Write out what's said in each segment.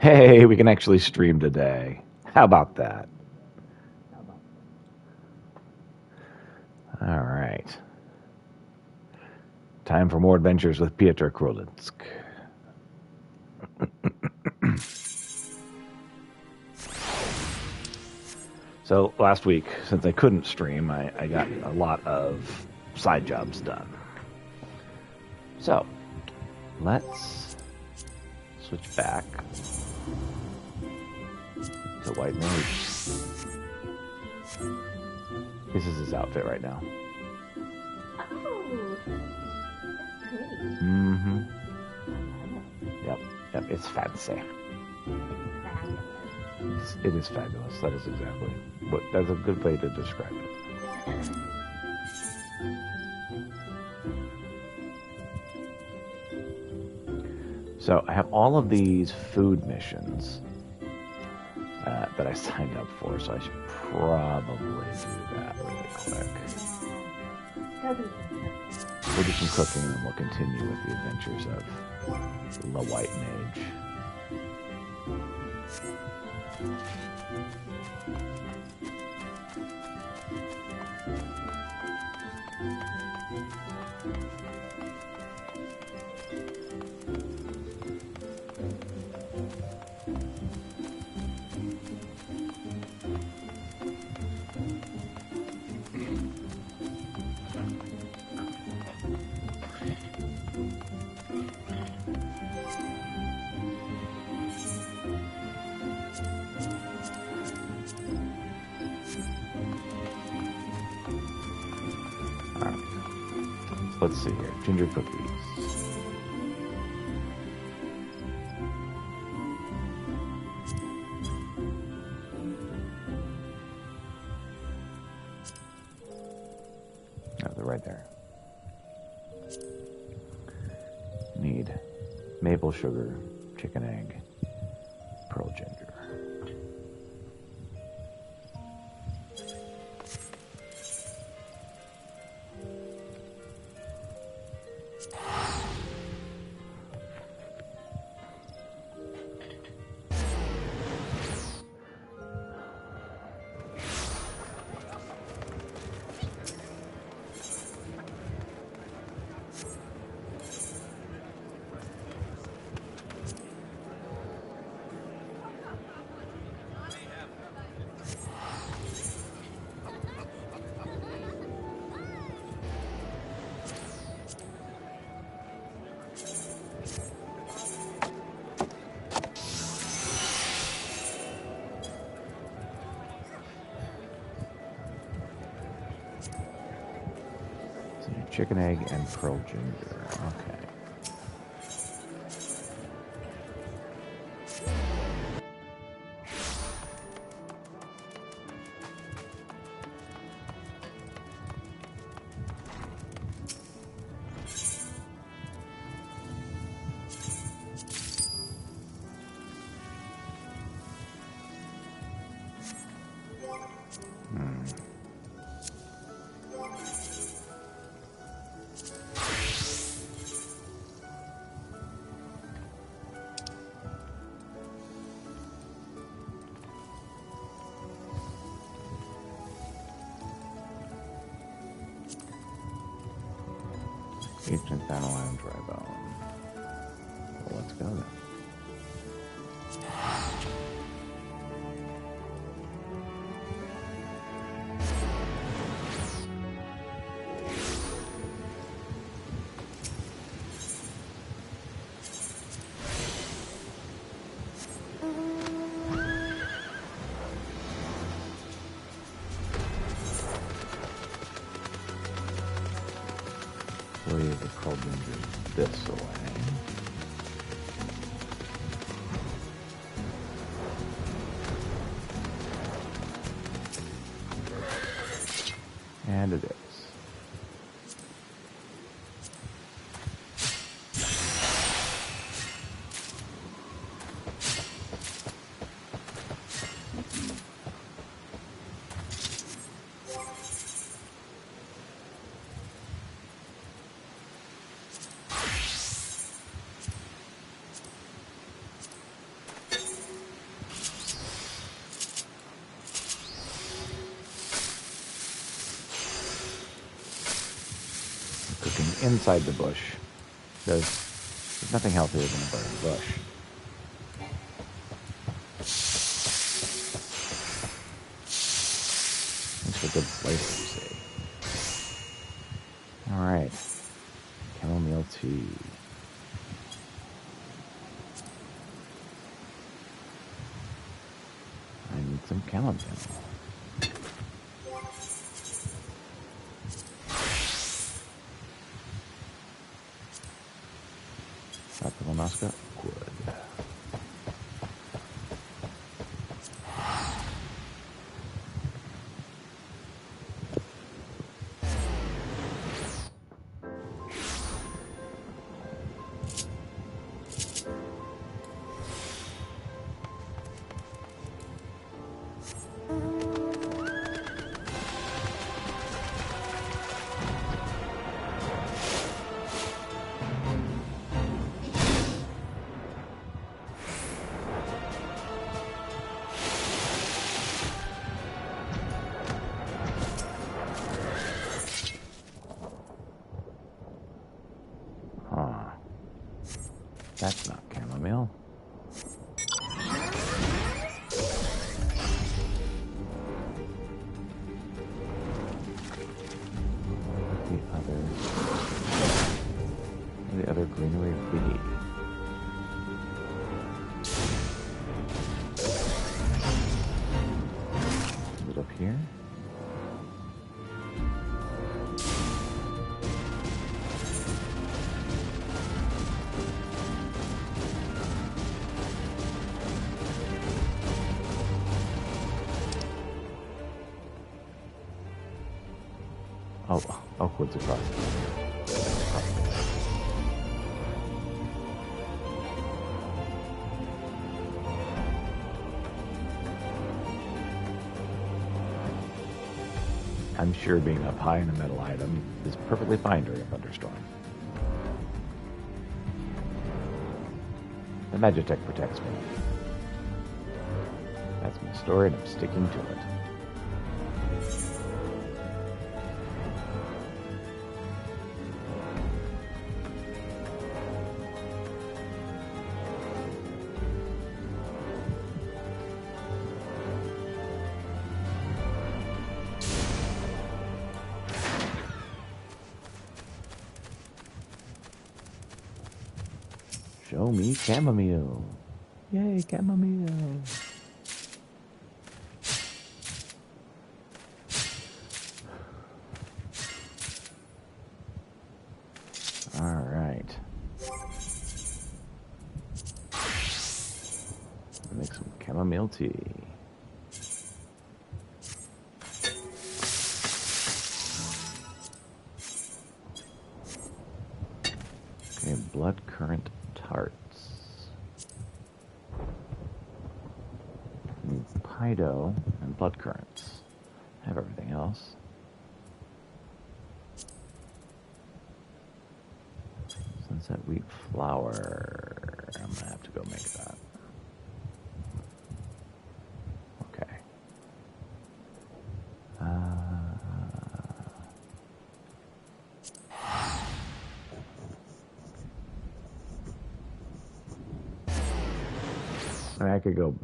Hey, we can actually stream today. How about that? All right. Time for more adventures with Piotr Krolinsk. So last week, since I couldn't stream, I got a lot of side jobs done. So let's switch back to White Mage. This is his outfit right now. Oh, that's great. Mm-hmm. Yep, it's fancy. It is fabulous. That is exactly that's a good way to describe it. So I have all of these food missions that I signed up for, so I should probably do that really quick. We'll do some cooking and we'll continue with the adventures of the White Mage. Let's see here. Ginger cookies. Oh, they're right there. Need maple sugar, chicken egg, pearl ginger. Chicken egg and pearl ginger. Okay. Ancient battle iron dry bone. Well, let's go then. Wave the pearl ginger this away. And it is. inside the bush. Because there's nothing healthier than a burning bush. It's a good place to see. Alright. Chamomile tea. I need some chamomile. Oscar? Good. That's not chamomile. The other greenery be? Is it up here? Oh, woods across. I'm sure being up high in a metal item is perfectly fine during a thunderstorm. The Magitech protects me. That's my story and I'm sticking to it. Show me chamomile. Yay, chamomile. All right. Make some chamomile tea. Okay, blood currant tarts. Need Pido and blood currants. I have everything else. Sunset wheat flour. I'm gonna have to go make that. Okay. I mean, I could go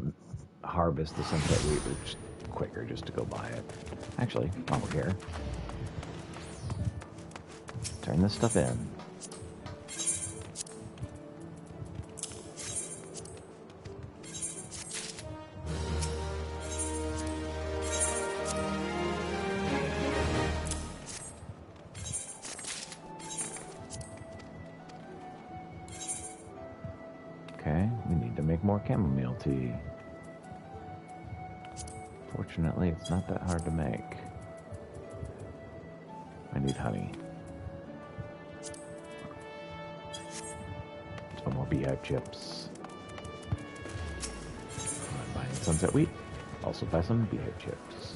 harvest the sunset wheat, but it's quicker just to go buy it. Actually, while we're here, turn this stuff in. Okay, we need to make more chamomile tea. Fortunately, it's not that hard to make. I need honey. Some more beehive chips. I'm buying sunset wheat. Also buy some beehive chips.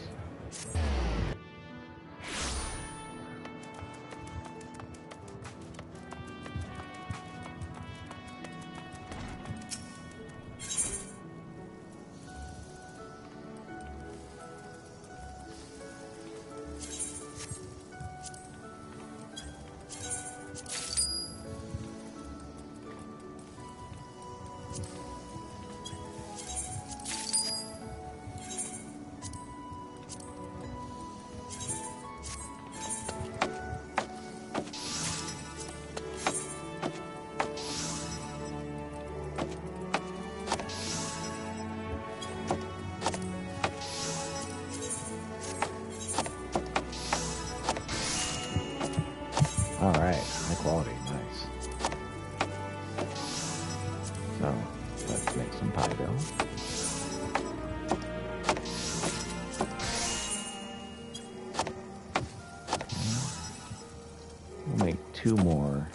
2 more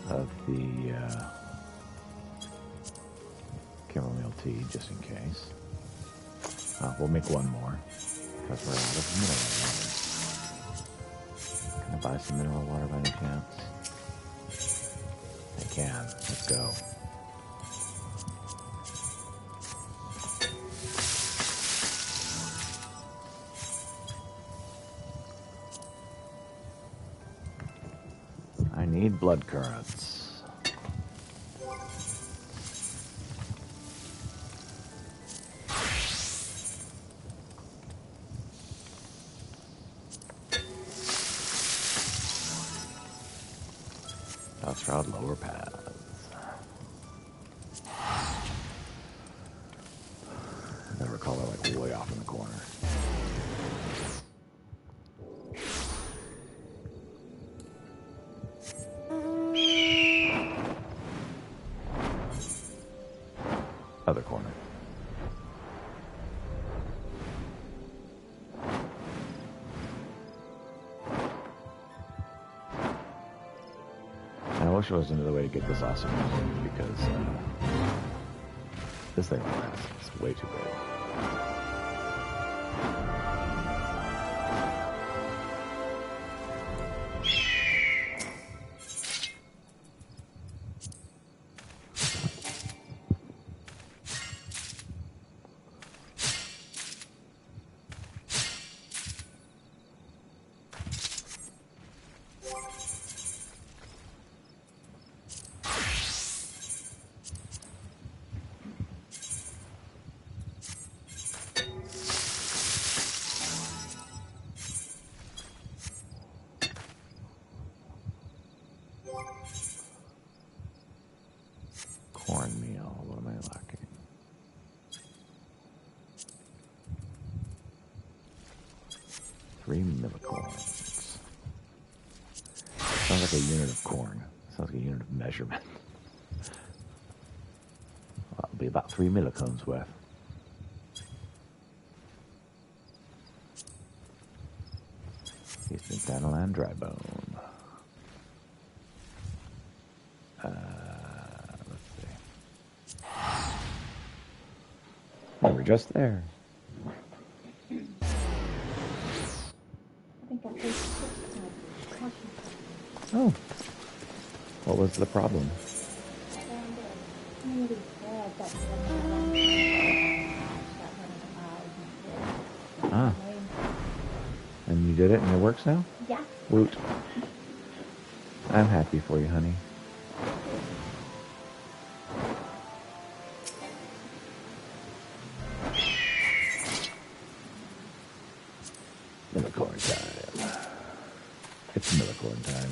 of the chamomile tea just in case. We'll make 1 more because we're out of mineral water. Can I buy some mineral water by any chance? I can. Let's go. I need blood currents. Shroud lower paths. I recall they're like way off in the corner. Other corner. I wish there was another way to get this awesome because this thing is way too big. Cornmeal, what am I lacking? Three millicorns. Sounds like a unit of corn. Sounds like a unit of measurement. Well, that'll be about 3 millicorns worth. Eastern Dandelion dry bone. We're just there. I think I placed Oh. What was the problem? Ah. And you did it and it works now? Yeah. Woot. I'm happy for you, honey. Millicorn time. It's millicorn time.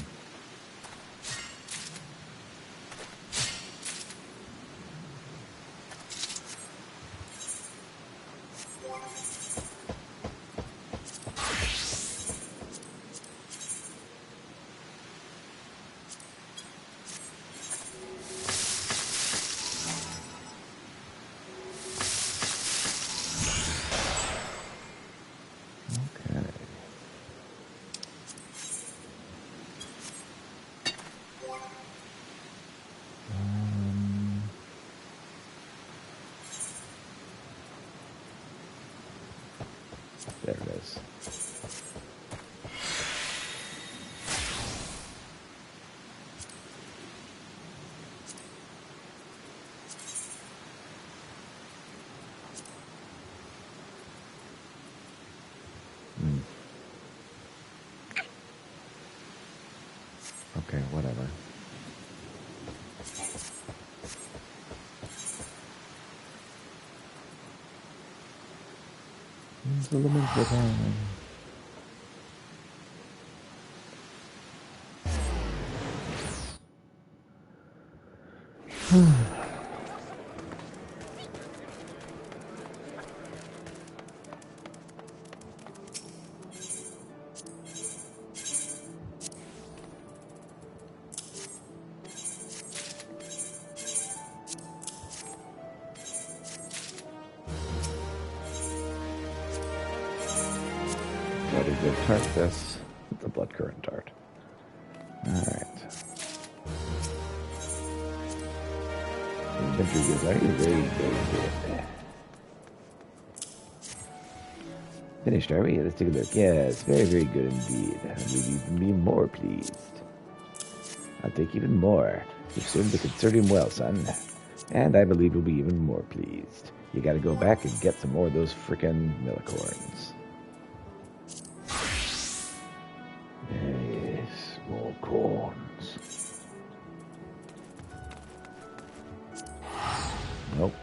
There it is. Okay, whatever. These elements are time. Ready to tart this with the blood currant tart. Alright. Adventure goes, are you very, very good? Finished, are we? Let's take a look. Yes, very, very good indeed. I will even be more pleased. I'll take even more. You've served the consortium well, son. And I believe you'll be even more pleased. You gotta go back and get some more of those frickin' millicorns. Yes, more corns. Nope.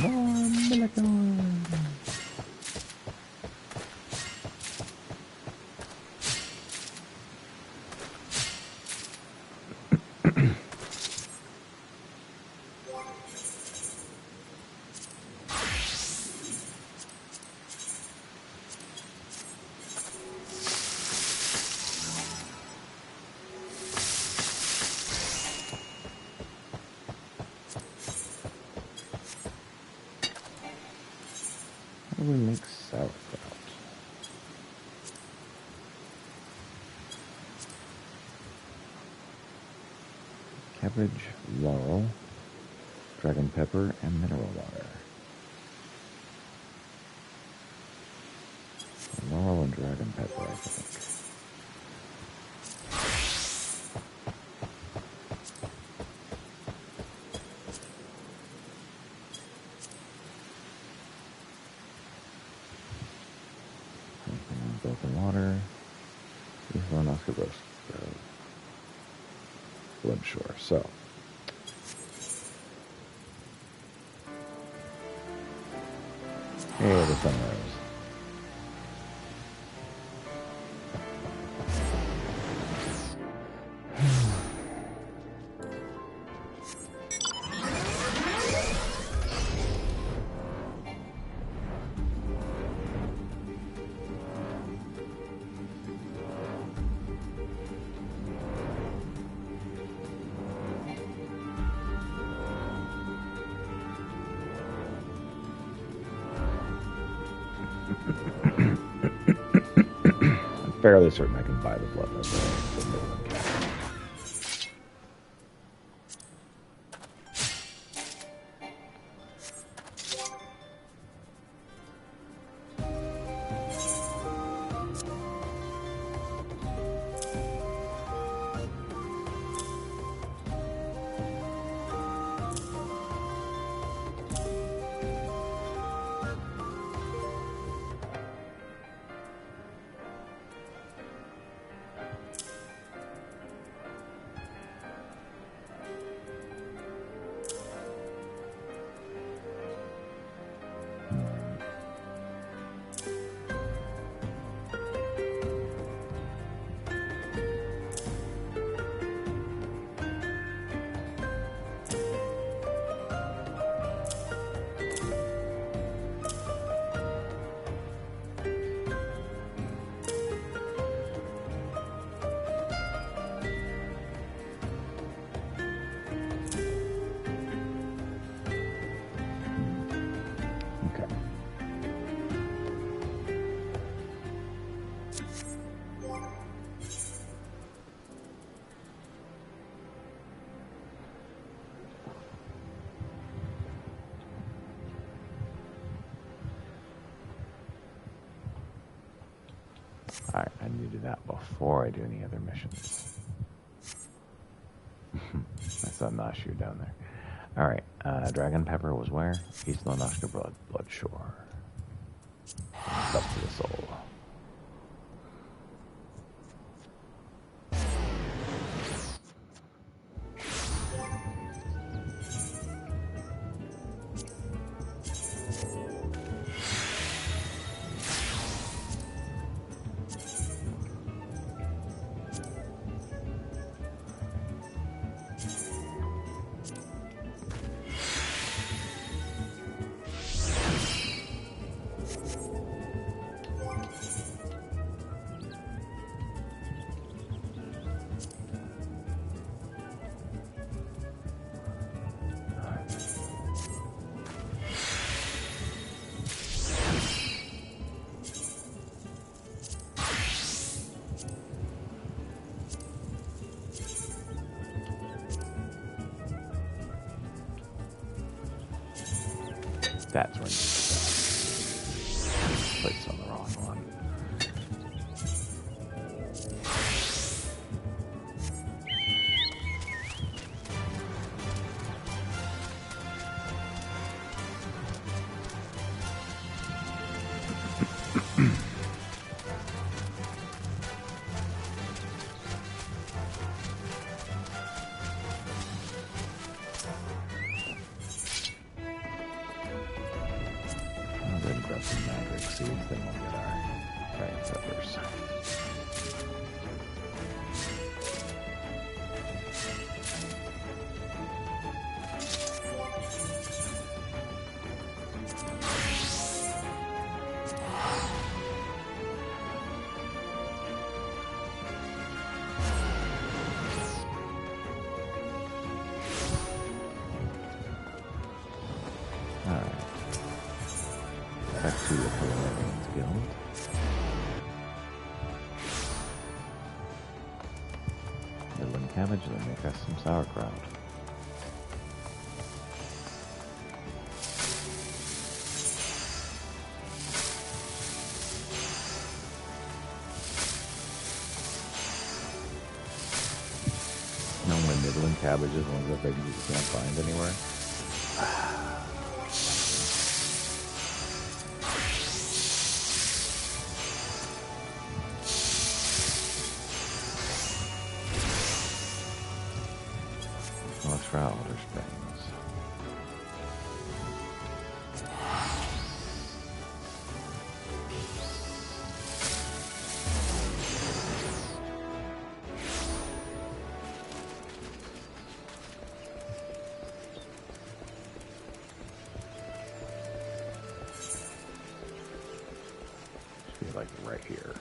More millicorns. How do we make sauerkraut? Cabbage, laurel, dragon pepper, and mineral water. Laurel and dragon pepper, I think. Broken water. Oscar Blood Shore. So. Here the sunrise. I'm fairly certain I can buy the blood vessel. Alright, I need to do that before I do any other missions. I saw Nashu down there. Alright, Dragon Pepper was where? East Lanoshka Blood Shore. Up to the soul. That's when you place on the wrong one. Some magic seeds, then we'll get our giant peppers. Back to the Hilarians Guild. Midland cabbage, and then make us some sauerkraut. Normally Midland cabbage is one of the things you can't find anywhere. Outer Springs. Should be like right here.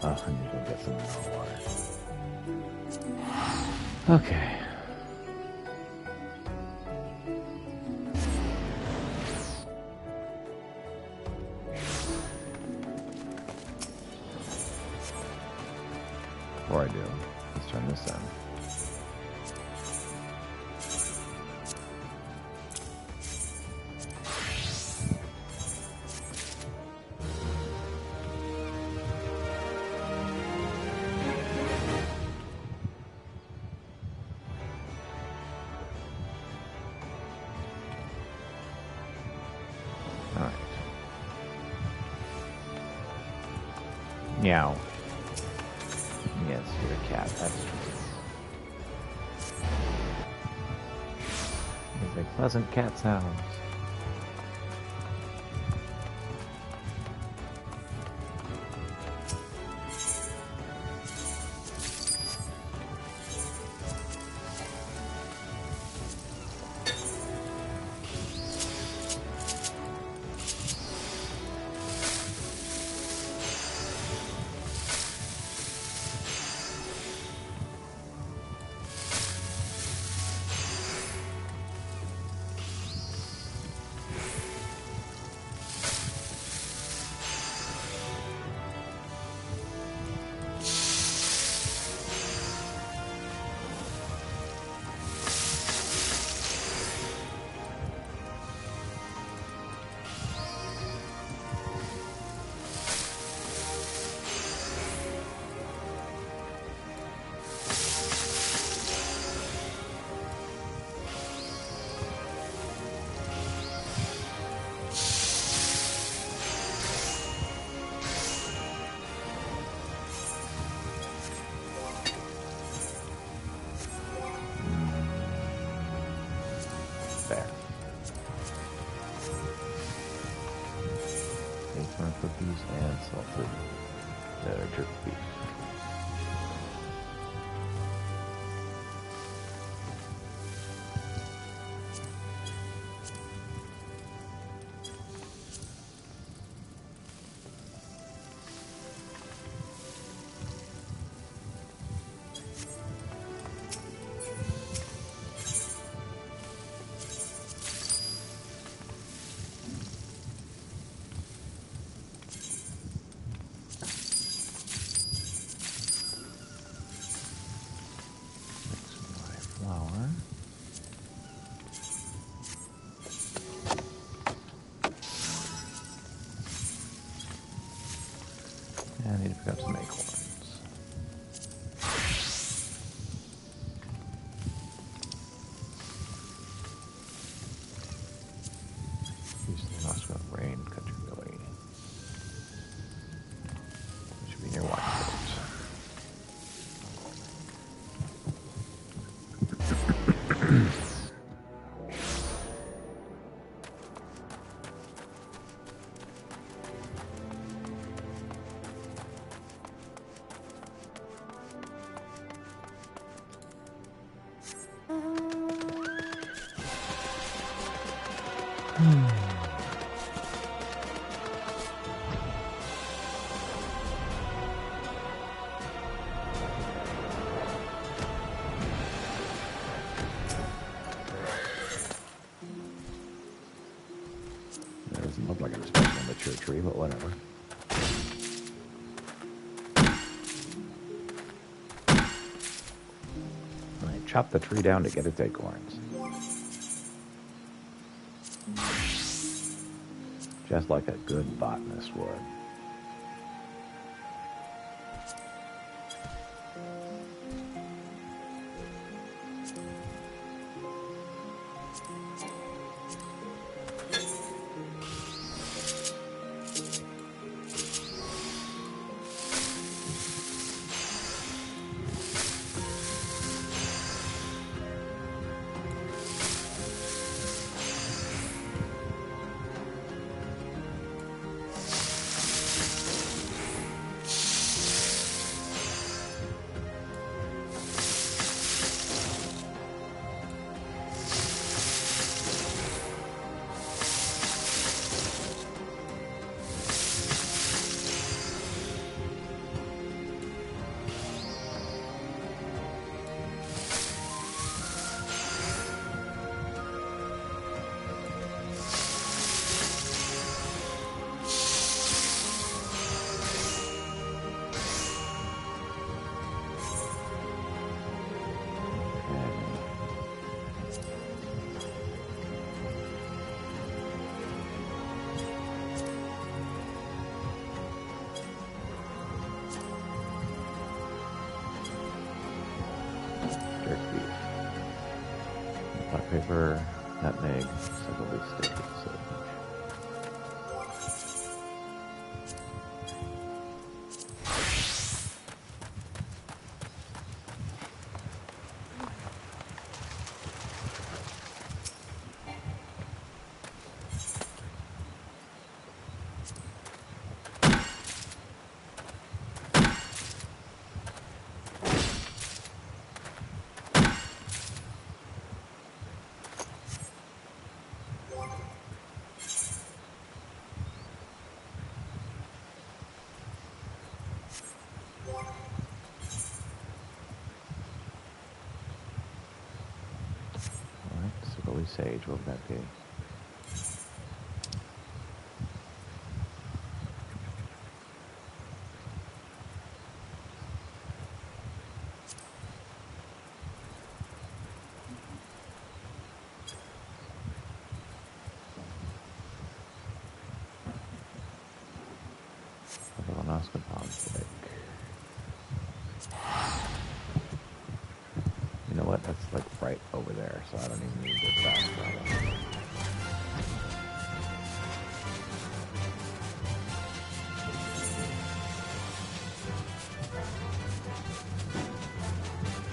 Oh, I need to go get some more water. Okay. Before I do, let's turn this on. Alright. Meow. Yes, you're a cat, that's true. These are pleasant cat sounds. Acorn cookies and salted jerk beef. Got some acorns. Houston, Moscow, rain, country really. It should be near Whiteford. That doesn't look like an especially mature tree, but whatever. I chopped the tree down to get its acorns. Just like a good botanist would. Black pepper, nutmeg, separately sticks of sage. Sage, what would that be? You know what? That's like right over there, so I don't even need to fast travel.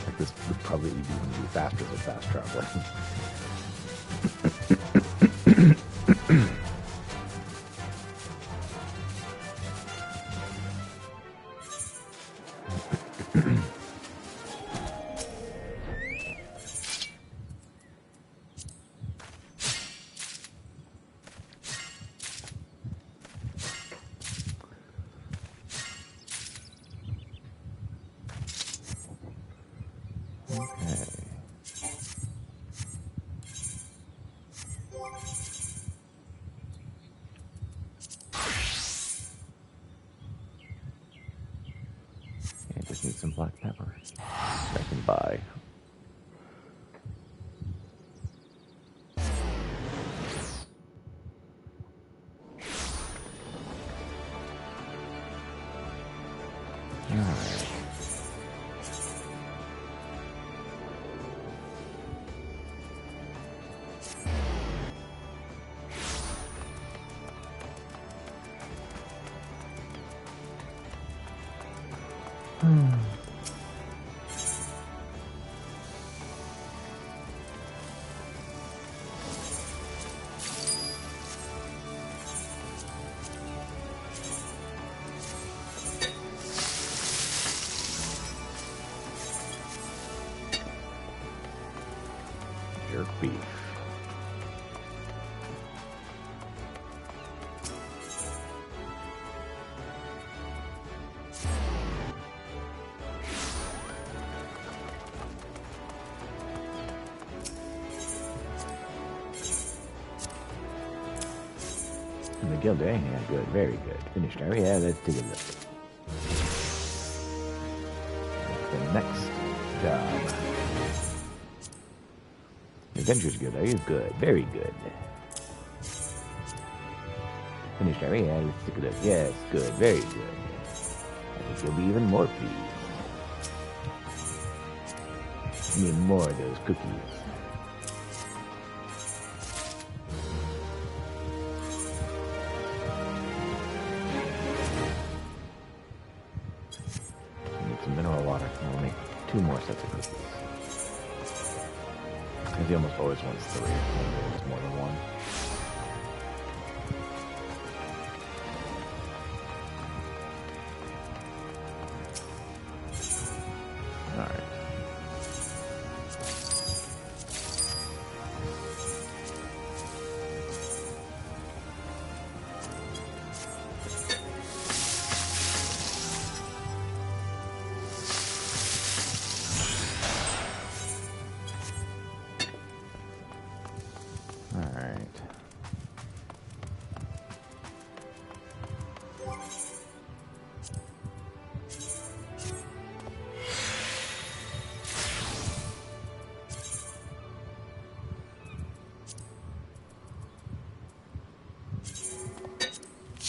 Like this would probably even be faster than fast traveling. Just need some black pepper. I can buy. Alright. Jerk beef. The guild, eh? Yeah, good. Very good. Finished area. Yeah, let's take a look. The next job. Adventure's good. Are you good? Very good. Finished area. Yeah, let's take a look. Yes, good. Very good. I think you'll be even more pleased. Need more of those cookies. Need some mineral water. I'll make 2 more sets of cookies. Because he almost always wants 3. Maybe it's more than 1. Alright. Alright.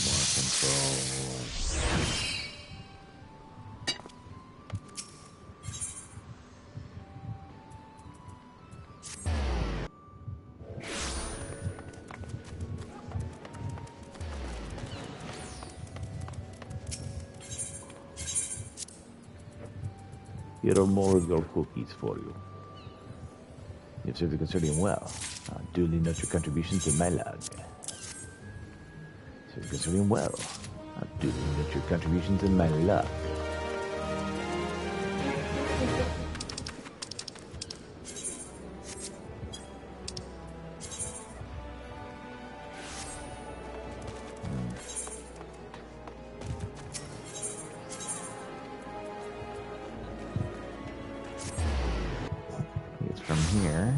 More control. Here are more of your cookies for you. You've served the consortium well. I'll duly note your contributions in my log. Served the consortium well. I'll duly note your contributions in my log. It's from here.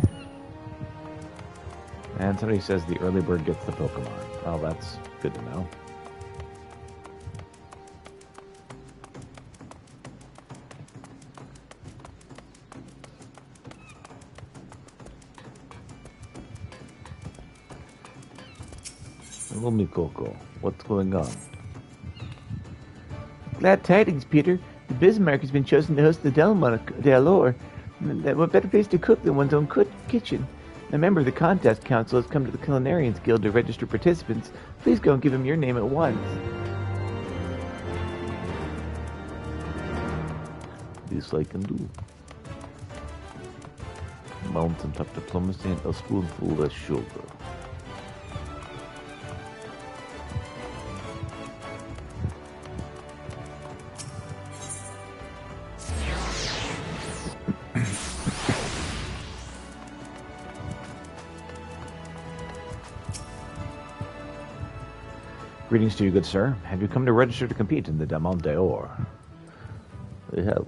And somebody says the early bird gets the Pokemon. Well, that's good to know. Hello, Mikoko. What's going on? Glad tidings, Peter. The Bismarck has been chosen to host the Delor. What better place to cook than one's own kitchen? A member of the contest council has come to the Culinarians Guild to register participants. Please go and give him your name at once. This I can do. Mountaintop diplomacy and a spoonful of sugar. Greetings to you, good sir. Have you come to register to compete in the Demande d'Or? I have.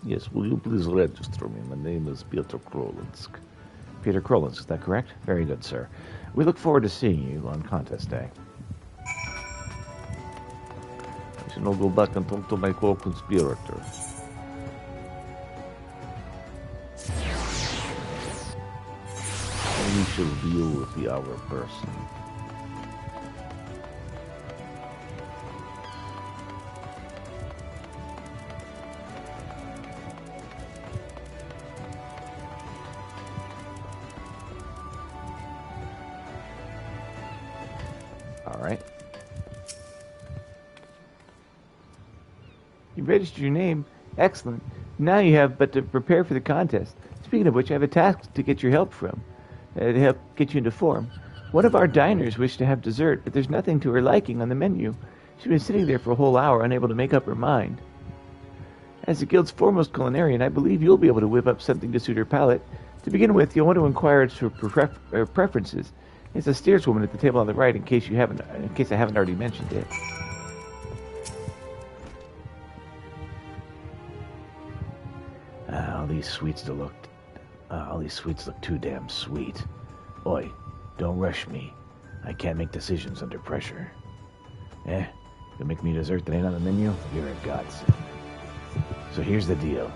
Yes, will you please register me? My name is Peter Krolinsk. Peter Krolinsk, is that correct? Very good, sir. We look forward to seeing you on contest day. I shall now go back and talk to my co-conspirator. And we shall deal with the other person. Alright. You registered your name. Excellent. Now you have but to prepare for the contest. Speaking of which, I have a task to get your help from. To help get you into form. One of our diners wished to have dessert, but there's nothing to her liking on the menu. She's been sitting there for a whole hour, unable to make up her mind. As the guild's foremost culinarian, I believe you'll be able to whip up something to suit her palate. To begin with, you'll want to inquire as to her preferences. It's a steerswoman at the table on the right, in case I haven't already mentioned it. All these sweets look too damn sweet. Oi, don't rush me. I can't make decisions under pressure. You'll make me dessert that ain't on the menu? You're a godsend. So here's the deal.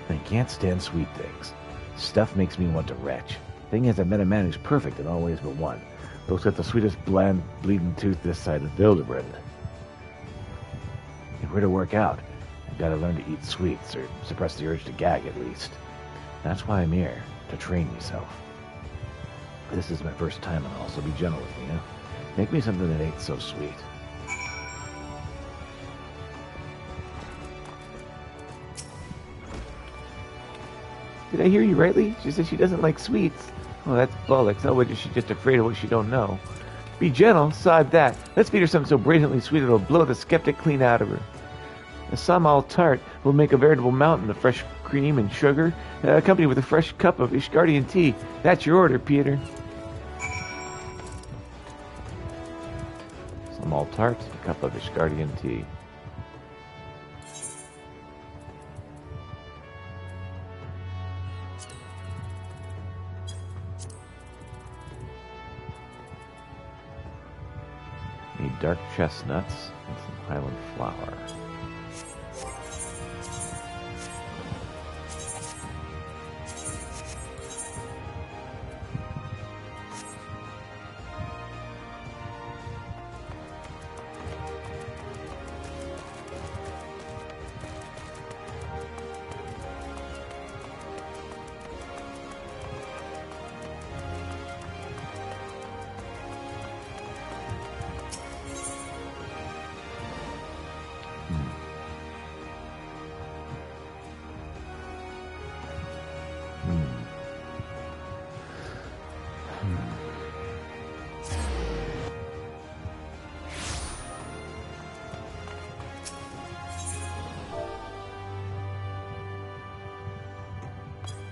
I can't stand sweet things. Stuff makes me want to retch. Thing is, I met a man who's perfect in all ways but one. Looks like the sweetest, bland, bleeding tooth this side of Bilderbrand. If we're to work out, I've got to learn to eat sweets, or suppress the urge to gag at least. That's why I'm here, to train myself. This is my first time and all, so be gentle with me, Make me something that ain't so sweet. Did I hear you rightly? She said she doesn't like sweets. Oh, that's bollocks. No wonder she's just afraid of what she don't know. Be gentle, sod that. Let's feed her something so brazenly sweet it'll blow the skeptic clean out of her. A Samal tart will make a veritable mountain of fresh cream and sugar, accompanied with a fresh cup of Ishgardian tea. That's your order, Peter. Samal tart, a cup of Ishgardian tea. Need dark chestnuts and some Highland flour.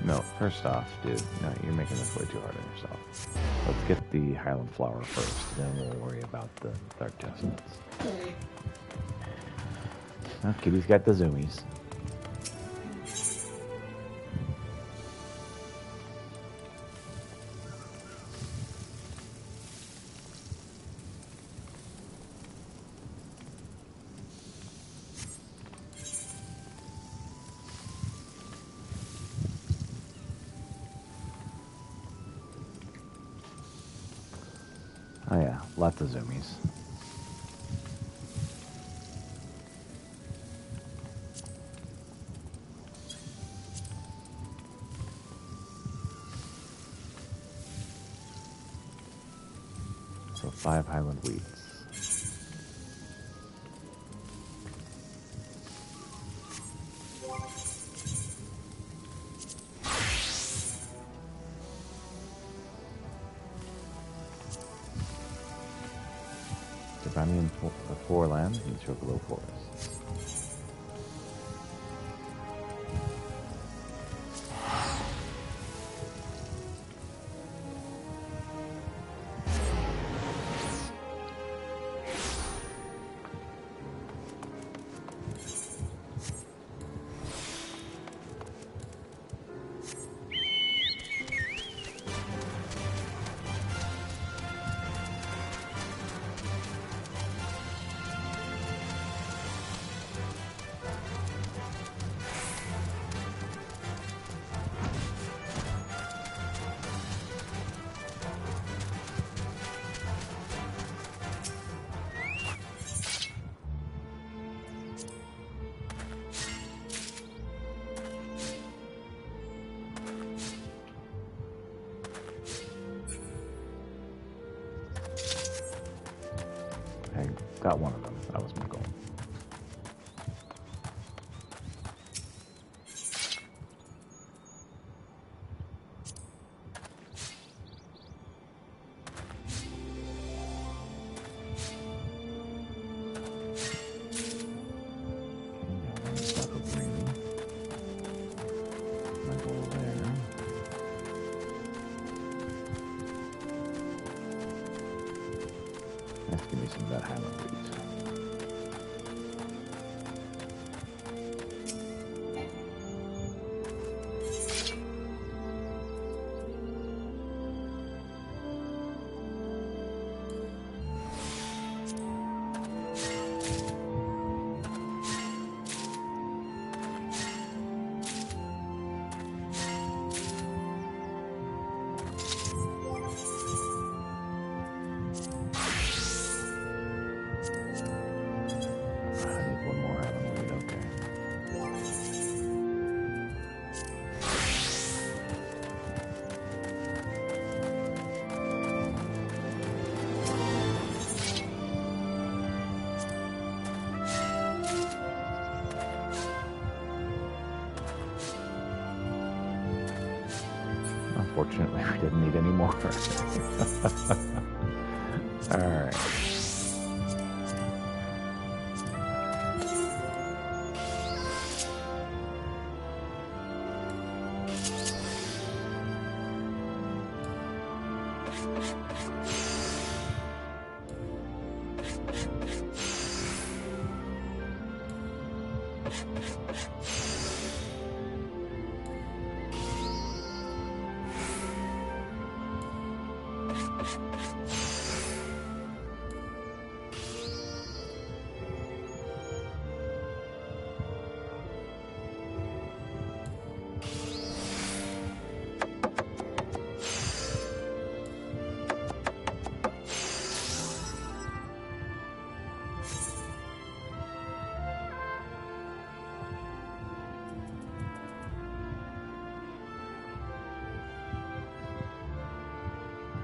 No, first off, dude, no, you're making this way too hard on yourself. Let's get the Highland flour first, then we'll worry about the dark chestnuts. Oh, Kitty's got the zoomies. Oh yeah, lots of zoomies. So 5 Highland wheats. Surrounding the 4 lands and the Chocobo Forests. Got one of them. That was my goal. Let's give me some of that Highland wheat. Unfortunately, we didn't need any more. All right.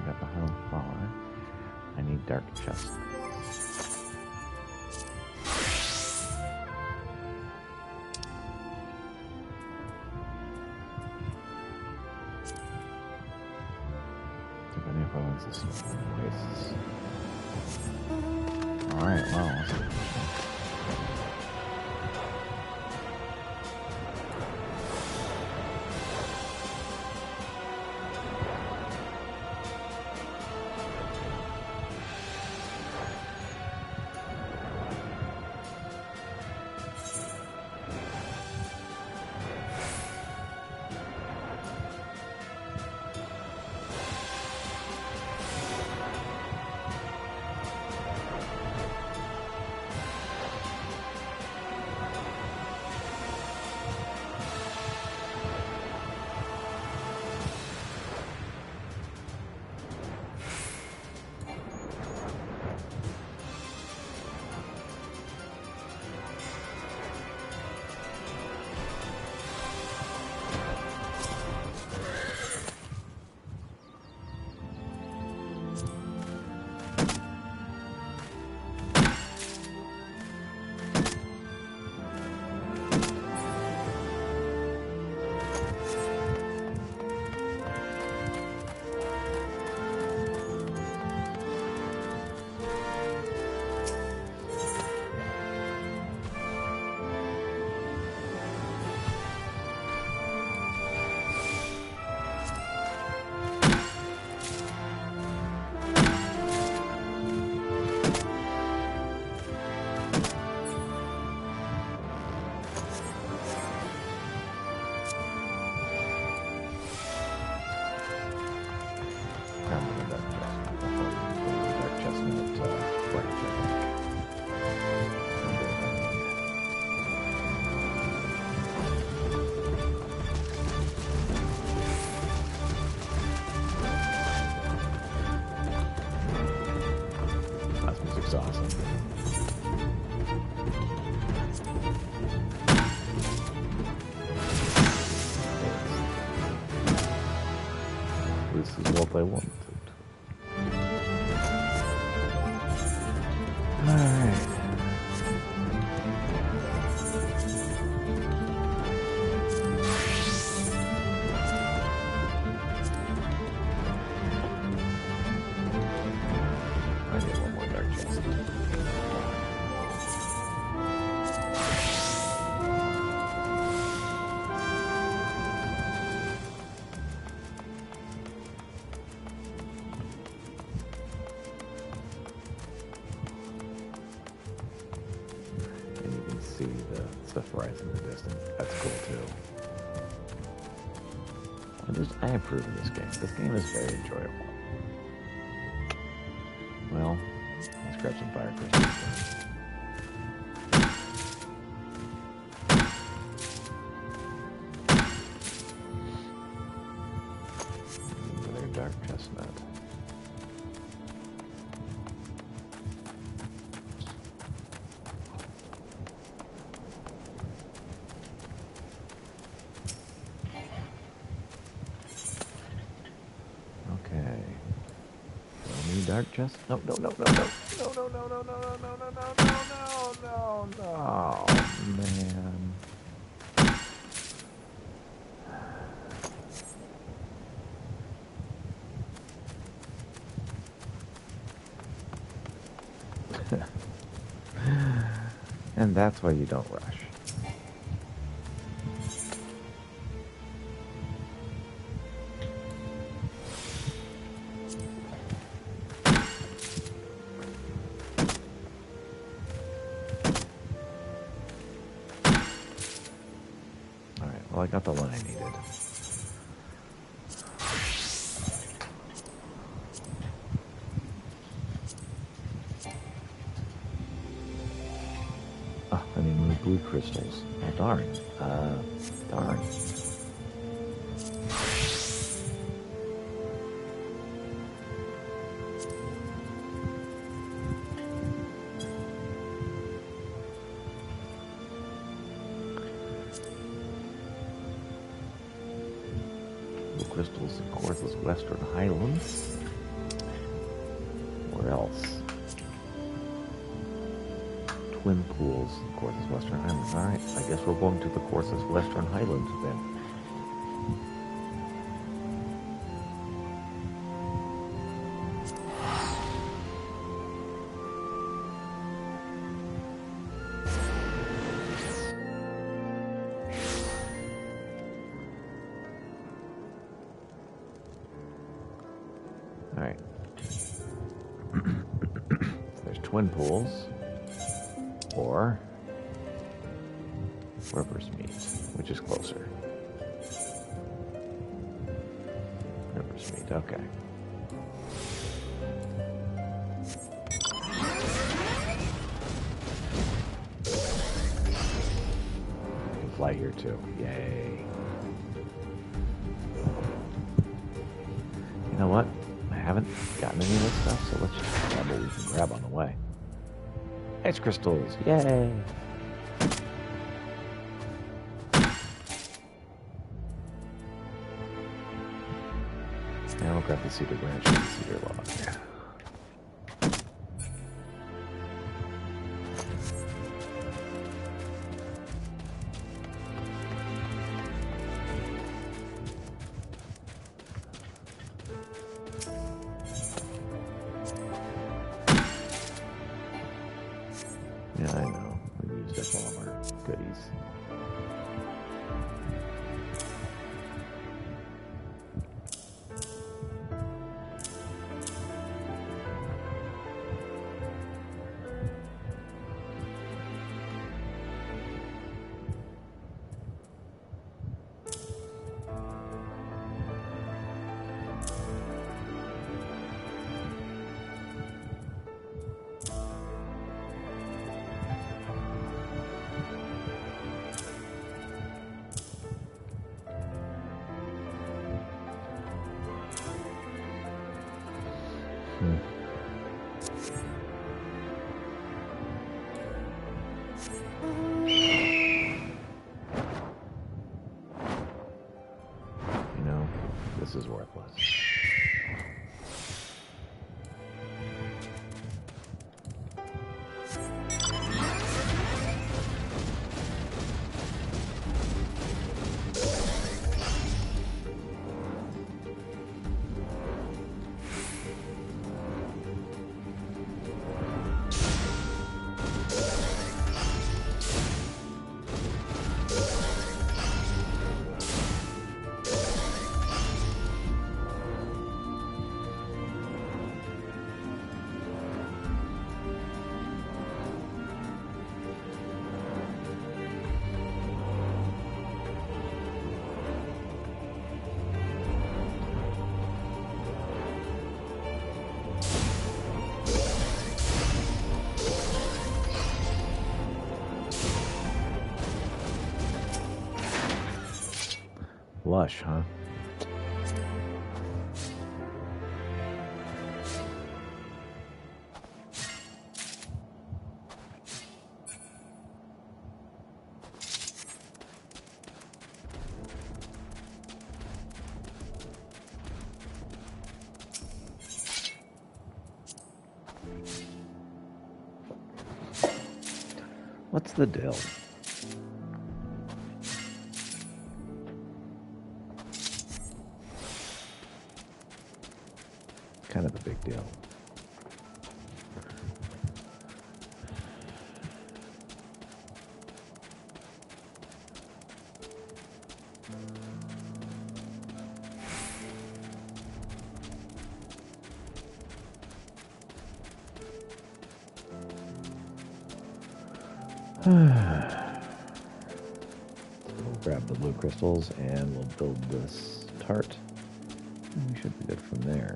Got the Highland Flower. I need dark chest. Depending if I want this wastes. Alright, well, let's see. Music's awesome. This is what I wanted. Alright. I need one more dark chest. And you can see the stuff rising in the distance. That's cool too. I approve of this game. This game is very enjoyable. Well, let's grab some fire crystals. Another dark chestnut. Okay. Dark chest? No, no, no, no, no. No, no, no, no, no, no, no, no, no, no, no, no. Man. And that's why you don't rush. Well, I got the one I needed. Oh, I need more blue crystals. Oh, darn. Darn. Crystals, of course, is Western Highlands. Where else? Twin Pools, of course, is Western Highlands. Alright, I guess we're going to the course as Western Highlands then. Alright. There's Twin Pools. Or River's Meet, which is closer. River's Meet, okay. I can fly here too. Yay. You know what? I haven't gotten any of this stuff, so let's just grab what we can grab on the way. Ice crystals, yay! Now we'll grab the cedar branch and the cedar log. Yeah, I know. We used up all of our goodies. You know, this is worthless. lush, huh? What's the deal? Kind of a big deal. We'll grab the blue crystals and we'll build this tart. And we should be good from there.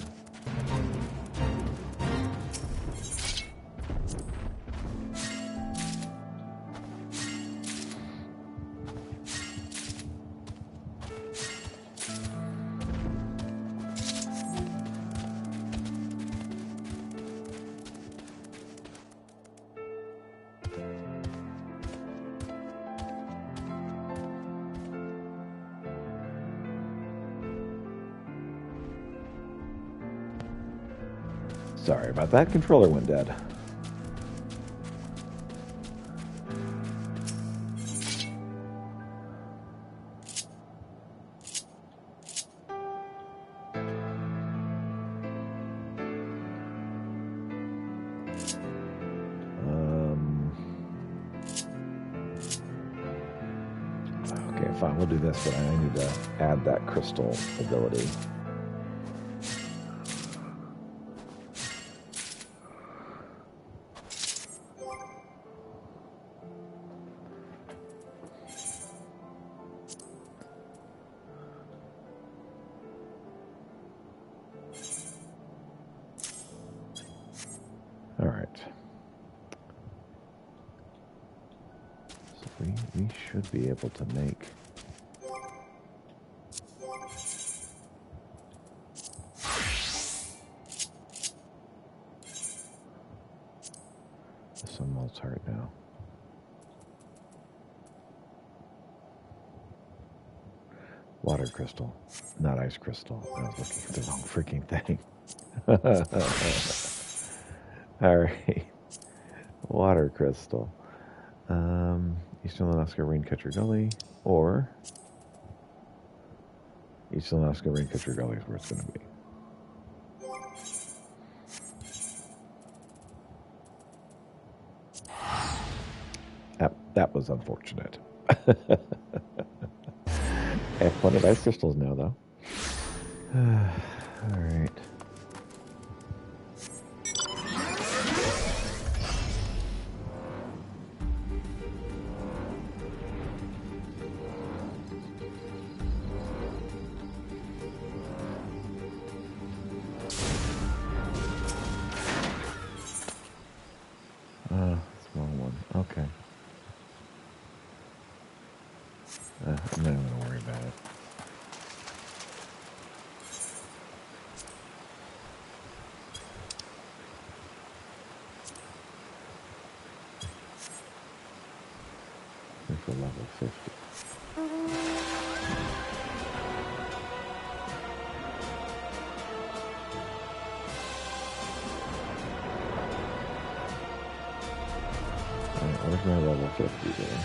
Sorry about that, controller went dead. Okay, fine, we'll do this, but I need to add that crystal ability. All right. So we should be able to make some malts heart now. Water crystal, not ice crystal. I was looking at the wrong freaking thing. All right, water crystal. Eastern Alaska Raincatcher Gully, or Eastern Alaska Raincatcher Gully is where it's going to be. That was unfortunate. I have plenty of ice crystals now, though. All right. Small one. Okay. I'm not even going to worry about it. For level 50. Alright, where's my level 50 there?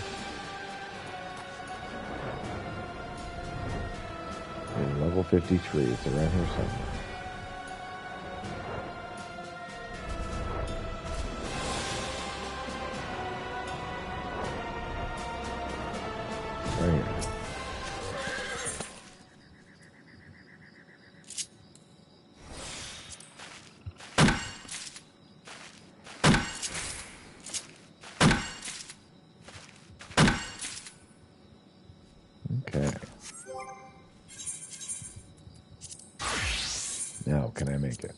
Okay, level 53, it's around here somewhere. Right here. Okay. Now, can I make it?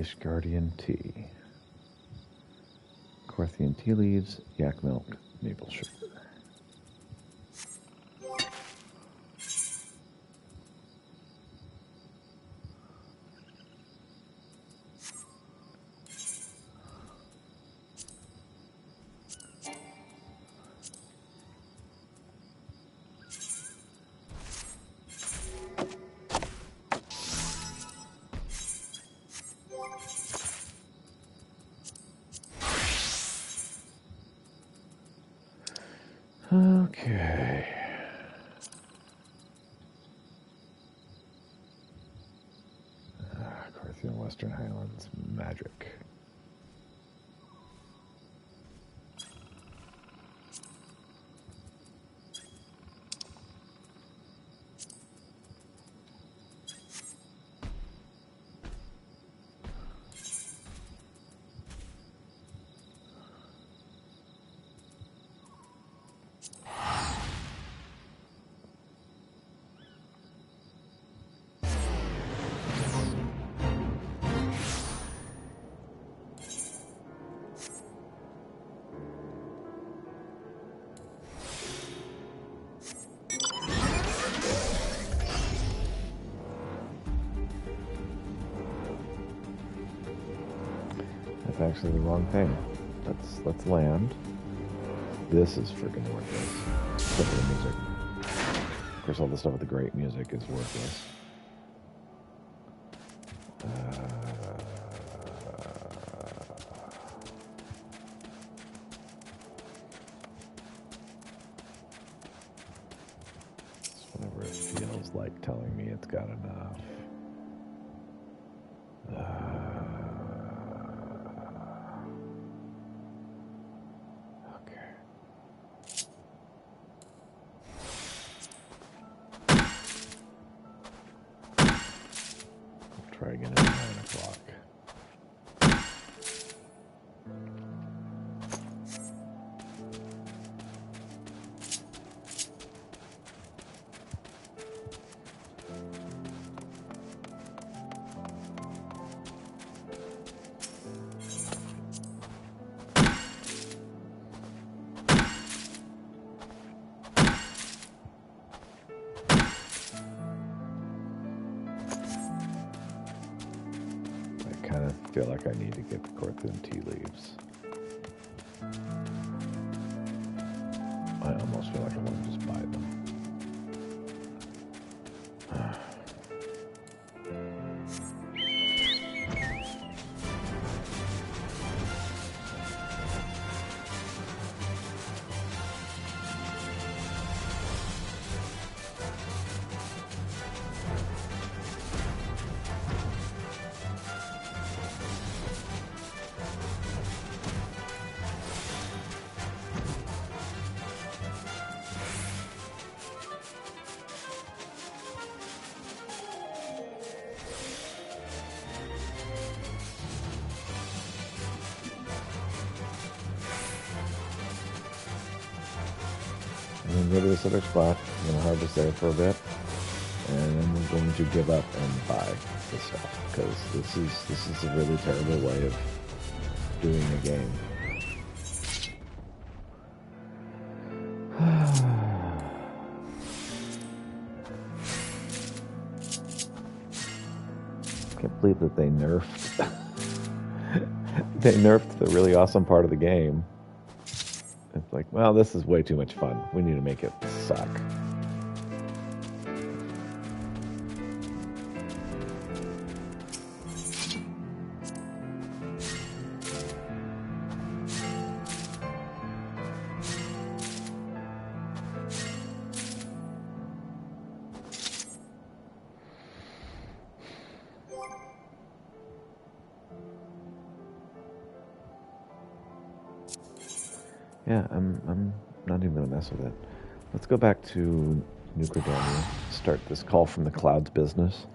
Ishgardian tea. Corthian tea leaves, yak milk, maple sugar. Okay. Corthian Western Highlands magic. That's actually the wrong thing. Let's land. This is freaking worthless. Except for the music. Of course, all the stuff with the great music is worthless. Whenever it feels like telling me it's got enough. Okay. I'll try again at 9 o'clock. I kind of feel like I need to get the Corthian tea leaves. I almost feel like I want to just buy them. And then go to this other spot. I'm going to harvest there for a bit. And then we're going to give up and buy this stuff. Because this is a really terrible way of doing a game. I can't believe that they nerfed the really awesome part of the game. It's like, well, this is way too much fun. We need to make it suck. Yeah, I'm not even gonna mess with it. Let's go back to New Caledonia. Start this call from the clouds business.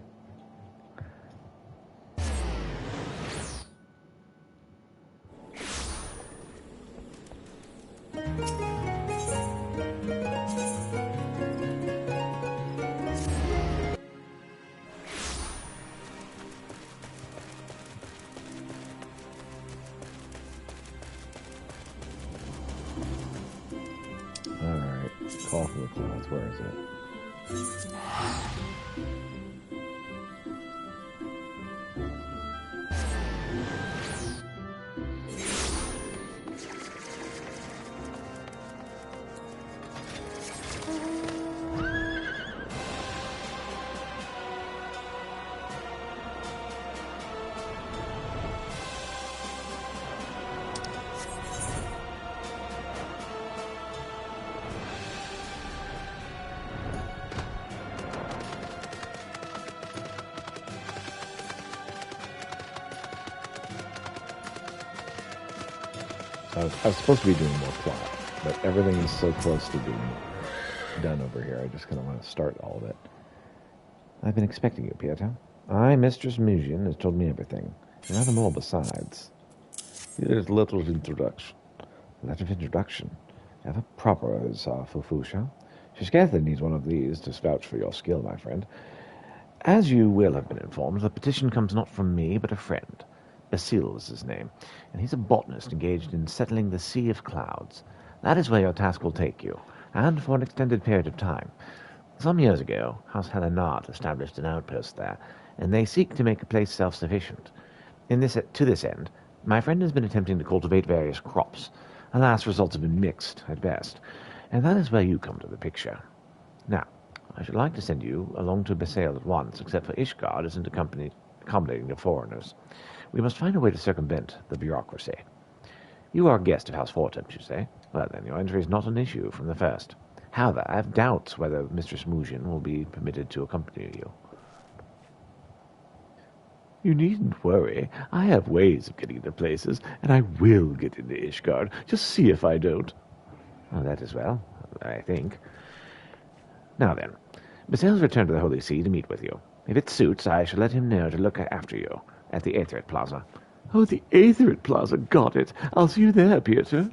the clouds. Where is it? I was supposed to be doing more plot, but everything is so close to being done over here. I just kind of want to start all of it. I've been expecting you, Pietro. Mistress Musion has told me everything, and other more besides. Here's a letter of introduction. A letter of introduction? Ever proper as Fufusha. She scarcely needs one of these to vouch for your skill, my friend. As you will have been informed, the petition comes not from me, but a friend. Basile is his name, and he's a botanist engaged in settling the Sea of Clouds. That is where your task will take you, and for an extended period of time. Some years ago, House Helenard established an outpost there, and they seek to make the place self-sufficient. To this end, my friend has been attempting to cultivate various crops. Alas, results have been mixed, at best, and that is where you come to the picture. Now, I should like to send you along to Basile at once, except for Ishgard isn't accommodating to foreigners. We must find a way to circumvent the bureaucracy. You are a guest of House Fortemps, you say? Well, then, your entry is not an issue from the first. However, I have doubts whether Mistress Musion will be permitted to accompany you. You needn't worry. I have ways of getting into places, and I will get into Ishgard. Just see if I don't. Oh, that is well, I think. Now then, Basile's returned to the Holy See to meet with you. If it suits, I shall let him know to look after you at the Aetheret Plaza. Oh, the Aetheret Plaza. Got it. I'll see you there, Peter.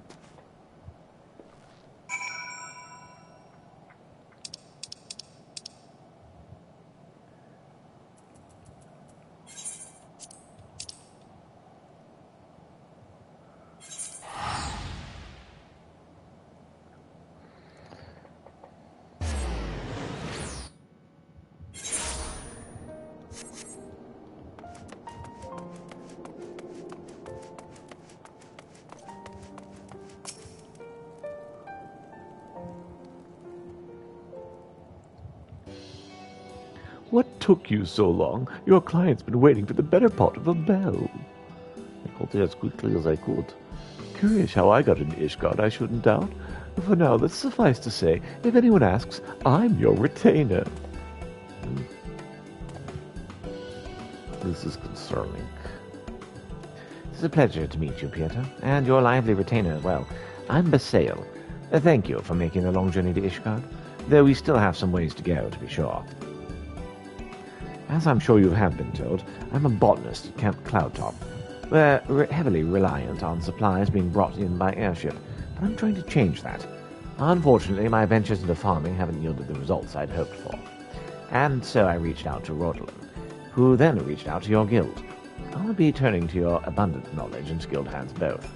What took you so long? Your client's been waiting for the better part of a bell. I got there as quickly as I could. Curious how I got into Ishgard, I shouldn't doubt. For now, let's suffice to say, if anyone asks, I'm your retainer. This is concerning. It's a pleasure to meet you, Pietro, and your lively retainer as well. I'm Basile. Thank you for making the long journey to Ishgard, though we still have some ways to go, to be sure. As I'm sure you have been told, I'm a botanist at Camp Cloudtop. We're heavily reliant on supplies being brought in by airship, but I'm trying to change that. Unfortunately, my ventures into farming haven't yielded the results I'd hoped for. And so I reached out to Rodolin, who then reached out to your guild. I'll be turning to your abundant knowledge and skilled hands both.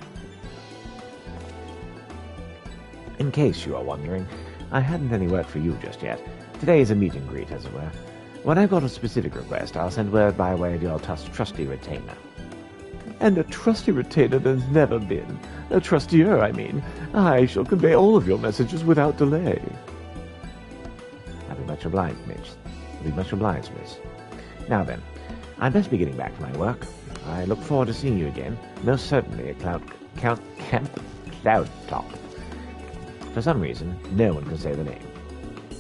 In case you are wondering, I hadn't any work for you just yet. Today is a meet and greet, as it were. When I've got a specific request, I'll send word by way of your trusty retainer. And a trusty retainer there's never been. A trustier, I mean. I shall convey all of your messages without delay. I'll be much obliged, miss. Now then, I'd best be getting back to my work. I look forward to seeing you again, most certainly at Camp Cloudtop. For some reason, no one can say the name.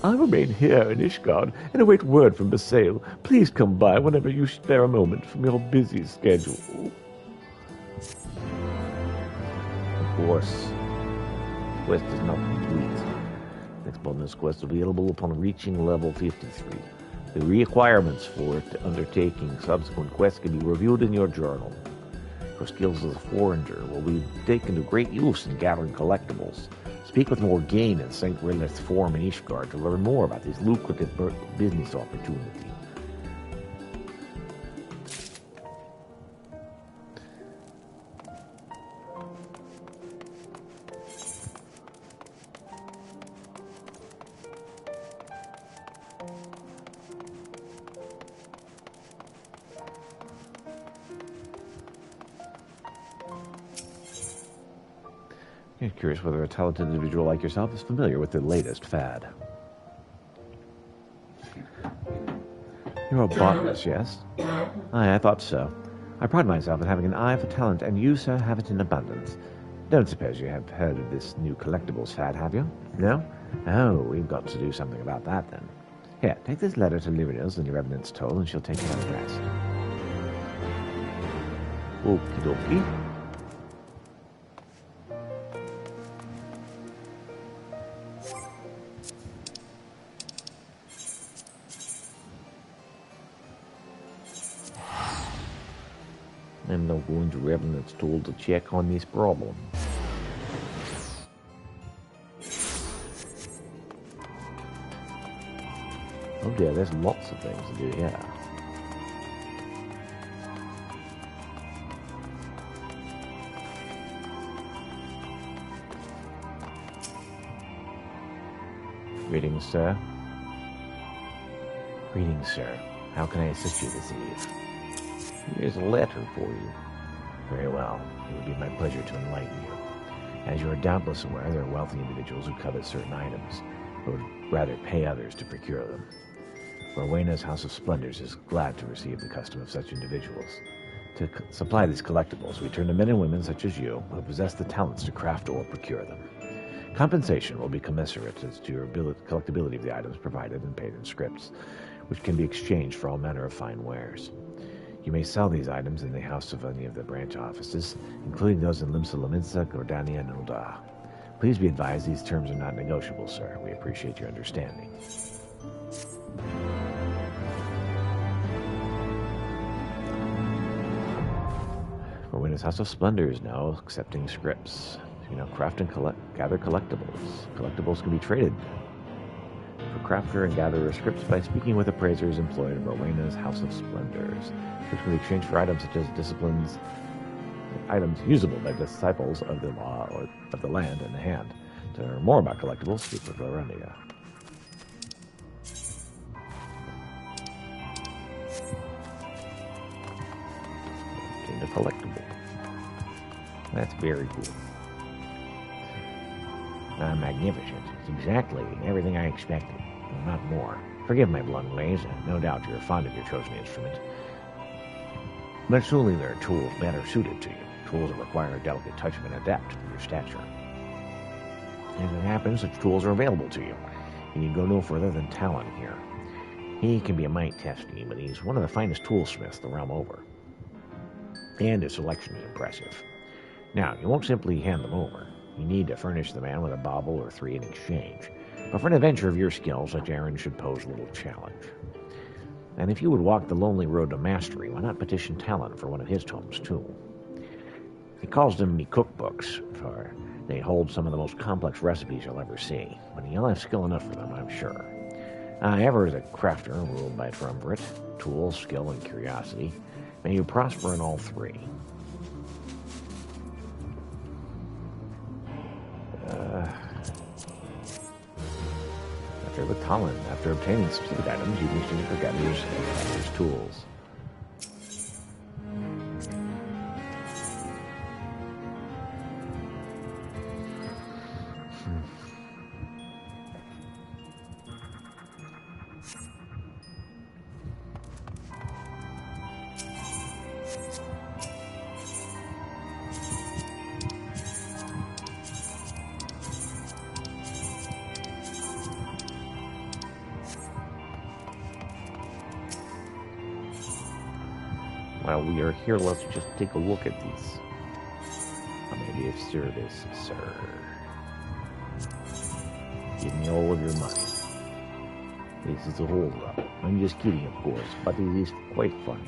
I remain here in Ishgard and await word from Basile. Please come by whenever you spare a moment from your busy schedule. Of course. Quest is not complete. Next bonus quest available upon reaching level 53. The requirements for undertaking subsequent quests can be reviewed in your journal. Your skills as a forager will be taken to great use in gathering collectibles. Speak with Morgaine in St. Rilith's Forum in Ishgard to learn more about this lucrative business opportunity. I'm curious whether a talented individual like yourself is familiar with the latest fad. You're a botanist, yes? Aye, I thought so. I pride myself in having an eye for talent, and you, sir, have it in abundance. Don't suppose you have heard of this new collectibles fad, have you? No? Oh, we've got to do something about that, then. Here, take this letter to Lyria's and your evidence toll, and she'll take care of the rest. Okie dokie. I'm now going to Revenant's tool to check on this problem. Oh dear, there's lots of things to do here. Greetings, sir. Greetings, sir. How can I assist you this eve? Here's a letter for you. Very well. It would be my pleasure to enlighten you. As you are doubtless aware, there are wealthy individuals who covet certain items, but would rather pay others to procure them. Rowena's House of Splendors is glad to receive the custom of such individuals. To supply these collectibles, we turn to men and women such as you, who possess the talents to craft or procure them. Compensation will be commensurate as to your collectability of the items provided and paid in scripts, which can be exchanged for all manner of fine wares. You may sell these items in the house of any of the branch offices, including those in Limsa Lominsa, Gordania, and Ulda. Please be advised these terms are not negotiable, sir. We appreciate your understanding. Rowena's House of Splendor is now accepting scripts. You know, craft and gather collectibles. Collectibles can be traded for crafter and gatherer scripts by speaking with appraisers employed in Rowena's House of Splendors. Which can be exchanged for items such as disciplines, items usable by disciples of the law or of the land in the hand. To learn more about collectibles, speak with Lorendia. Obtained a collectible. That's very cool. Magnificent. It's exactly everything I expected, not more. Forgive my blunt ways, and no doubt you're fond of your chosen instrument. But surely there are tools better suited to you, tools that require a delicate touch of an adept of your stature. As it happens, such tools are available to you. You need go no further than Talon here. He can be a mite testy, but he's one of the finest toolsmiths the realm over. And his selection is impressive. Now, you won't simply hand them over. You need to furnish the man with a bauble or three in exchange. But for an adventure of your skill, such errand should pose little challenge. And if you would walk the lonely road to mastery, why not petition Talon for one of his tomes, too? He calls them the cookbooks, for they hold some of the most complex recipes you'll ever see. But you'll have skill enough for them, I'm sure. Ever as a crafter ruled by a triumvirate, tools, skill, and curiosity, may you prosper in all three. With Talon, after obtaining specific items, you can exchange for gatherer's tools. While we are here, let's just take a look at these. How may be of service, sir? Give me all of your money. This is a hold-up. I'm just kidding, of course, but it is quite funny.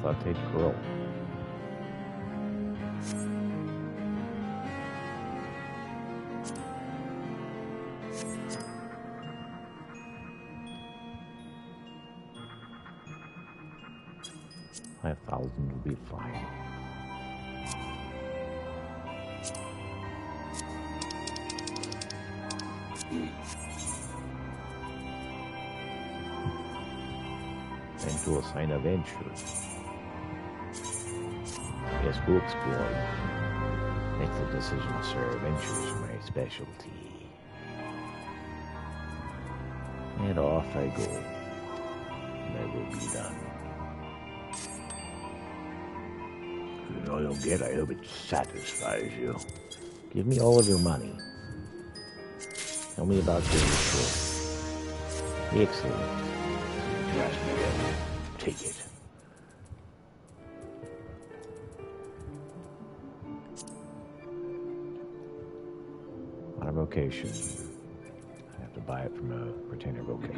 sauteed grill. $5,000 will be fine. And to assign a venture. Yes, we'll explore. Make the decision, sir. Ventures are my specialty. And off I go. And I will be done. All you'll get, I hope it satisfies you. Give me all of your money. Tell me about your trip. Excellent. Yes, take it. On a vocation. I have to buy it from a retainer vocate.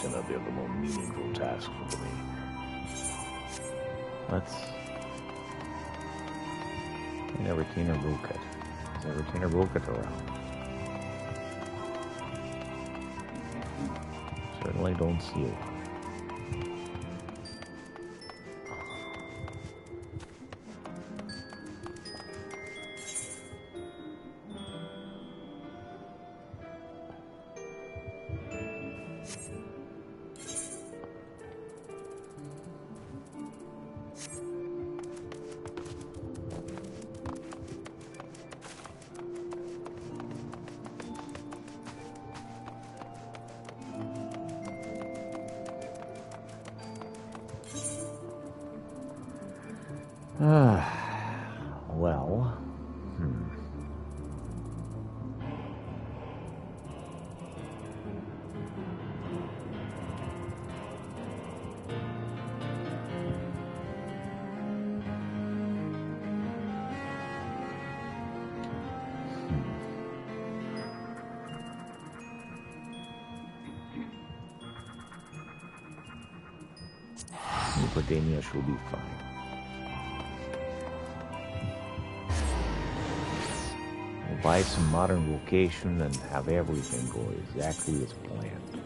That'll be a little more meaningful task for me. Let's find a retainer rule kit. Is that retainer rule kit around? Certainly don't see it. Well, Newport should be fine. Buy some modern vocation and have everything go exactly as planned.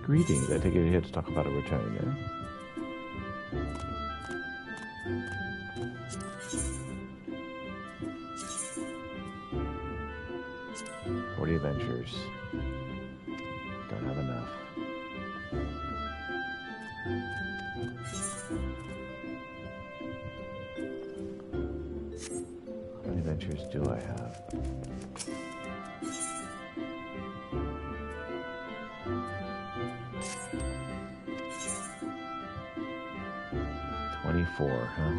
Greetings, I take it you're here to talk about a retainer. 40 adventures. Don't have enough. How many adventures do I have? $24, huh?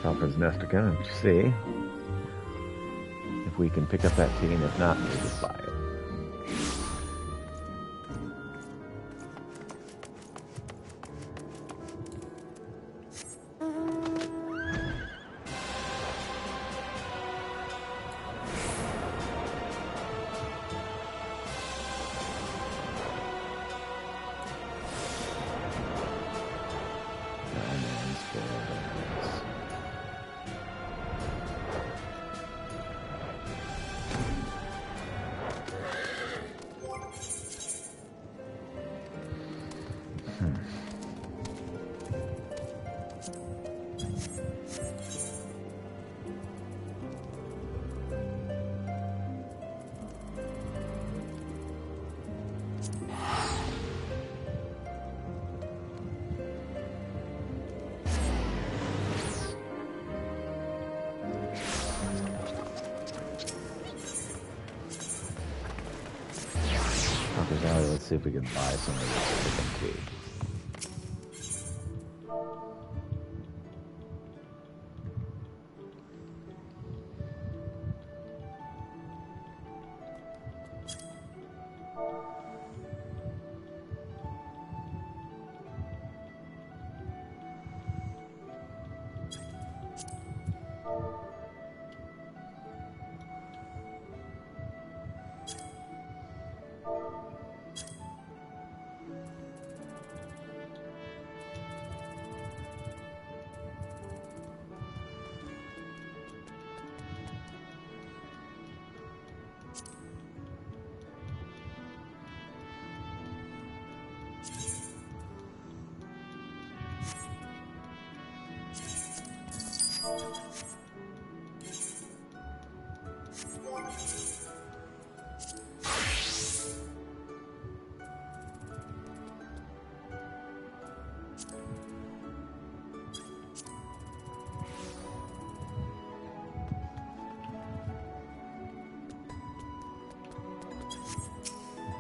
Falcon's Nest again and see if we can pick up that tea, and if not, we'll just buy it. Let's see if we can buy some of this chicken tea.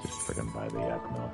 Just friggin' buy the yak milk.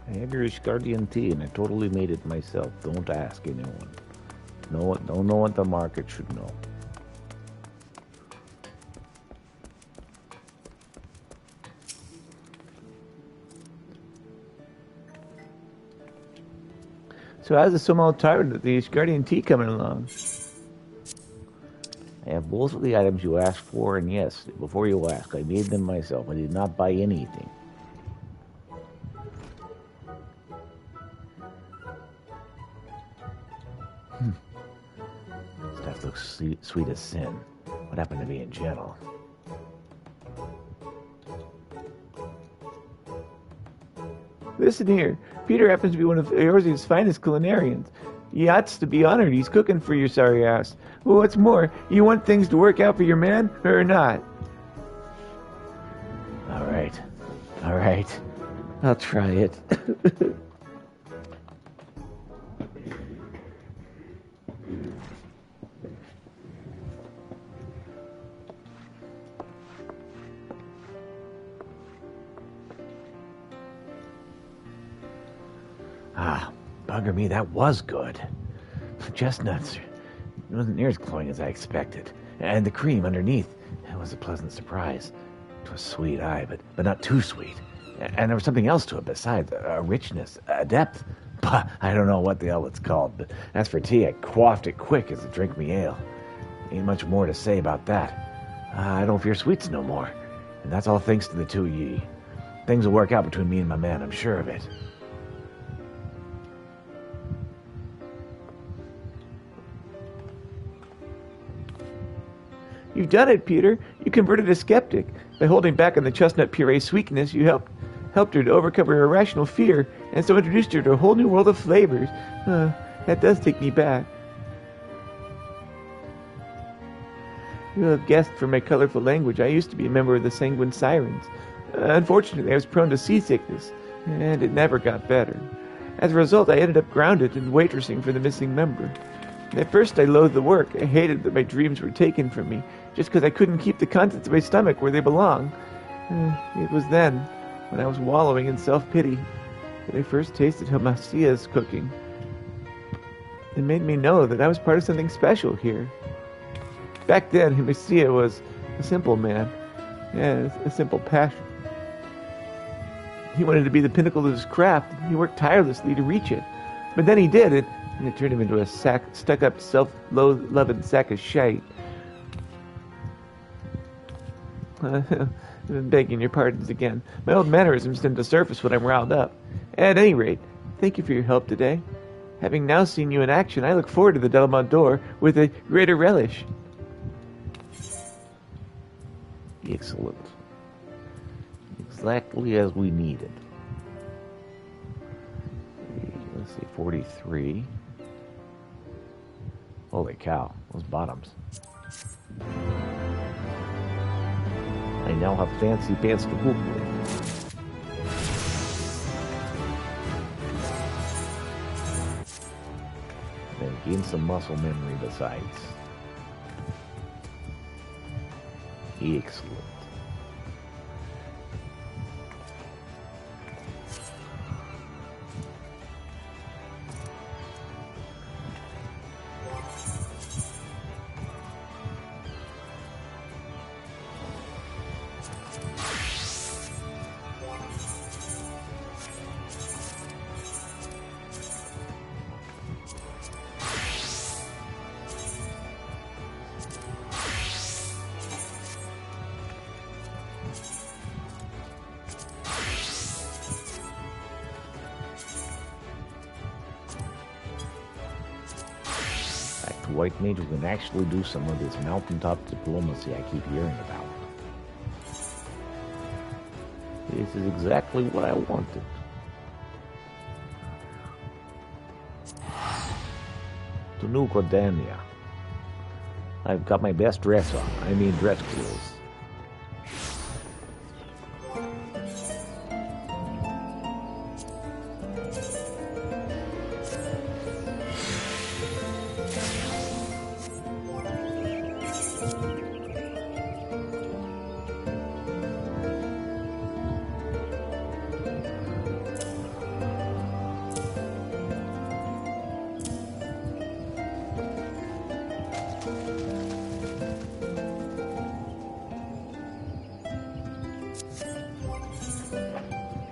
I have your Ishgardian tea, and I totally made it myself. Don't ask anyone. No, don't know what the market should know. So how's the small tyrant of the Ishgardian tea coming along? I have both of the items you asked for, and yes, before you ask, I made them myself. I did not buy anything. Stuff looks sweet as sin. What happened to being gentle? Listen here, Peter happens to be one of Eorzea's finest culinarians. He ought to be honored. He's cooking for your sorry ass. Well, what's more, you want things to work out for your man, or not? All right. I'll try it. Bugger me, that was good. The chestnuts, it wasn't near as cloying as I expected. And the cream underneath, it was a pleasant surprise. It was sweet, aye, but not too sweet. And there was something else to it besides, a richness, a depth. Bah, I don't know what the hell it's called, but as for tea, I quaffed it quick as I drink me ale. Ain't much more to say about that. I don't fear sweets no more, and that's all thanks to the two of ye. Things will work out between me and my man, I'm sure of it. You've done it, Peter. You converted a skeptic. By holding back on the chestnut puree's sweetness, you helped her to overcome her irrational fear, and so introduced her to a whole new world of flavors. That does take me back. You'll have guessed from my colorful language I used to be a member of the Sanguine Sirens. Unfortunately, I was prone to seasickness, and it never got better. As a result, I ended up grounded and waitressing for the missing member. At first, I loathed the work. I hated that my dreams were taken from me, just because I couldn't keep the contents of my stomach where they belong. It was then, when I was wallowing in self-pity, that I first tasted Homasia's cooking. It made me know that I was part of something special here. Back then, Homasia was a simple man, and a simple passion. He wanted to be the pinnacle of his craft, and he worked tirelessly to reach it. But then he did it, and it turned him into a stuck-up, self-loving sack of shite. I'm begging your pardons again. My old mannerisms tend to surface when I'm riled up. At any rate, thank you for your help today. Having now seen you in action, I look forward to the Delmont door with a greater relish. Excellent. Exactly as we needed. Let's see, 43. Holy cow, those bottoms. I now have fancy pants to cook with. And gain some muscle memory besides. Excellent. White mage who can actually do some of this mountaintop diplomacy I keep hearing about. This is exactly what I wanted. To New Cordania. I've got my best dress on. I mean dress clothes.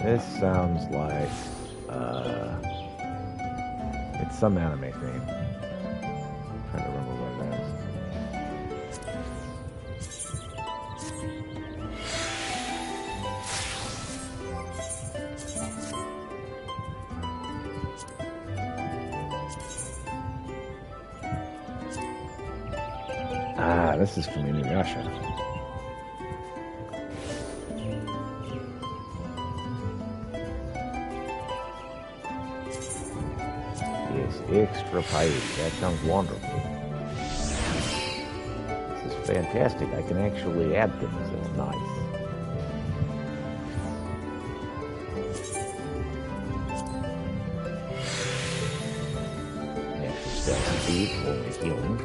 This sounds like it's some anime thing. I'm trying to remember what it is. Ah, this is from Inuyasha. Extra piety. That sounds wonderful. This is fantastic. I can actually add things. That's nice. Extra stealth speed for my healing.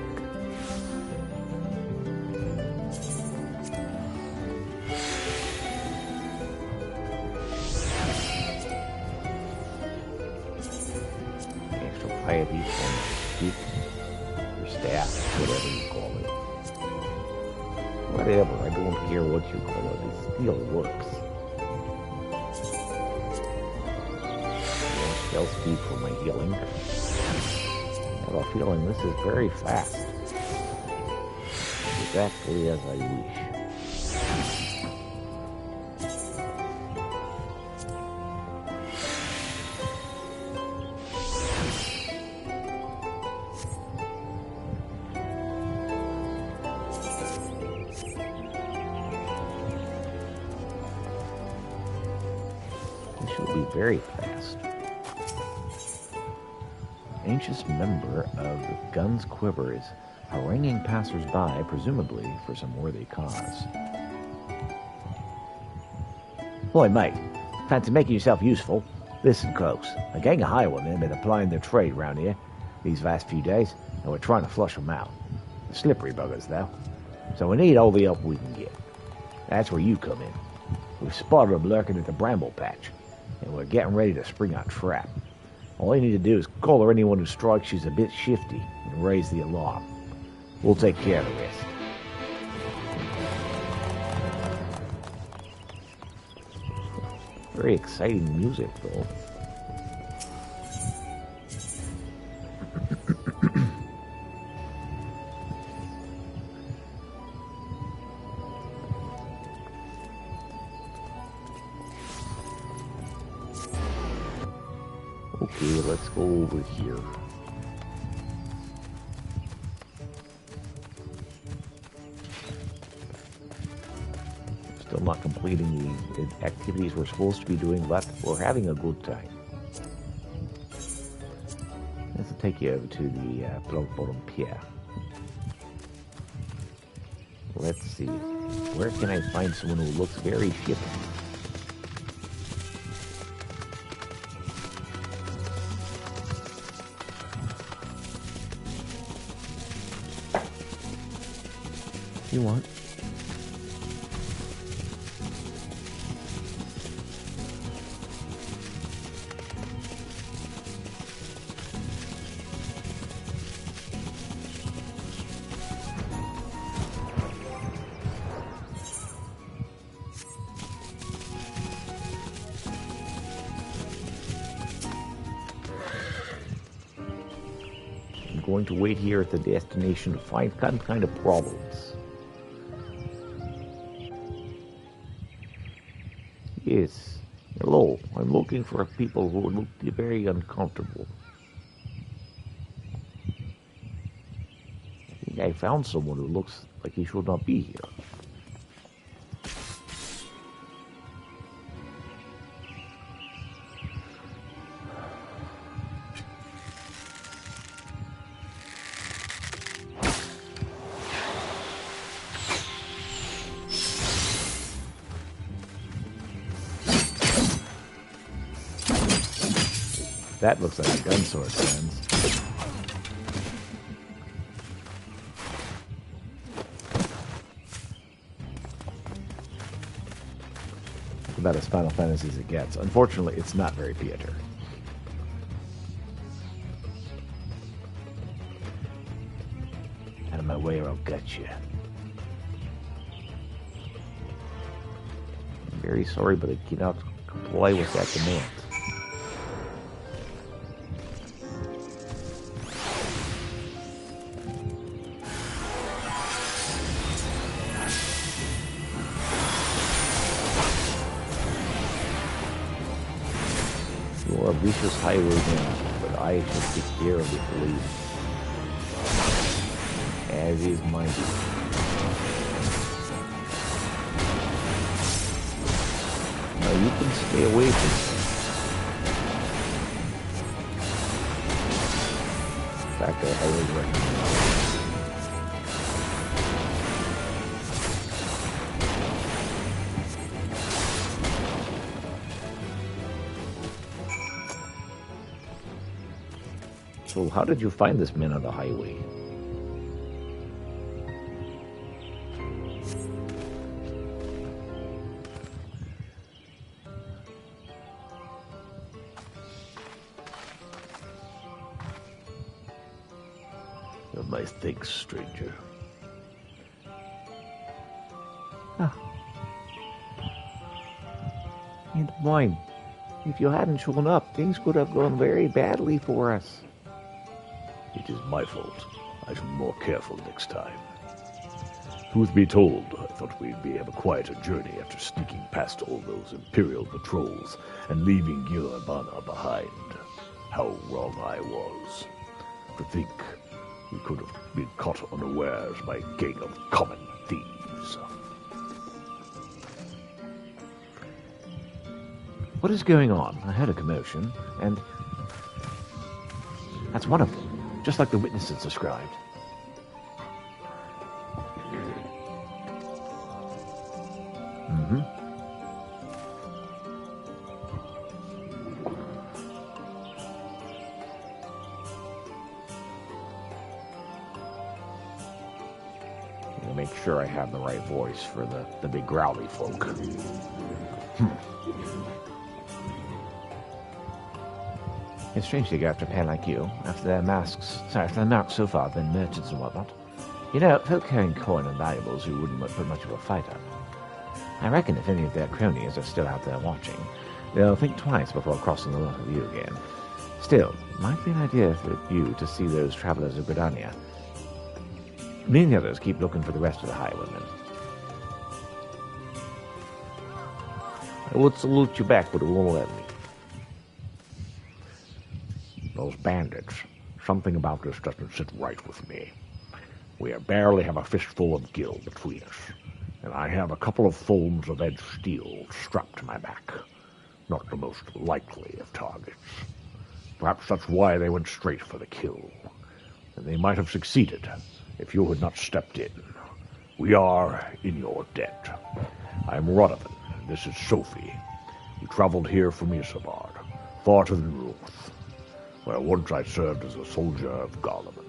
Piety for keep your staff, whatever you call it. Whatever, I don't care what you call it, it still works. More stealth speed for my healing. I have a feeling this is very fast. Exactly as I wish. Very fast. Anxious member of the Gun's Quiver is haranguing passers-by, presumably for some worthy cause. Boy, mate, fancy making yourself useful? Listen close. A gang of highwaymen have been applying their trade round here these last few days, and we're trying to flush them out. They're slippery buggers, though. So we need all the help we can get. That's where you come in. We've spotted them lurking at the bramble patch, and we're getting ready to spring our trap. All you need to do is call her anyone who strikes you's a bit shifty and raise the alarm. We'll take care of the rest. Very exciting music, though. Okay, let's go over here. Still not completing the activities we're supposed to be doing, but we're having a good time. This will take you over to the Bloodborne Pier. Let's see. Where can I find someone who looks very shifty? You want? I'm going to wait here at the destination to find some kind of problems. Yes. Hello. I'm looking for people who look very uncomfortable. I think I found someone who looks like he should not be here. That looks like a gun sword, friends. It's about as Final Fantasy as it gets. Unfortunately, it's not very Pieter. Out of my way or I'll gut you. Very sorry, but I cannot comply with that demand. You are a vicious highwayman, but I shall take care of it for you. As is my duty. Now you can stay away from me. In fact, I highly recommend it. So how did you find this man on the highway? My thanks, stranger. Ah. And mine. If you hadn't shown up, things could have gone very badly for us. It is my fault. I shall be more careful next time. Truth be told, I thought we'd have a quieter journey after sneaking past all those Imperial patrols and leaving Gilabana behind. How wrong I was. To think we could have been caught unawares by a gang of common thieves. What is going on? I heard a commotion, and that's one of them, just like the witnesses described. Mm-hmm. Make sure I have the right voice for the big growly folk. It's strange to go after a pair like you, after the marks so far have been merchants and whatnot. You know, folk carrying coin and valuables who wouldn't put much of a fight up. I reckon if any of their cronies are still out there watching, they'll think twice before crossing the lot of you again. Still, it might be an idea for you to see those travelers of Gridania. Me and the others keep looking for the rest of the highwaymen. I would salute you back, but it won't let me. Those bandits. Something about this doesn't sit right with me. We barely have a fistful of gil between us, and I have a couple of foams of edged steel strapped to my back. Not the most likely of targets. Perhaps that's why they went straight for the kill. And they might have succeeded if you had not stepped in. We are in your debt. I am Rodovan, and this is Sophie. We traveled here from Isambard, far to the north, where once I served as a soldier of Garlemon.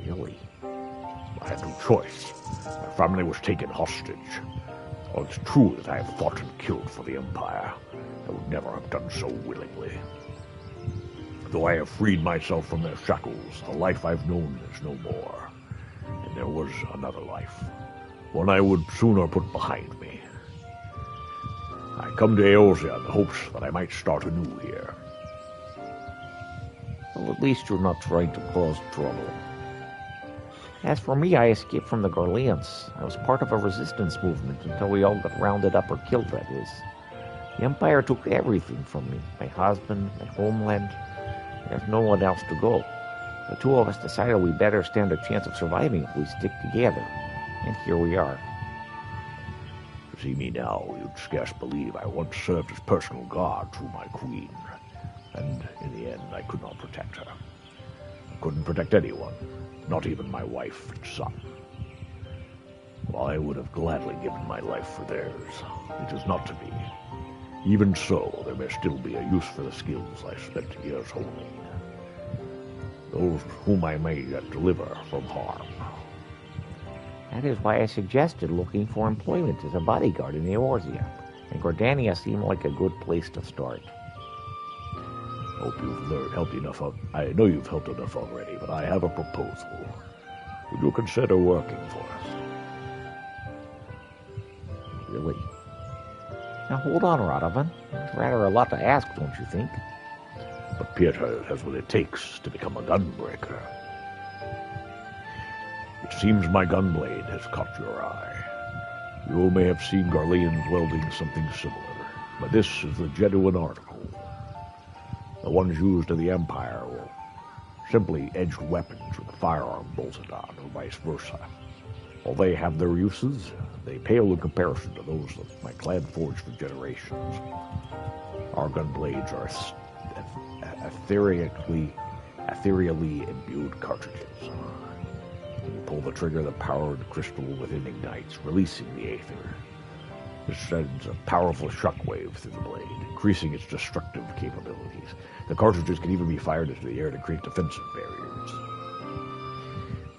Really? I had no choice. My family was taken hostage. While it's true that I have fought and killed for the Empire, I would never have done so willingly. Though I have freed myself from their shackles, the life I've known is no more. And there was another life, one I would sooner put behind me. I come to Eorzea in the hopes that I might start anew here. Well, at least you're not trying to cause trouble. As for me, I escaped from the Garleans. I was part of a resistance movement until we all got rounded up or killed, that is. The Empire took everything from me. My husband, my homeland. There's no one else to go. The two of us decided we better stand a chance of surviving if we stick together. And here we are. To see me now, you'd scarce believe I once served as personal guard to my queen. And in the end, I could not protect her. I couldn't protect anyone, not even my wife and son. While I would have gladly given my life for theirs, it is not to be. Even so, there may still be a use for the skills I spent years honing. Those whom I may yet deliver from harm. That is why I suggested looking for employment as a bodyguard in Eorzea, and Gordania seemed like a good place to start. Hope you've helped enough. I know you've helped enough already, but I have a proposal. Would you consider working for us? Now hold on, Radovan. It's rather a lot to ask, don't you think? But Peter has what it takes to become a gunbreaker. It seems my gunblade has caught your eye. You may have seen Garleans welding something similar, but this is the genuine article. The ones used in the Empire were simply edged weapons with a firearm bolted on, or vice versa. While they have their uses, they pale in comparison to those that my clan forged for generations. Our gunblades are ethereally imbued cartridges. When you pull the trigger, the powered crystal within ignites, releasing the aether. This sends a powerful shockwave through the blade, increasing its destructive capabilities. The cartridges can even be fired into the air to create defensive barriers.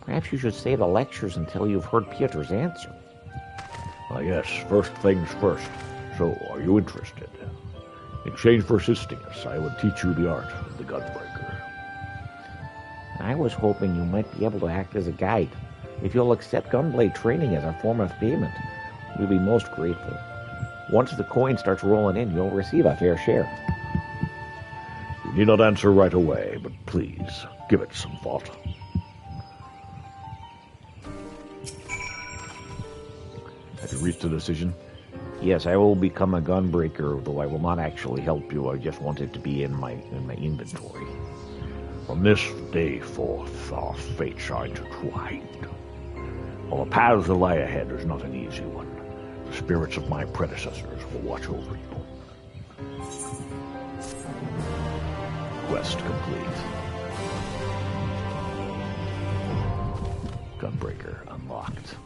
Perhaps you should stay to lectures until you've heard Peter's answer. Yes, first things first. So, are you interested? In exchange for assisting us, I would teach you the art of the gunbreaker. I was hoping you might be able to act as a guide. If you'll accept gunblade training as a form of payment, we'll be most grateful. Once the coin starts rolling in, you'll receive a fair share. You need not answer right away, but please, give it some thought. Have you reached a decision? Yes, I will become a gunbreaker, though I will not actually help you. I just want it to be in my inventory. From this day forth, our fates are intertwined. While the path that lie ahead is not an easy one, the spirits of my predecessors will watch over you. Quest complete. Gunbreaker unlocked.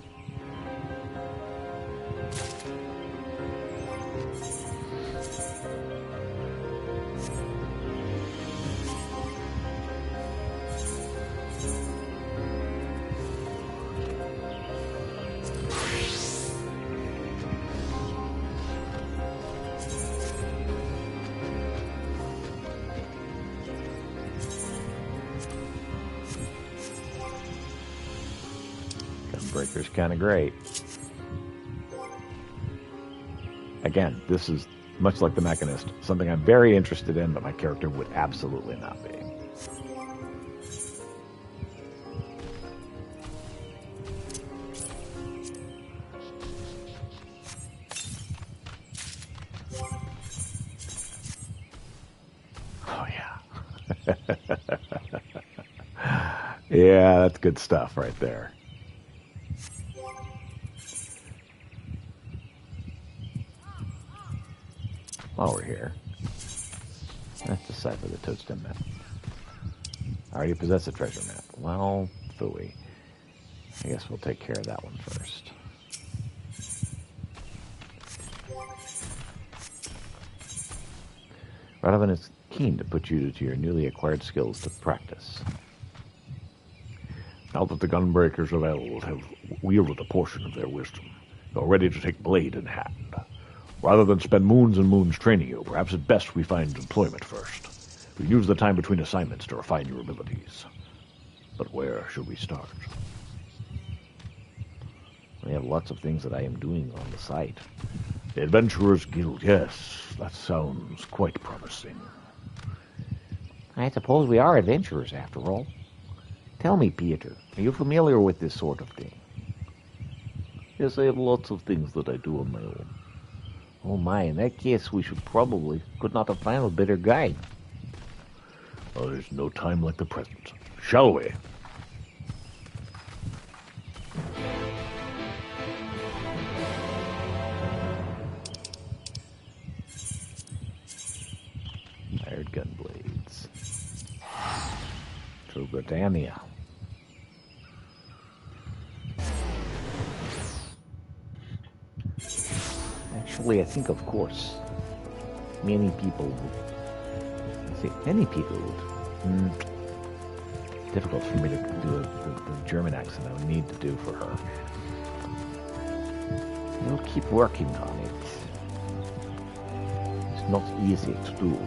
Gunbreaker's kind of great. Again, this is much like the Mechanist, something I'm very interested in, but my character would absolutely not be. Oh, yeah. Yeah, that's good stuff right there. While we're here, let's decipher the toadstone map. I already possess a treasure map. Well, phooey. I guess we'll take care of that one first. Radovan is keen to put you to your newly acquired skills to practice. Now that the gunbreakers of Eld have wielded a portion of their wisdom, you're ready to take blade in hand. Rather than spend moons and moons training you, perhaps it's best we find employment first. We use the time between assignments to refine your abilities. But where should we start? We have lots of things that I am doing on the site. The Adventurers Guild, yes, that sounds quite promising. I suppose we are adventurers, after all. Tell me, Peter, are you familiar with this sort of thing? Yes, I have lots of things that I do on my own. Oh my, in that case we could not have found a better guide. Well, there's no time like the present. Shall we? Fired gun blades. To Britannia. Actually, I think, of course, many people would. Difficult for me to do the German accent I would need to do for her. We'll keep working on it. It's not easy to do.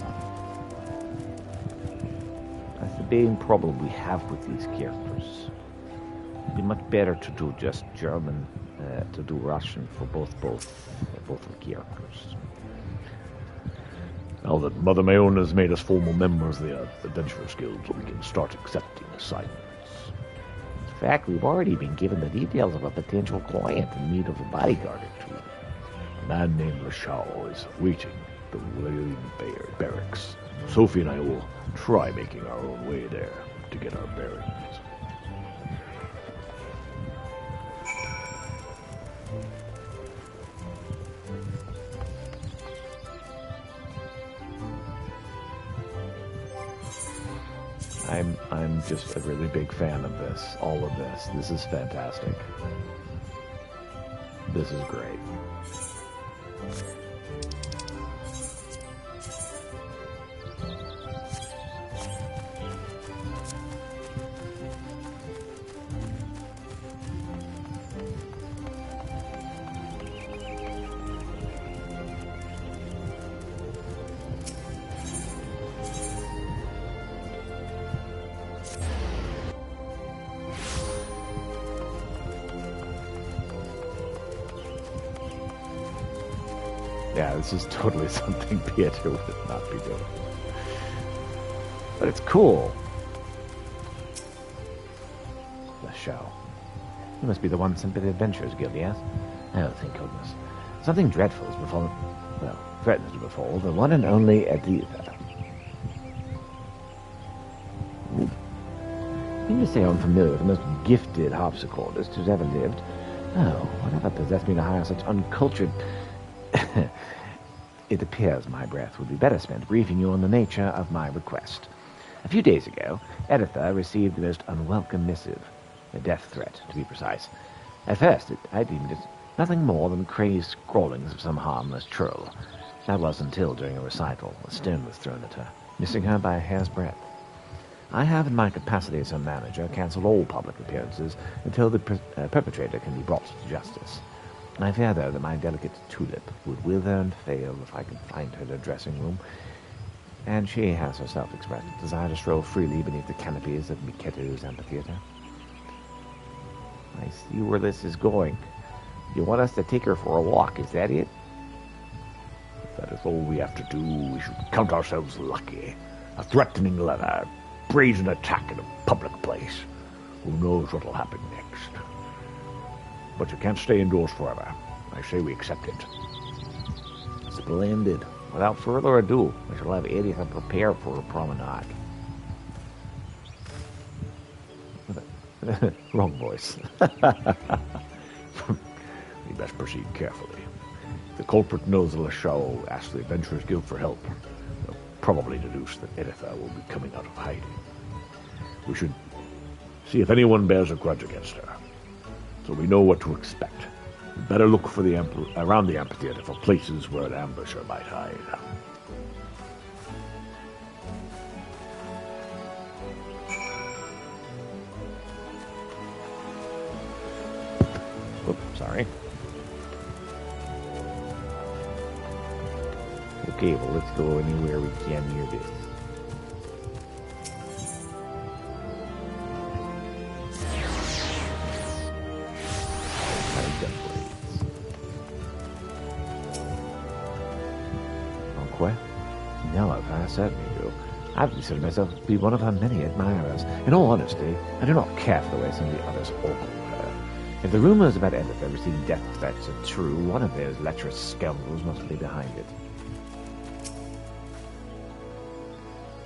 That's the main problem we have with these characters. It'd be much better to do just German, to do Russian for both the characters. Now that Mother Mayona has made us formal members of the Adventurers Guild, we can start accepting assignments. In fact, we've already been given the details of a potential client in need of a bodyguard or two. A man named Lashao is waiting at the Wailing Barracks. Sophie and I will try making our own way there to get our bearings. I'm just a really big fan of this. All of this. This is fantastic. This is great. Yeah, this is totally something Pietro would not be doing. But it's cool. The show. You must be the one sent by the Adventurers Guild, yes? Oh, thank goodness. Something dreadful has befallen... Well, threatens to befall the one and only Editha. You say I'm familiar with the most gifted harpsichordist who's ever lived. Oh, whatever possessed me to hire such uncultured... It appears my breath would be better spent briefing you on the nature of my request. A few days ago, Editha received the most unwelcome missive, a death threat, to be precise. At first, I deemed it nothing more than crazed scrawlings of some harmless troll. That was until, during a recital, a stone was thrown at her, missing her by a hair's breadth. I have, in my capacity as her manager, cancelled all public appearances until the perpetrator can be brought to justice. I fear, though, that my delicate tulip would wither and fail if I could find her in her dressing room, and she has herself expressed a desire to stroll freely beneath the canopies of Miketo's amphitheater. I see where this is going. You want us to take her for a walk, is that it? If that is all we have to do, we should count ourselves lucky. A threatening letter, a brazen attack in a public place. Who knows what'll happen next? But you can't stay indoors forever. I say we accept it. Splendid. Without further ado, we shall have Editha prepare for a promenade. Wrong voice. We best proceed carefully. If the culprit knows that Lashao asked the Adventurers Guild for help, they'll probably deduce that Editha will be coming out of hiding. We should see if anyone bears a grudge against her, so we know what to expect. We better look for around the amphitheater for places where an ambusher might hide. Oops, sorry. Okay, well, let's go anywhere we can near this. No, I certainly do. I consider myself to be one of her many admirers. In all honesty, I do not care for the way some of the others ogle her. If the rumors about Editha receiving death threats are true, one of those lecherous scoundrels must be behind it.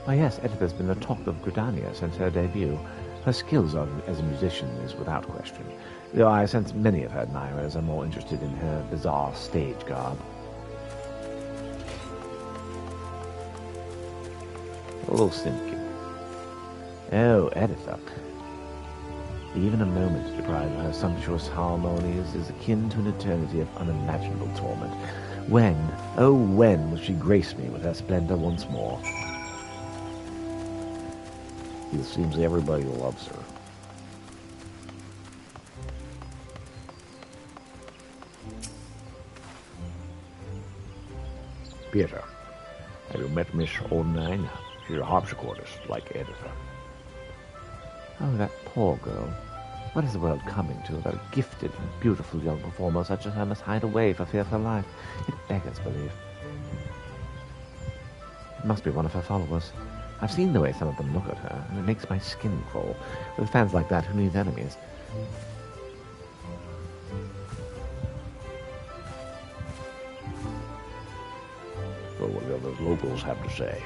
Why, yes, Editha's been the talk of Gridania since her debut. Her skills as a musician is without question, though I sense many of her admirers are more interested in her bizarre stage garb. A little sinking. Oh, Editha. Even a moment deprived of her sumptuous harmonies is akin to an eternity of unimaginable torment. When, oh when, will she grace me with her splendor once more? It seems everybody loves her. Peter, have you met Miss O'Nine? She's a harpsichordist, like Editha. Oh, that poor girl. What is the world coming to? That a gifted and beautiful young performer such as her must hide away for fear of her life. It beggars belief. It must be one of her followers. I've seen the way some of them look at her, and it makes my skin crawl. With fans like that, who needs enemies? So what do those locals have to say?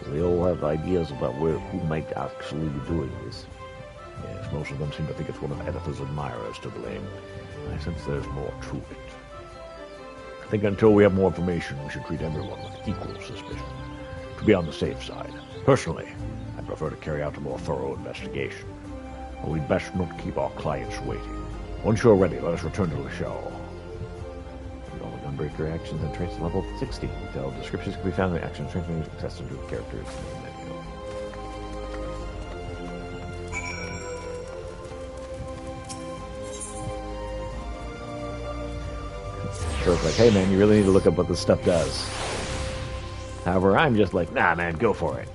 They all have ideas about who might actually be doing this. Yes, most of them seem to think it's one of Editha's admirers to blame. I sense there's more to it. I think until we have more information, we should treat everyone with equal suspicion, to be on the safe side. Personally, I prefer to carry out a more thorough investigation. But we'd best not keep our clients waiting. Once you're ready, let us return to the show. All the Gunbreaker actions and traits level 60. Detailed descriptions can be found in the action strengthening accessible to characters in the menu. So it's like, hey man, you really need to look up what this stuff does. However, I'm just like, nah man, go for it.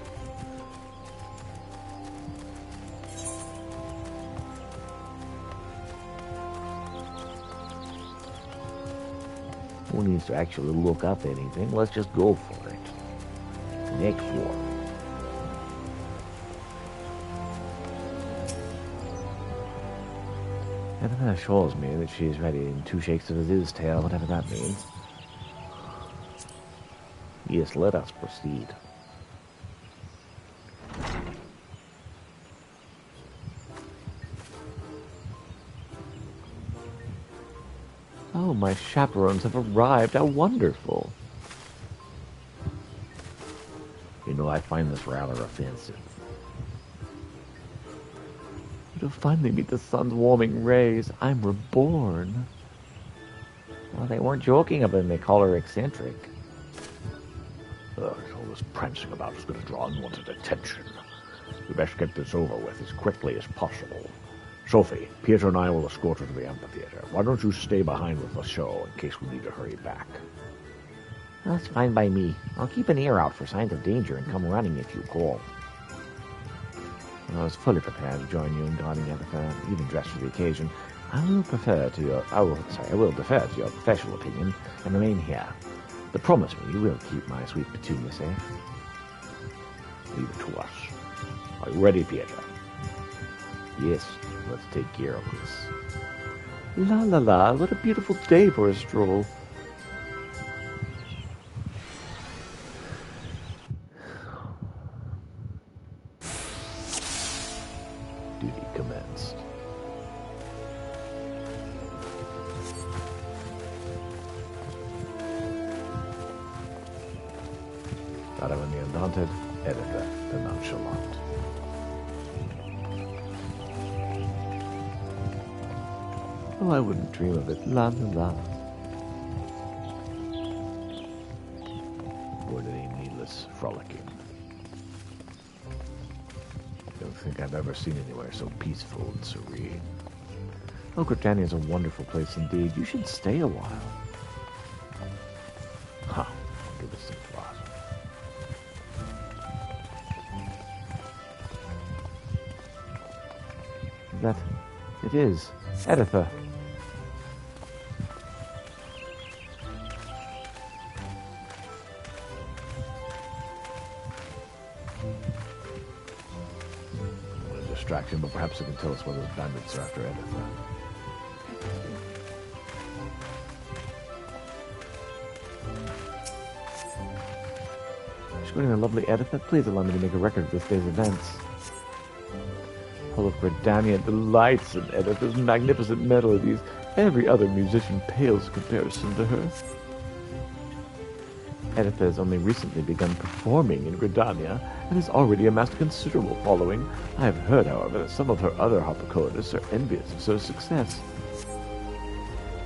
Who needs to actually look up anything? Let's just go for it. Next one. And that assures me that she is ready in 2 shakes of his tail, whatever that means. Yes, let us proceed. Oh, my chaperones have arrived. How wonderful. You know, I find this rather offensive. To finally meet the sun's warming rays, I'm reborn. Well, they weren't joking about it. They call her eccentric. All this prancing about is going to draw unwanted attention. We best get this over with as quickly as possible. Sophie, Pietro and I will escort her to the amphitheater. Why don't you stay behind with the show in case we need to hurry back? That's fine by me. I'll keep an ear out for signs of danger and come running if you call. I was fully prepared to join you in guarding Editha, even dressed for the occasion. I will defer to your professional opinion and remain here. But promise me you will keep my sweet Petunia safe. Leave it to us. Are you ready, Pietro? Yes, let's take care of this. La la la, what a beautiful day for a stroll. Duty commenced. Badawan the Undaunted, Editha the Nonchalant. Oh, I wouldn't dream of it. La la la. Avoid any needless frolicking. I don't think I've ever seen anywhere so peaceful and serene. Oh, Gridania is a wonderful place indeed. You should stay a while. Huh. Give it some thought. That it is. Editha. I'm going to distract him, but perhaps he can tell us whether the bandits are after Editha. Escorting the lovely Editha, please allow me to make a record of this day's events. All of Gridania delights in Editha's magnificent melodies. Every other musician pales in comparison to her. Editha has only recently begun performing in Gridania and has already amassed a considerable following. I have heard, however, that some of her other harpsichordists are envious of her success.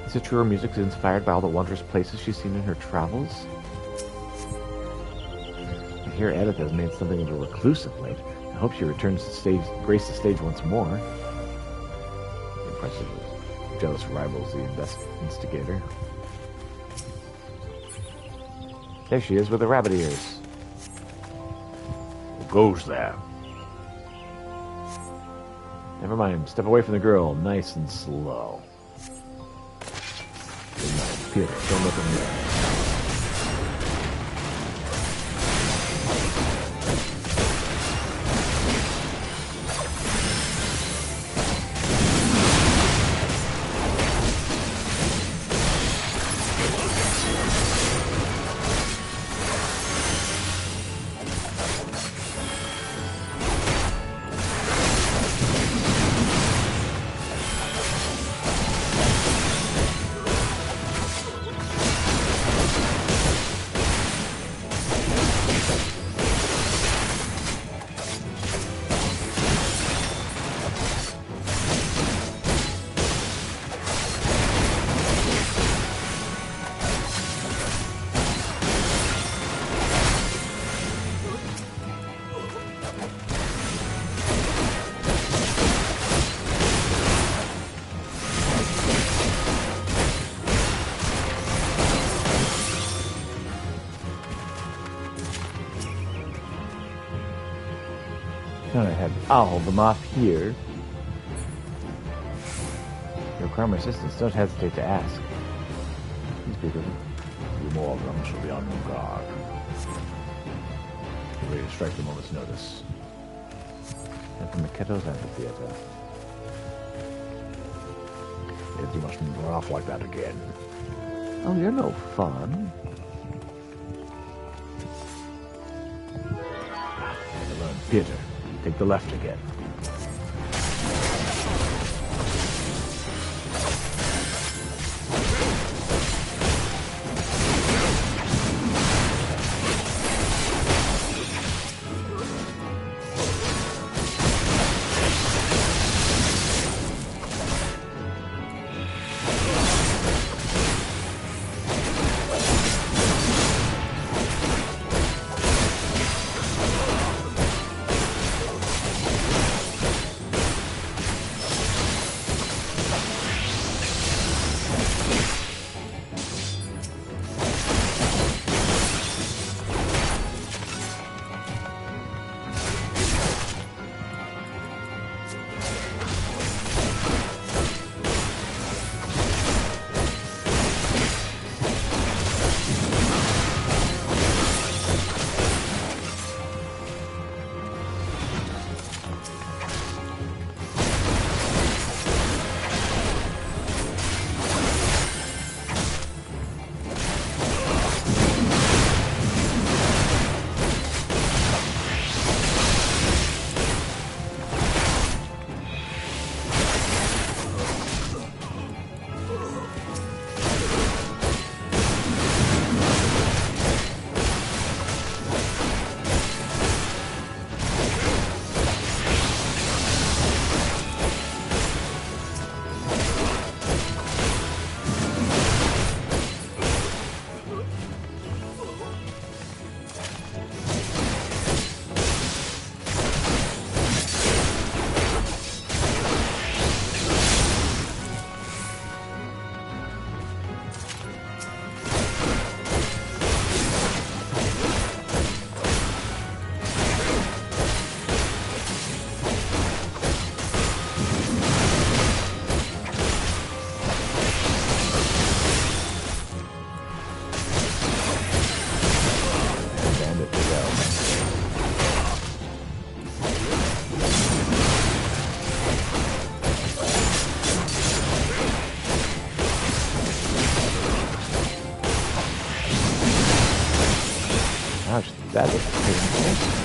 Is it true her music is inspired by all the wondrous places she's seen in her travels? I hear Editha has made something of a recluse of late. I hope she returns to grace the stage once more. Impressive jealous rivals the instigator. There she is with the rabbit ears. Who goes there? Never mind. Step away from the girl. Nice and slow. Good night, Peter. Don't look at me. ahead. I'll hold them off here. Your karma assistance, don't hesitate to ask. These people. Few more of them shall be on your guard. Be ready to strike the moment's notice. And from the Keto's amphitheater. If you mustn't run off like that again. Oh, you're no fun. Peter, take the left again. That was painful.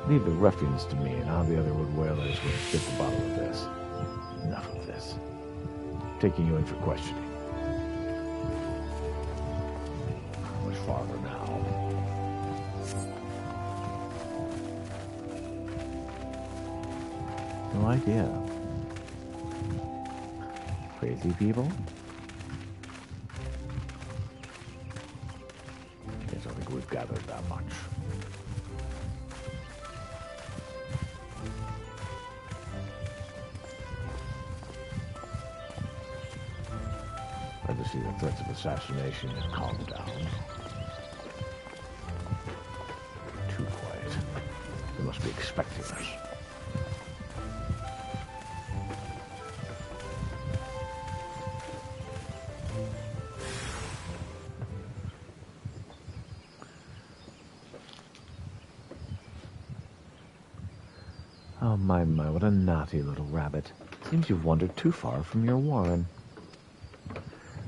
Leave the ruffians to me, and how the other wood whalers will get the bottom of this. Enough of this. Taking you in for questioning. Much farther now. No idea. Crazy people? Yes, I think we've gathered that much. Glad to see the threats of assassination have calmed down. Too quiet. They must be expecting us. Oh, my, what a naughty little rabbit. Seems you've wandered too far from your warren.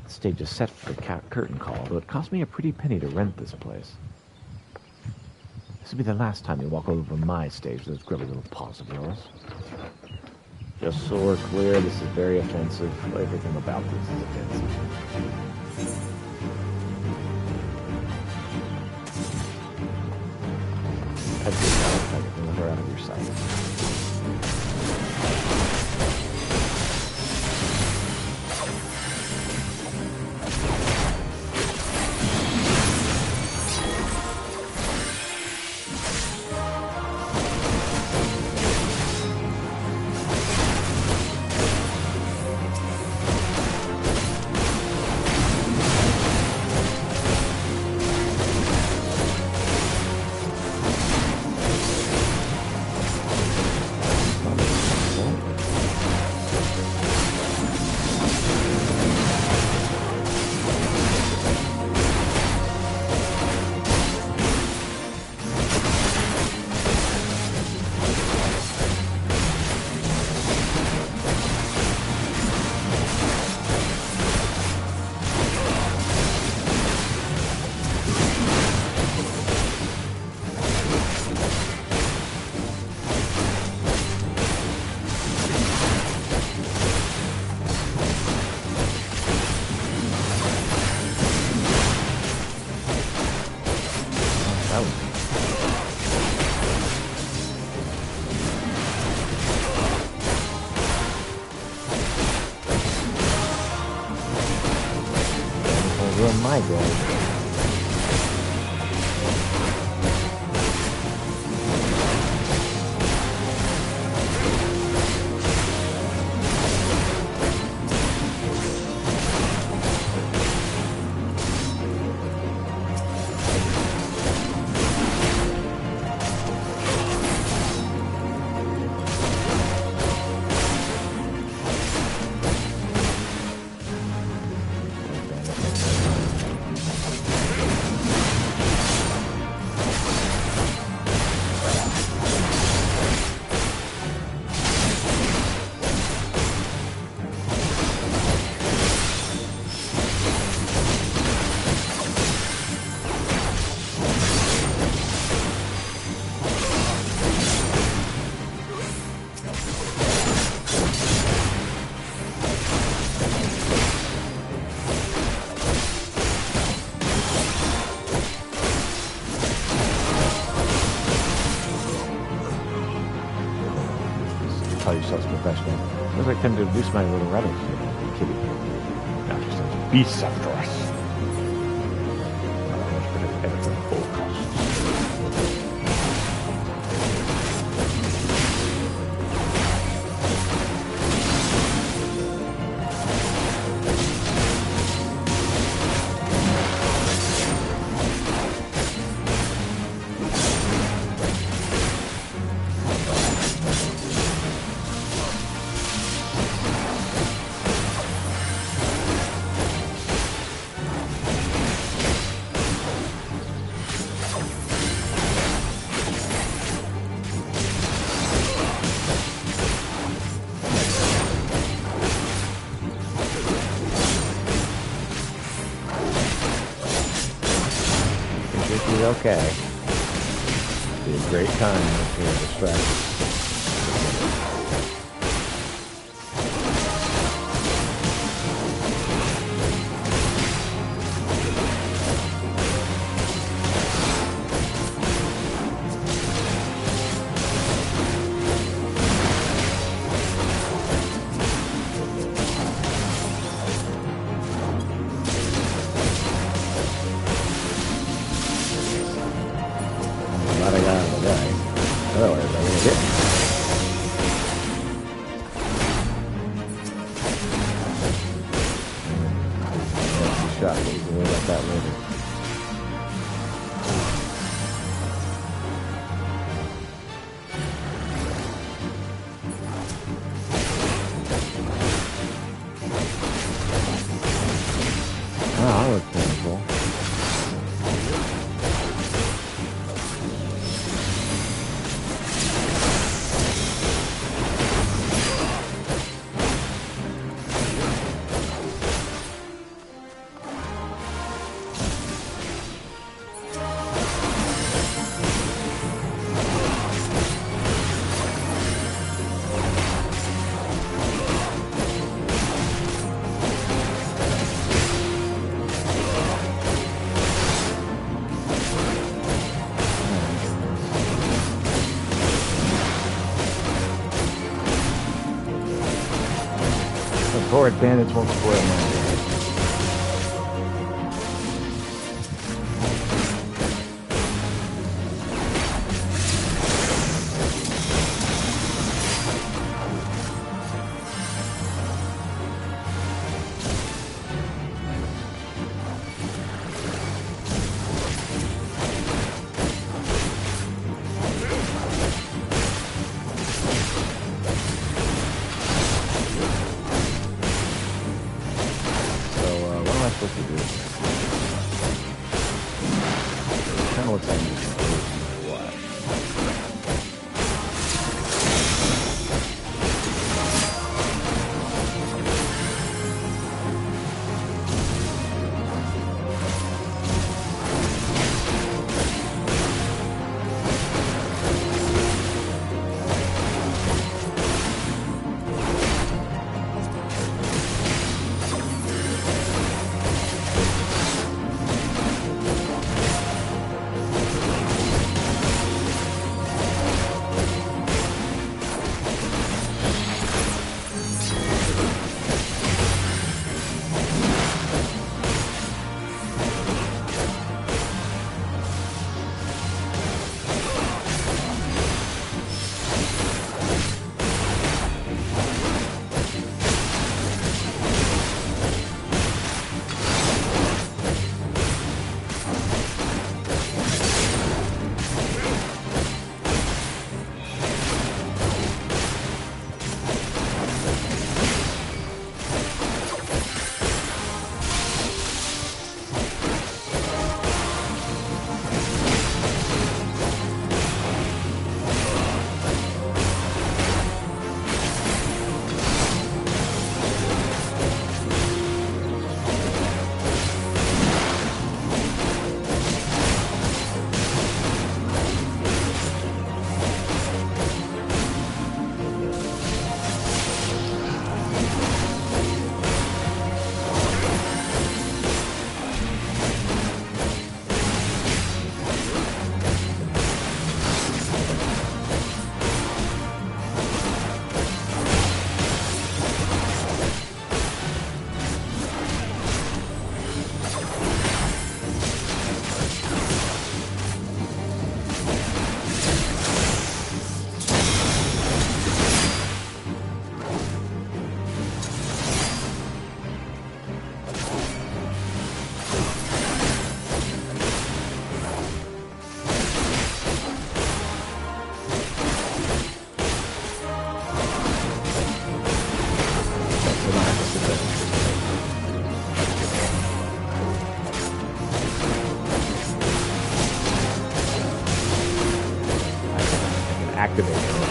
The stage is set for the curtain call, though it cost me a pretty penny to rent this place. will be the last time you walk over my stage with those grubby little paws of yours. Just so we're clear, this is very offensive. Everything about this is offensive. I'd say that if I get her out of your sight. My God. Call yourselves professional. Feels like time to introduce my little relic here, kitty. Now she sends beasts after us. Let's protect everything at all costs. Okay. Be a great time if you're distracted. Glad I got out of the way. Otherwise, I would have hit. Horrid bandits won't spoil my day. activate it.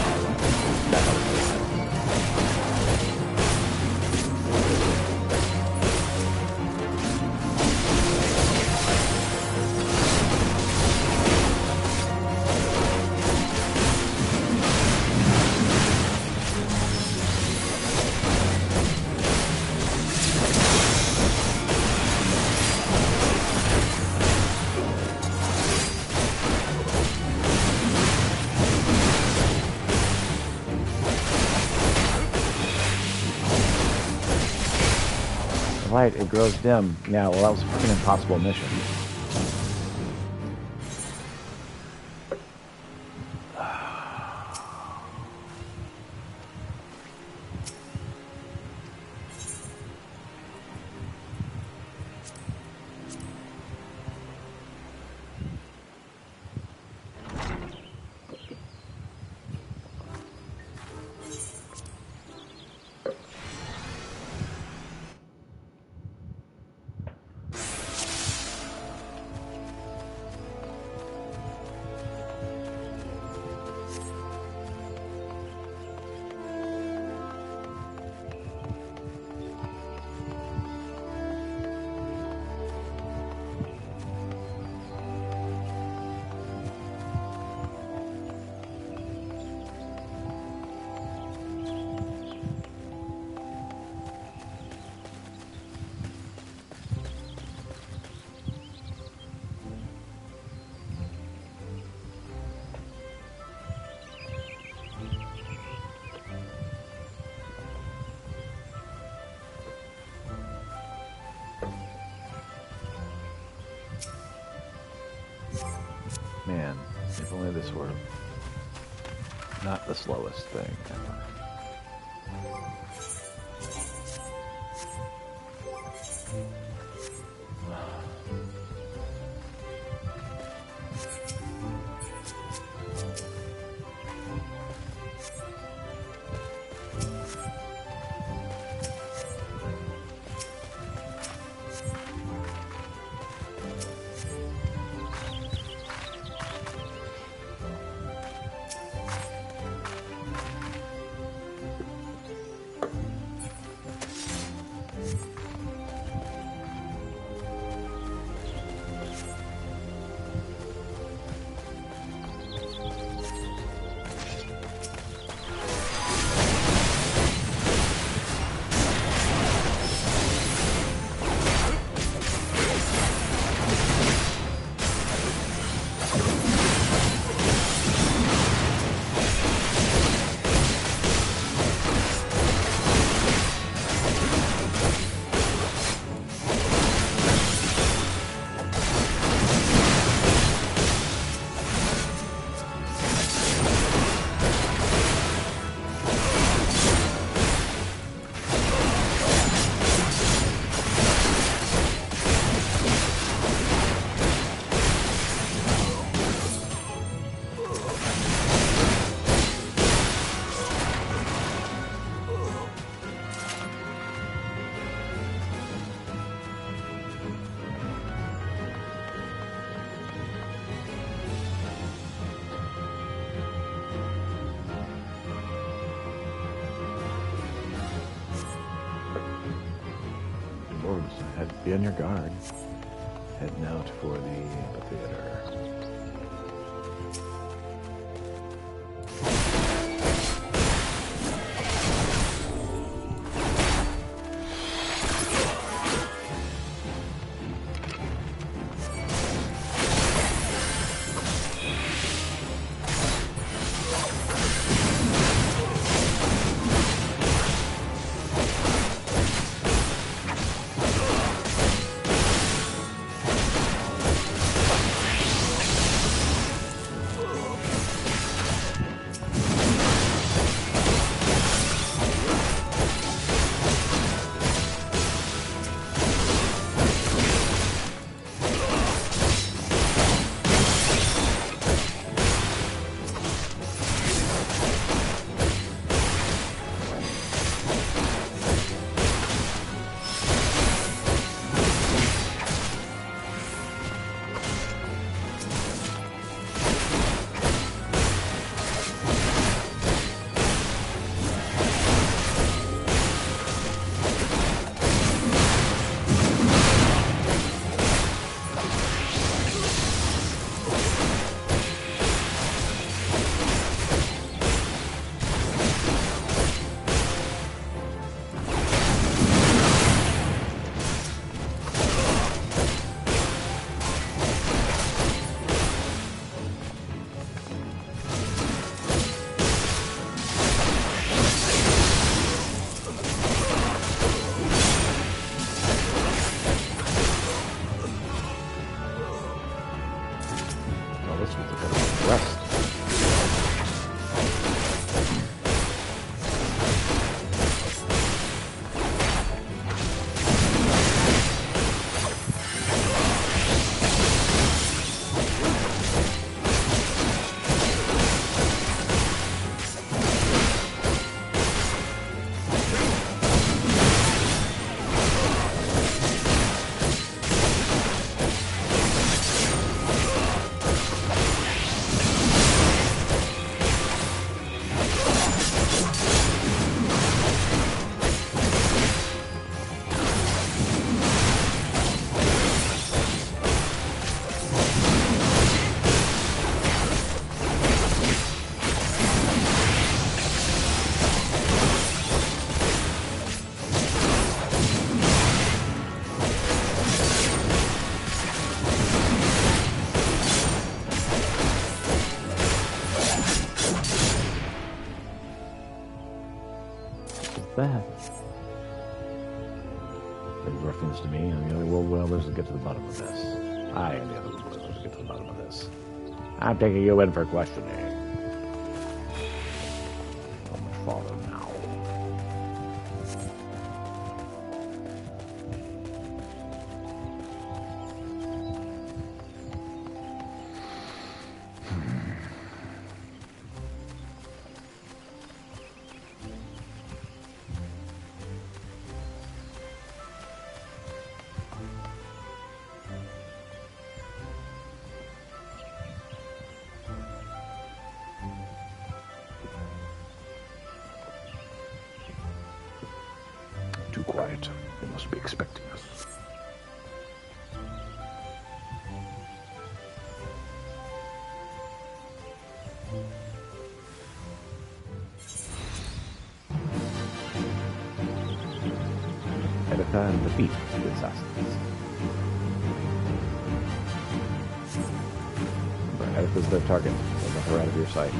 Light, it grows dim. Yeah, well, that was a freaking impossible mission. If only this were not the slowest thing ever. Be on your guard. Heading out for the amphitheater. Bad. Big ruffians to me, and the other world dwellers will get to the bottom of this. I am the other world dwellers will get to the bottom of this. I'm taking you in for questioning. How much farther now? Too quiet. They must be expecting us. Editha and defeat the assassins. Remember, Editha's their target, so get her out of your sight.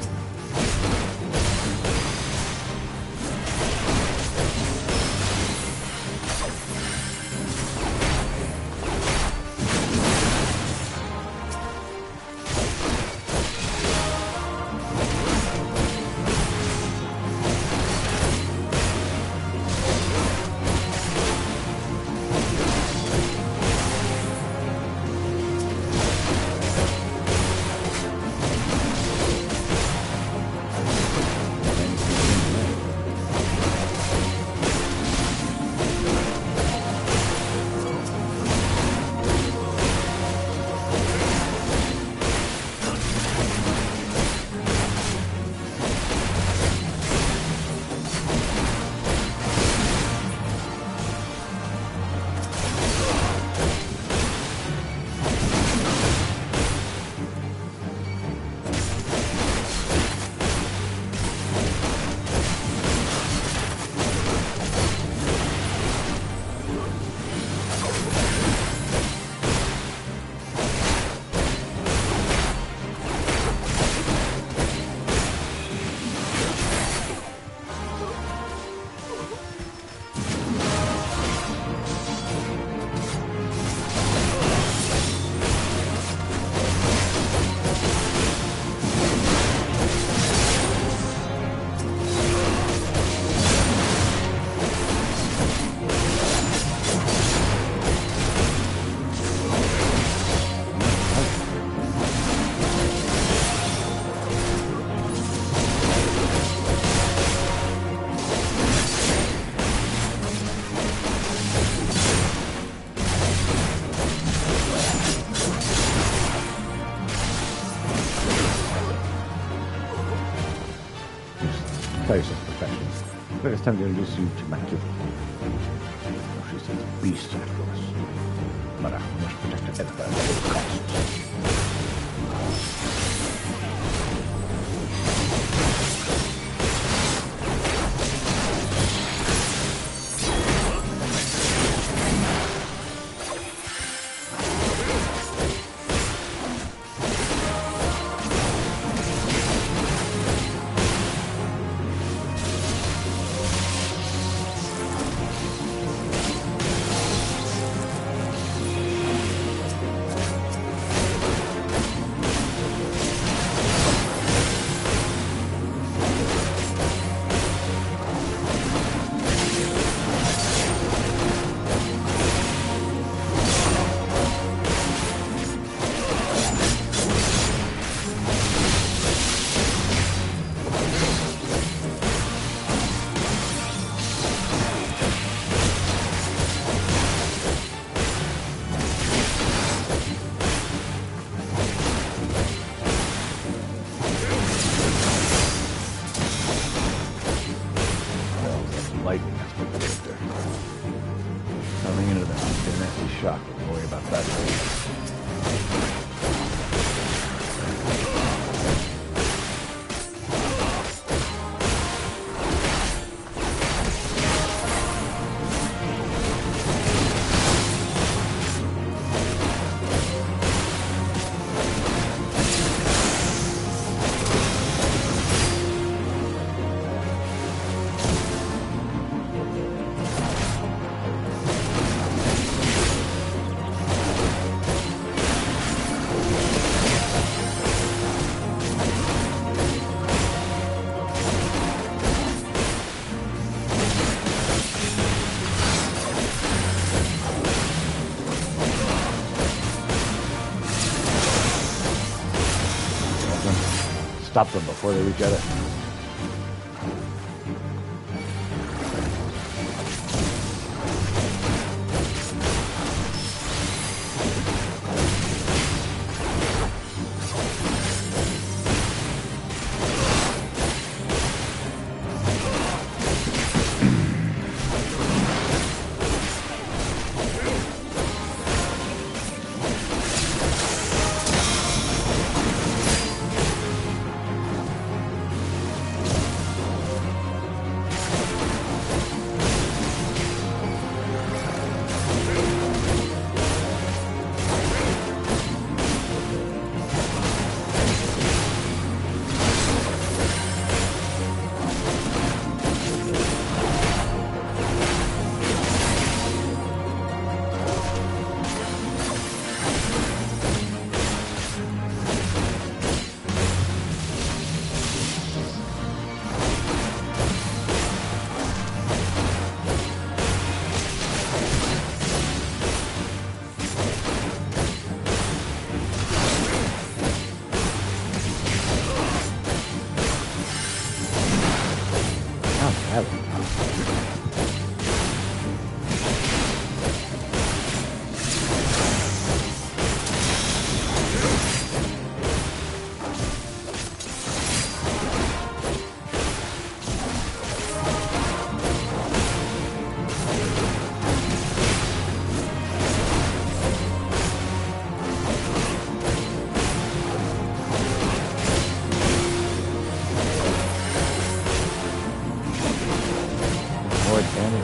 Place of perfection. But it's time to introduce you to my kid. She sends beasts after us. But I must protect her Editha at all costs. Lightning, that's what they did there. Coming into that, get a nasty shock. Don't worry about that. stop them before they reach Edit.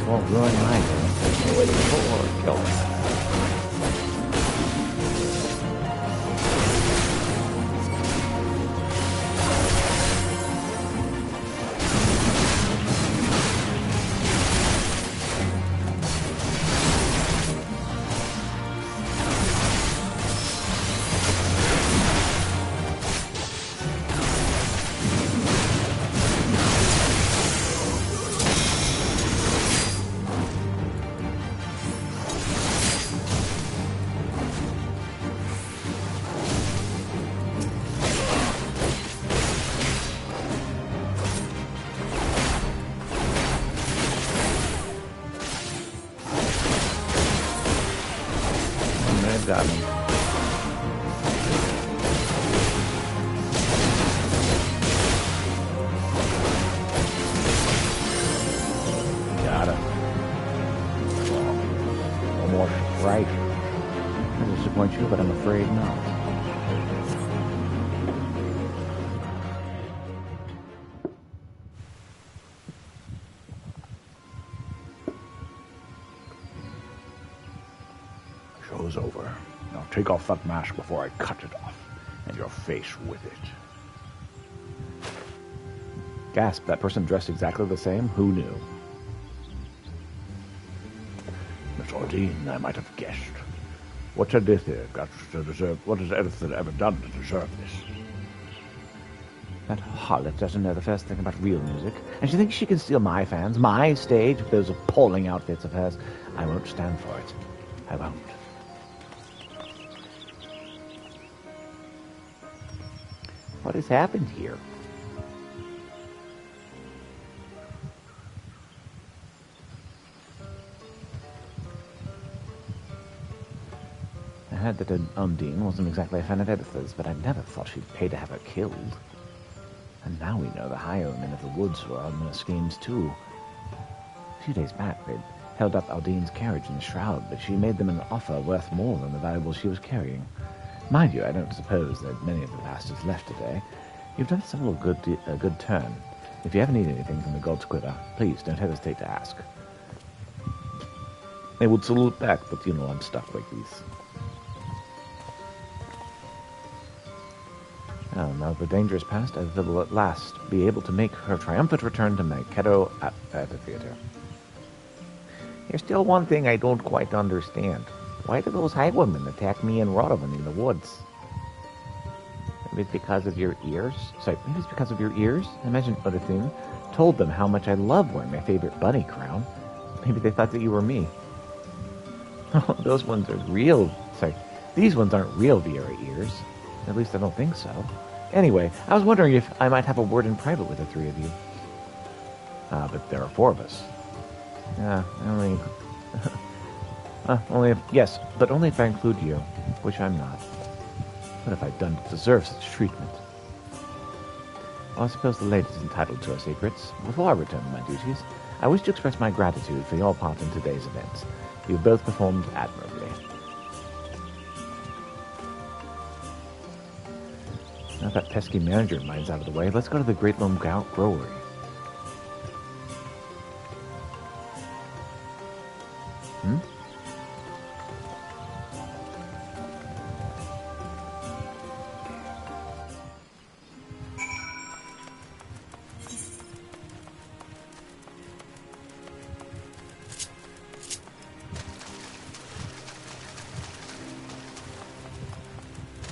Won't ruin mine. Wait for kill. Got him. Got him. Almost right. I disappoint you, but I'm afraid not. Show's over. Now take off that mask before I cut it off, and your face with it. Gasp, that person dressed exactly the same? Who knew? Miss Ordine, I might have guessed. What's Edith got to deserve? What has Edith ever done to deserve this? That harlot doesn't know the first thing about real music, and she thinks she can steal my fans, my stage, with those appalling outfits of hers. I won't stand for it. I won't. What has happened here? I heard that Undine wasn't exactly a fan of Edith's, but I never thought she'd pay to have her killed. And now we know the High Omen of the Woods were on the schemes too. A few days back, they'd held up Aldine's carriage in the shroud, but she made them an offer worth more than the valuables she was carrying. Mind you, I don't suppose that many of the bastards left today. You've done some a good turn. If you ever need anything from the God's Quiver, please don't hesitate to ask. They would salute back, but you know I'm stuck like these. Oh, now the danger is past, Edith will at last be able to make her triumphant return to Mankato Amphitheater. There's still one thing I don't quite understand. Why do those highwaymen attack me and Rodovan in the woods? Maybe it's because of your ears? Sorry, maybe it's because of your ears? I imagine Odethune told them how much I love wearing my favorite bunny crown. Maybe they thought that you were me. Oh, those ones are real. Sorry, these ones aren't real Viera ears. At least I don't think so. Anyway, I was wondering if I might have a word in private with the three of you. But there are four of us. Only... yes, but only if I include you, which I'm not. What have I done to deserve such treatment? Well, I suppose the lady is entitled to her secrets. Before I return to my duties, I wish to express my gratitude for your part in today's events. You've both performed admirably. Now that pesky manager of mine's out of the way, let's go to the Great Loam Growery.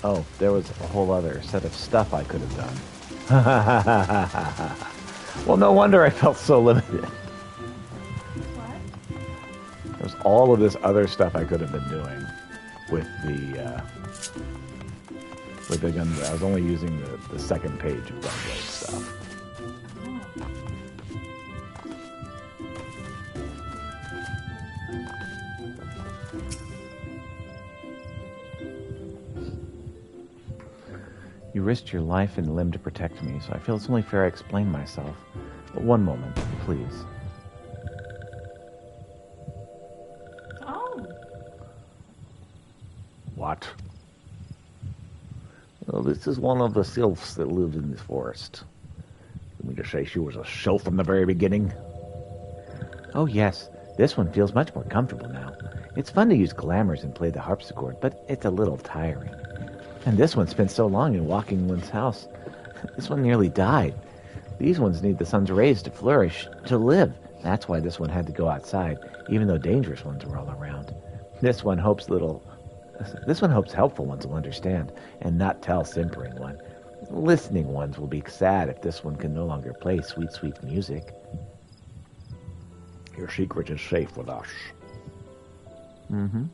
Oh, there was a whole other set of stuff I could have done. Well, no wonder I felt so limited. What? There's all of this other stuff I could have been doing with the gun. I was only using the second page of Gunblade stuff. You risked your life and limb to protect me, so I feel it's only fair I explain myself. But one moment, please. Oh. What? Well, this is one of the sylphs that lived in this forest. You mean to say she was a sylph from the very beginning? Oh yes, this one feels much more comfortable now. It's fun to use glamours and play the harpsichord, but it's a little tiring. And this one spent so long in walking one's house. This one nearly died. These ones need the sun's rays to flourish, to live. That's why this one had to go outside, even though dangerous ones were all around. This one hopes helpful ones will understand, and not tell simpering one. Listening ones will be sad if this one can no longer play sweet, sweet music. Your secret is safe with us. Mm-hmm.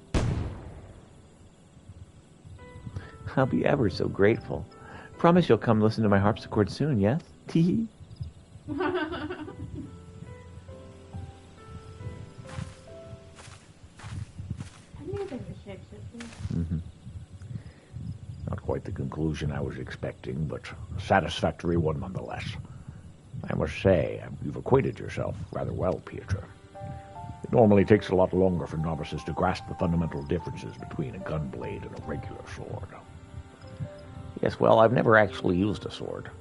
I'll be ever so grateful. Promise you'll come listen to my harpsichord soon, yes? Tee-hee. I knew they were shapeshifters. Mm-hmm. Not quite the conclusion I was expecting, but a satisfactory one nonetheless. I must say, you've acquitted yourself rather well, Pietro. It normally takes a lot longer for novices to grasp the fundamental differences between a gunblade and a regular sword. Yes, well, I've never actually used a sword.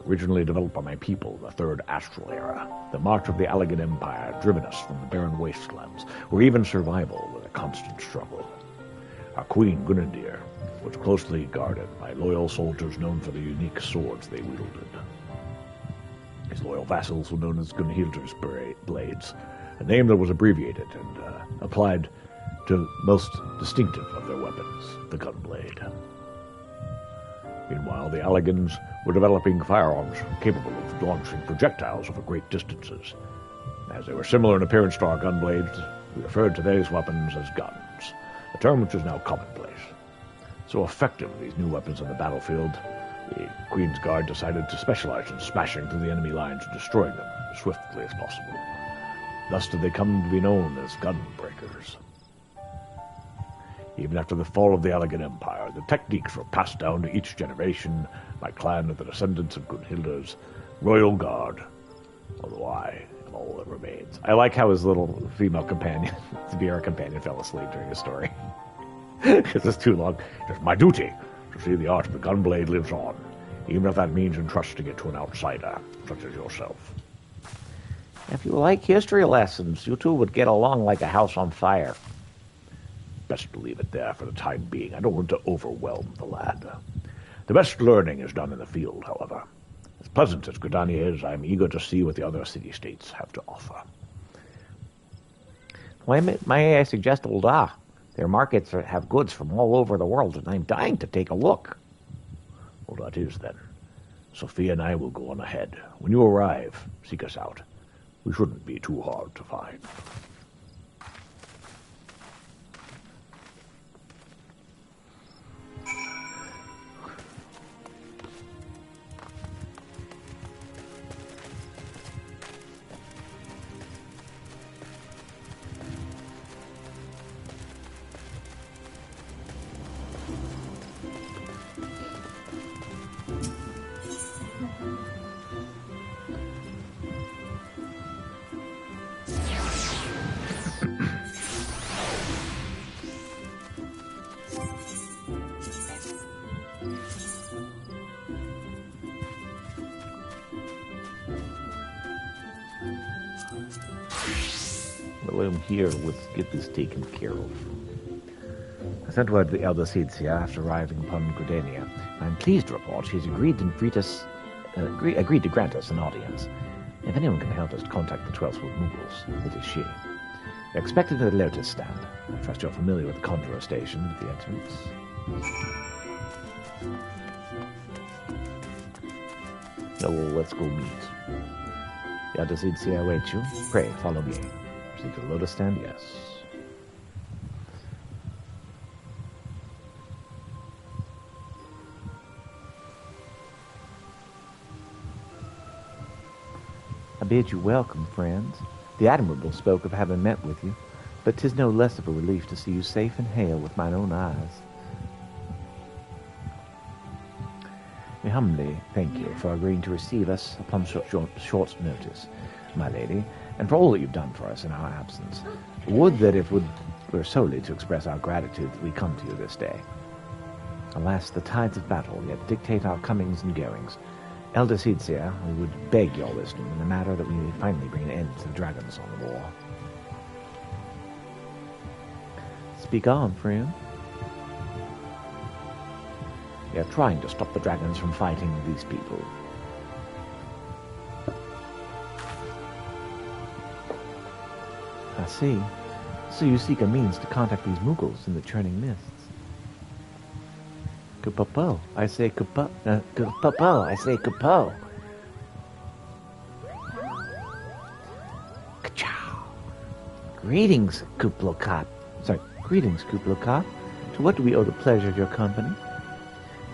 Originally developed by my people in the Third Astral Era, the march of the Allegan Empire had driven us from the barren wastelands, where even survival was a constant struggle. Our queen, Gunnendir, was closely guarded by loyal soldiers known for the unique swords they wielded. His loyal vassals were known as Gunnhilder's blades, a name that was abbreviated and applied to most distinctive of their weapons, the gunblade. Meanwhile, the Allegans were developing firearms capable of launching projectiles over great distances. As they were similar in appearance to our gunblades, we referred to these weapons as guns, a term which is now commonplace. So effective were these new weapons on the battlefield, the Queen's Guard decided to specialize in smashing through the enemy lines and destroying them as swiftly as possible. Thus did they come to be known as gunbreakers. Even after the fall of the Allegan Empire, the techniques were passed down to each generation by clan of the descendants of Gunnhilder's royal guard, although I am all that remains. I like how his little female companion, Sibera companion, fell asleep during the story. Because it's too long. It is my duty to see the art of the gunblade lives on, even if that means entrusting it to an outsider, such as yourself. If you like history lessons, you two would get along like a house on fire. Best to leave it there for the time being. I don't want to overwhelm the lad. The best learning is done in the field, however. As pleasant as Gridania is, I'm eager to see what the other city-states have to offer. Why may I suggest Ulda? Their markets have goods from all over the world, and I'm dying to take a look. Well, that is then. Sophia and I will go on ahead. When you arrive, seek us out. We shouldn't be too hard to find. Well, I'm here. Let's get this taken care of. I sent word to the elder Cedia after arriving upon Gridania. I'm pleased to report she's agreed to grant us an audience. If anyone can help us contact the 12th Wood Mughals, it is she. They're expected at the Lotus Stand. I trust you're familiar with the Conjurer Station at the entrance. Oh, well, let's go meet. The elder Cedia awaits you. Pray, follow me. Proceed to the Lotus Stand, yes. I bid you welcome, friends. The Admirable spoke of having met with you, but 'tis no less of a relief to see you safe and hale with mine own eyes. We humbly thank you for agreeing to receive us upon short notice, my lady, and for all that you've done for us in our absence. Would that it were solely to express our gratitude that we come to you this day. Alas, the tides of battle yet dictate our comings and goings. Elder Cedia, we would beg your wisdom in the matter that we may finally bring an end to the dragons on the war. Speak on, friend. We are trying to stop the dragons from fighting these people. I see. So you seek a means to contact these Mughals in the churning mists. Kupopo, I say Kupopo, I say Kupo. Ka-chow. Greetings, Kuplokap. Greetings, Kuplokap. To what do we owe the pleasure of your company?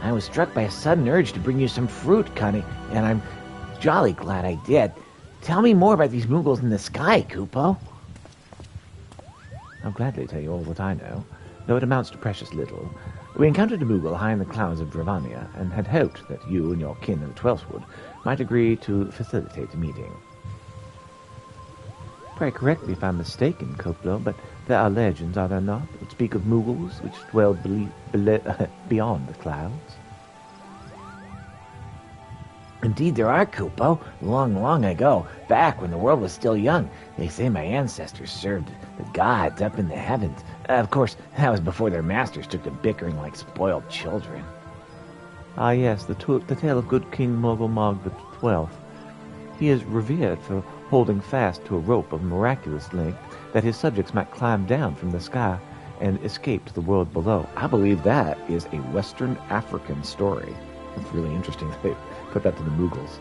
I was struck by a sudden urge to bring you some fruit, Connie, and I'm jolly glad I did. Tell me more about these Mughals in the sky, Kupo. I'll gladly tell you all that I know, though it amounts to precious little. We encountered a Mughal high in the clouds of Dravania, and had hoped that you and your kin in the 12th Wood might agree to facilitate a meeting. Pray correct me if I'm mistaken, Koplo, but there are legends, are there not, that speak of Mughals which dwell beyond the clouds? Indeed there are, Kupo. Long, long ago, back when the world was still young, they say my ancestors served the gods up in the heavens. Of course, that was before their masters took to bickering like spoiled children. Ah yes, the tale of good King Mogulmog the 12th. He is revered for holding fast to a rope of miraculous length that his subjects might climb down from the sky and escape to the world below. I believe that is a Western African story. It's really interesting that they put that to the Mughals.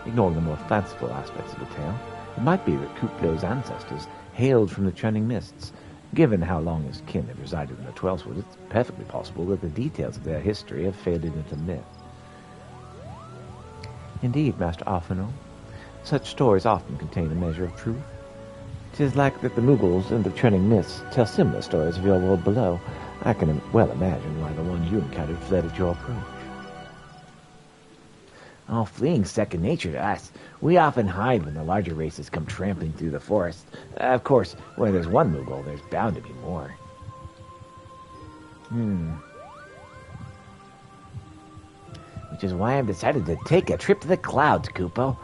Ignoring the more fanciful aspects of the tale, it might be that Kuplo's ancestors hailed from the churning mists. Given how long his kin have resided in the 12th Wood, it's perfectly possible that the details of their history have faded into myth. Indeed, Master Alphino, such stories often contain a measure of truth. 'Tis like that the Mughals and the churning mists tell similar stories of your world below. I can well imagine why the one you encountered fled at your approach. Oh, fleeing's second nature to us. We often hide when the larger races come trampling through the forest. Of course, where there's one Mughal, there's bound to be more. Which is why I've decided to take a trip to the clouds, Kupo.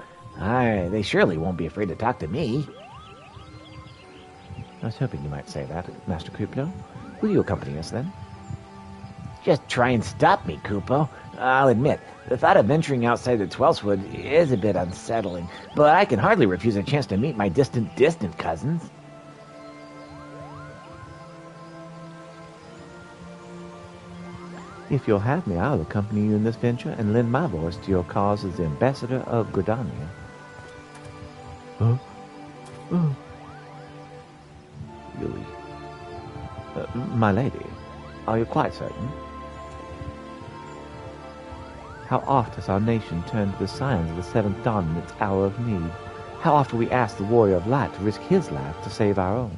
They surely won't be afraid to talk to me. I was hoping you might say that, Master Kuplo. Will you accompany us, then? Just try and stop me, Kupo. I'll admit, the thought of venturing outside the 12th Wood is a bit unsettling, but I can hardly refuse a chance to meet my distant cousins. If you'll have me, I'll accompany you in this venture and lend my voice to your cause as the ambassador of Gridania. Huh? Oh. Really? My lady, are you quite certain? How oft has our nation turned to the signs of the seventh dawn in its hour of need? How oft have we asked the warrior of light to risk his life to save our own?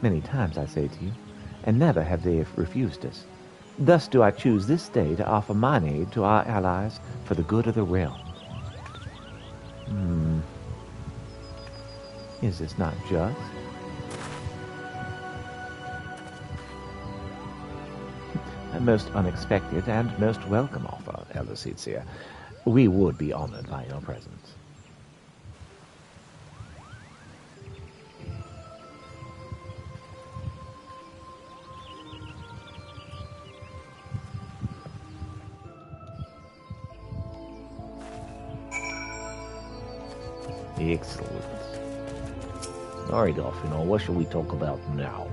Many times, I say to you, and never have they refused us. Thus do I choose this day to offer mine aid to our allies for the good of the realm. Is this not just? A most unexpected and most welcome offer, Elder Cedia. We would be honored by your presence. Excellent. Alright, Dolphino, what shall we talk about now?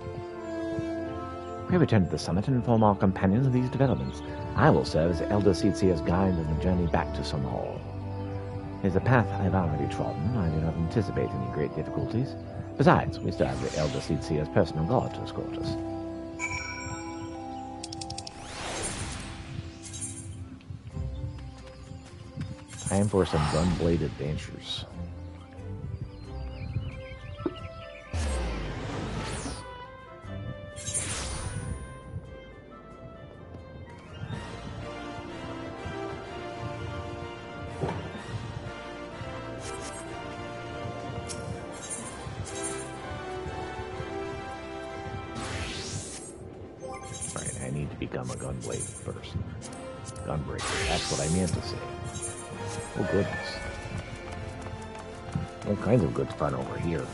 We return to the summit and inform our companions of these developments. I will serve as Elder Seetsia's guide on the journey back to Sunhall. It is a path I have already trodden. I do not anticipate any great difficulties. Besides, we still have the Elder Seetsia's personal guard to escort us. Time for some gun-blade adventures. I need to become a gunblade person. Gunbreaker, that's what I meant to say. Oh goodness. All kinds of good fun over here.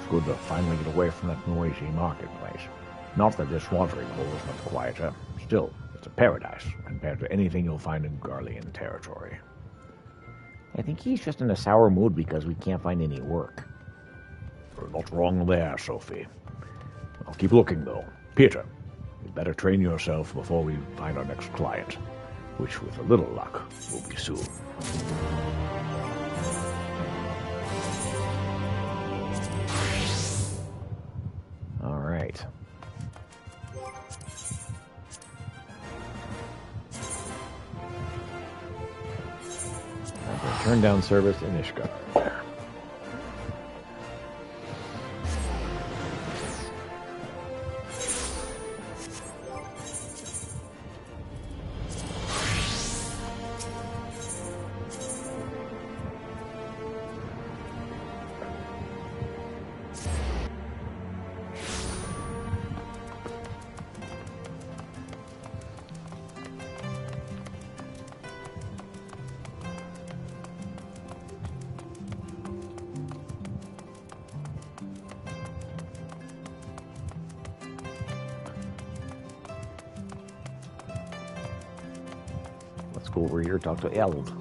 Good to finally get away from that noisy marketplace. Not that this watering hole is much quieter. Still, it's a paradise compared to anything you'll find in Garlean territory. I think he's just in a sour mood because we can't find any work. You're not wrong there, Sophie. I'll keep looking, though. Peter, you'd better train yourself before we find our next client, which, with a little luck, will be soon. Right. I'm going to turn down service in Ishka. Go over here, talk to Eld.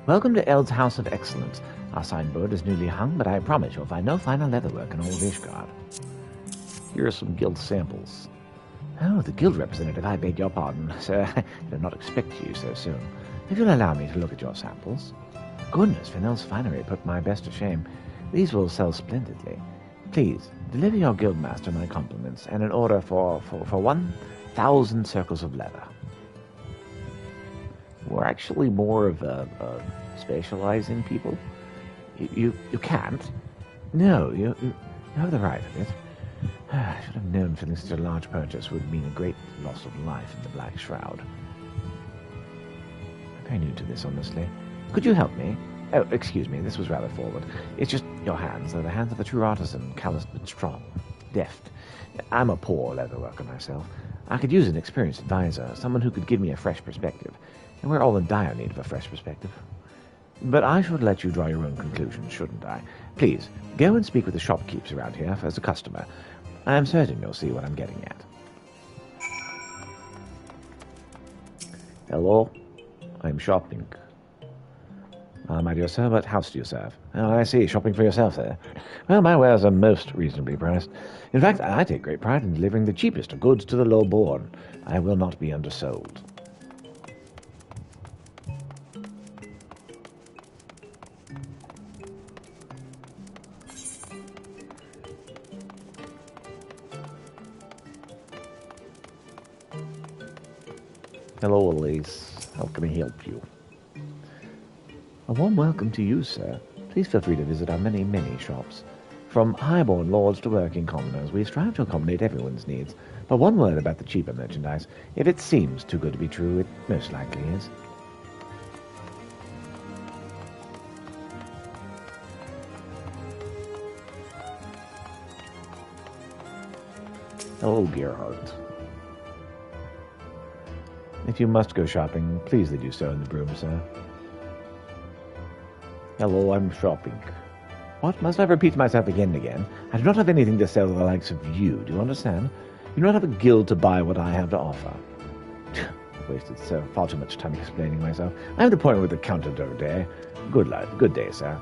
Welcome to Eld's House of Excellence. Our signboard is newly hung, but I promise you'll find no finer leatherwork in all of Ishgard. Here are some guild samples. Oh, the guild representative, I beg your pardon, sir. I did not expect you so soon. If you'll allow me to look at your samples. Goodness, Fennell's finery put my best to shame. These will sell splendidly. Please, deliver your guildmaster my compliments and an order for 1,000 circles of leather. We're actually more of a specializing people. You can't. No, you have the right of it. I should have known filling such a large purchase would mean a great loss of life in the Black Shroud. I'm very new to this, honestly. Could you help me? Oh, excuse me, this was rather forward. It's just your hands. They're the hands of a true artisan, calloused but strong, deft. I'm a poor leatherworker myself. I could use an experienced advisor, someone who could give me a fresh perspective. And we're all in dire need of a fresh perspective. But I should let you draw your own conclusions, shouldn't I? Please, go and speak with the shopkeepers around here as a customer. I am certain you'll see what I'm getting at. Hello? I'm shopping. My dear sir, what house do you serve? Oh, I see. Shopping for yourself there. Well, my wares are most reasonably priced. In fact, I take great pride in delivering the cheapest of goods to the low-born. I will not be undersold. Hello, Elise. How can I help you? A warm welcome to you, sir. Please feel free to visit our many, many shops. From highborn lords to working commoners, we strive to accommodate everyone's needs. But one word about the cheaper merchandise. If it seems too good to be true, it most likely is. Hello, Gerhardt. If you must go shopping, please do so in the brougham, sir. Hello, I'm shopping. What? Must I repeat myself again and again? I do not have anything to sell to the likes of you, do you understand? You do not have a guild to buy what I have to offer. I've wasted far too much time explaining myself. I have an appointment with the Count of day. Good day, sir.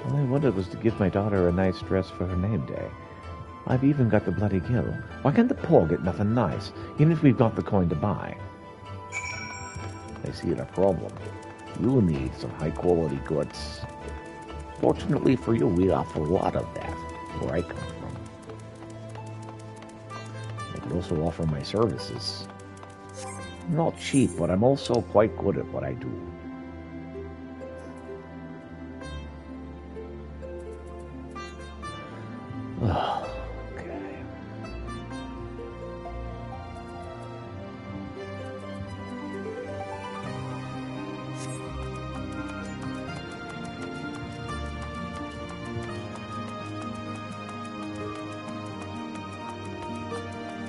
All I wanted was to give my daughter a nice dress for her name day. I've even got the bloody gill. Why can't the poor get nothing nice, even if we've got the coin to buy? I see the problem. You need some high-quality goods. Fortunately for you, we offer a lot of that, where I come from. I could also offer my services. I'm not cheap, but I'm also quite good at what I do. Okay.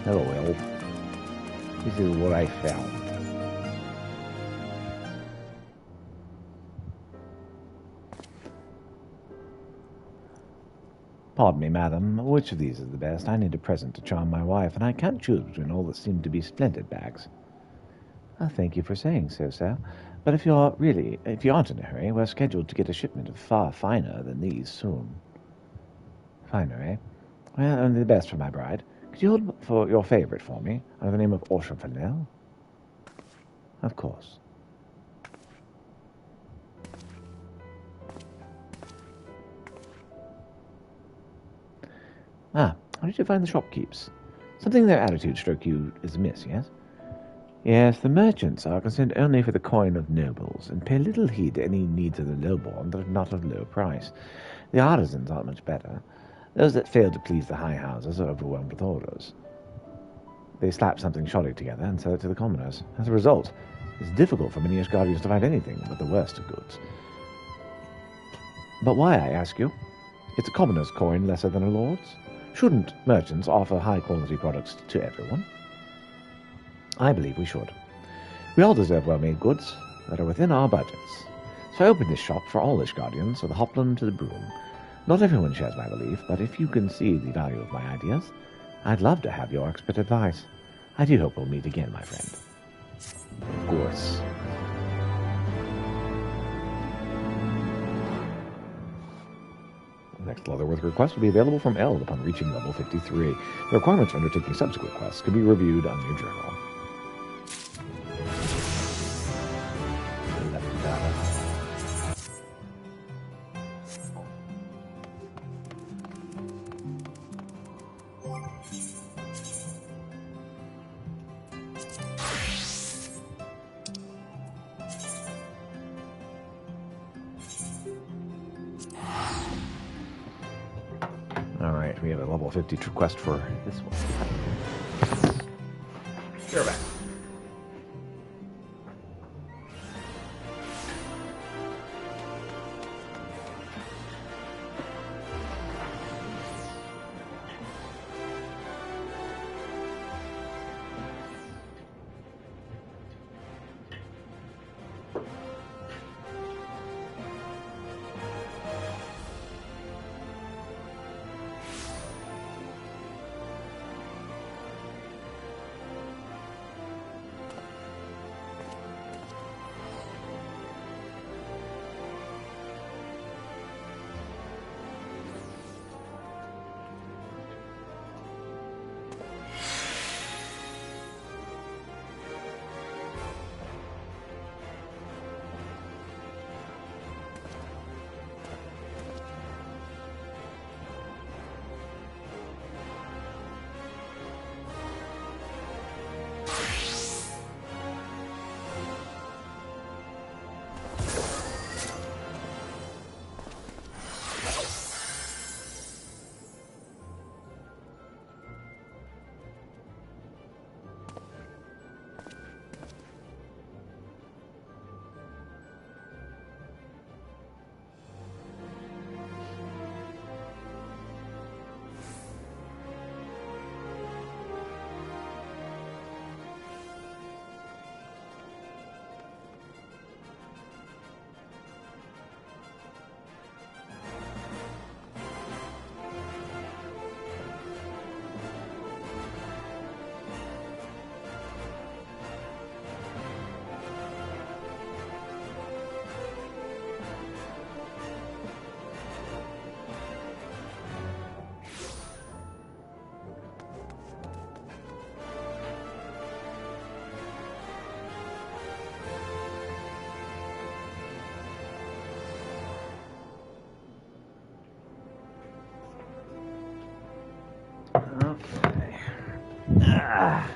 Hello, Elf. This is what I found. Pardon me, madam. Which of these is the best? I need a present to charm my wife, and I can't choose between all that seem to be splendid bags. Thank you for saying so, sir. But if you aren't in a hurry, we're scheduled to get a shipment of far finer than these soon. Finer, eh? Well, only the best for my bride. Could you hold for your favorite for me, under the name of Orchard? Of course. How did you find the shopkeepers? Something in their attitude struck you as amiss, yes? Yes, the merchants are concerned only for the coin of nobles, and pay little heed to any needs of the lowborn that are not of low price. The artisans aren't much better. Those that fail to please the high houses are overwhelmed with orders. They slap something shoddy together and sell it to the commoners. As a result, it's difficult for many guardians to find anything but the worst of goods. But why, I ask you? It's a commoner's coin lesser than a lord's? Shouldn't merchants offer high-quality products to everyone? I believe we should. We all deserve well-made goods that are within our budgets. So I opened this shop for all Ishgardians, from the Hopland to the Broom. Not everyone shares my belief, but if you can see the value of my ideas, I'd love to have your expert advice. I do hope we'll meet again, my friend. Of course. The next Leatherworth request will be available from Eld upon reaching level 53. The requirements for undertaking subsequent quests can be reviewed on your journal. Alright, we have a level 50 request for this one. You're back. Okay. Ah.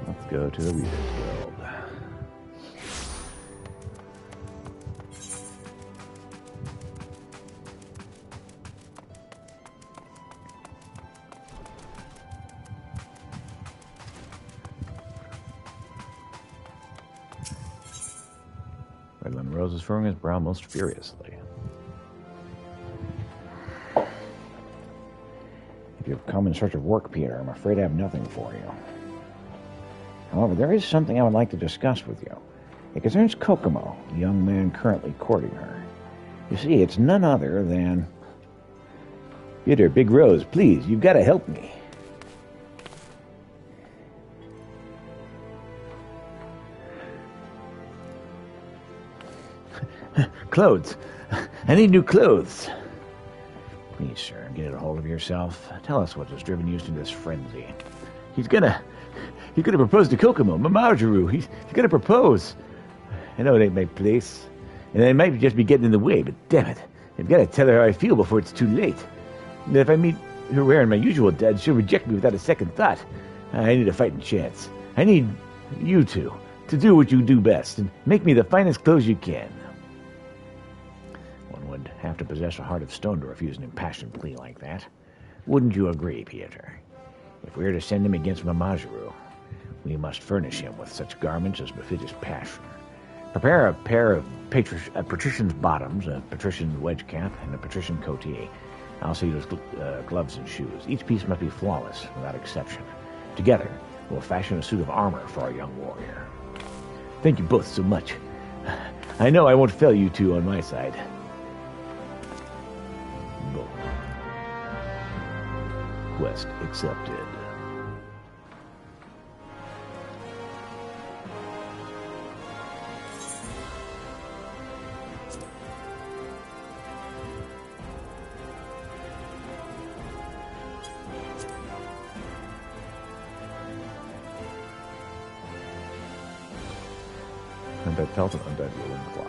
Let's go to the Reader's Guild. Redland Rose is furrowing his brow most furiously. If you've come in search of work, Peter, I'm afraid I have nothing for you. However, there is something I would like to discuss with you. It concerns Kokomo, the young man currently courting her. You see, it's none other than... Peter, Big Rose, please, you've got to help me. Clothes. I need new clothes. Please, sir, get a hold of yourself. Tell us what has driven you to this frenzy. He's gonna propose to Kokomo, Mamaru. He's gonna propose. I know it ain't my place, and I might just be getting in the way, but damn it, I've got to tell her how I feel before it's too late. And if I meet her wearing my usual duds, she'll reject me without a second thought. I need a fighting chance. I need you two to do what you do best and make me the finest clothes you can. One would have to possess a heart of stone to refuse an impassioned plea like that. Wouldn't you agree, Peter? If we are to send him against Mamaru, we must furnish him with such garments as befit his passion. Prepare a pair of patrician's bottoms, a patrician wedge cap, and a patrician coatee. I'll see those gloves and shoes. Each piece must be flawless, without exception. Together, we'll fashion a suit of armor for our young warrior. Thank you both so much. I know I won't fail you two on my side. Boom. Quest accepted. Undead pelt and undead woolen cloth.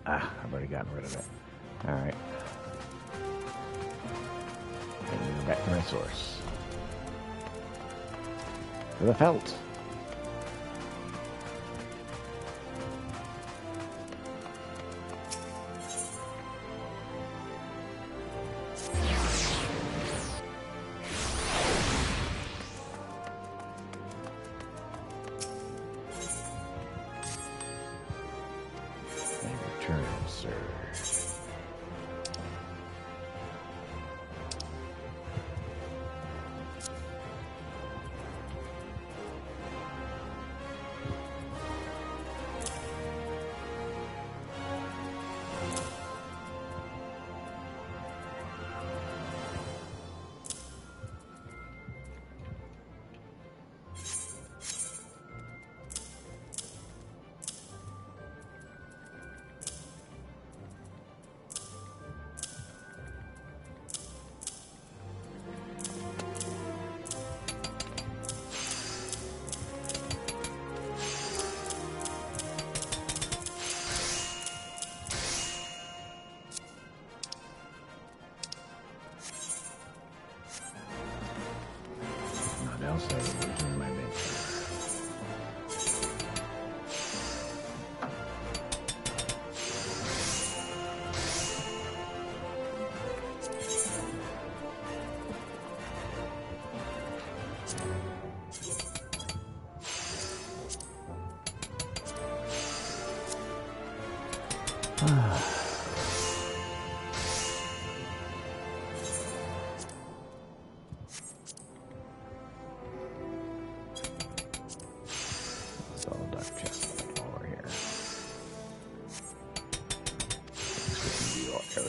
I've already gotten rid of it. Alright. Back to my source. For the felt.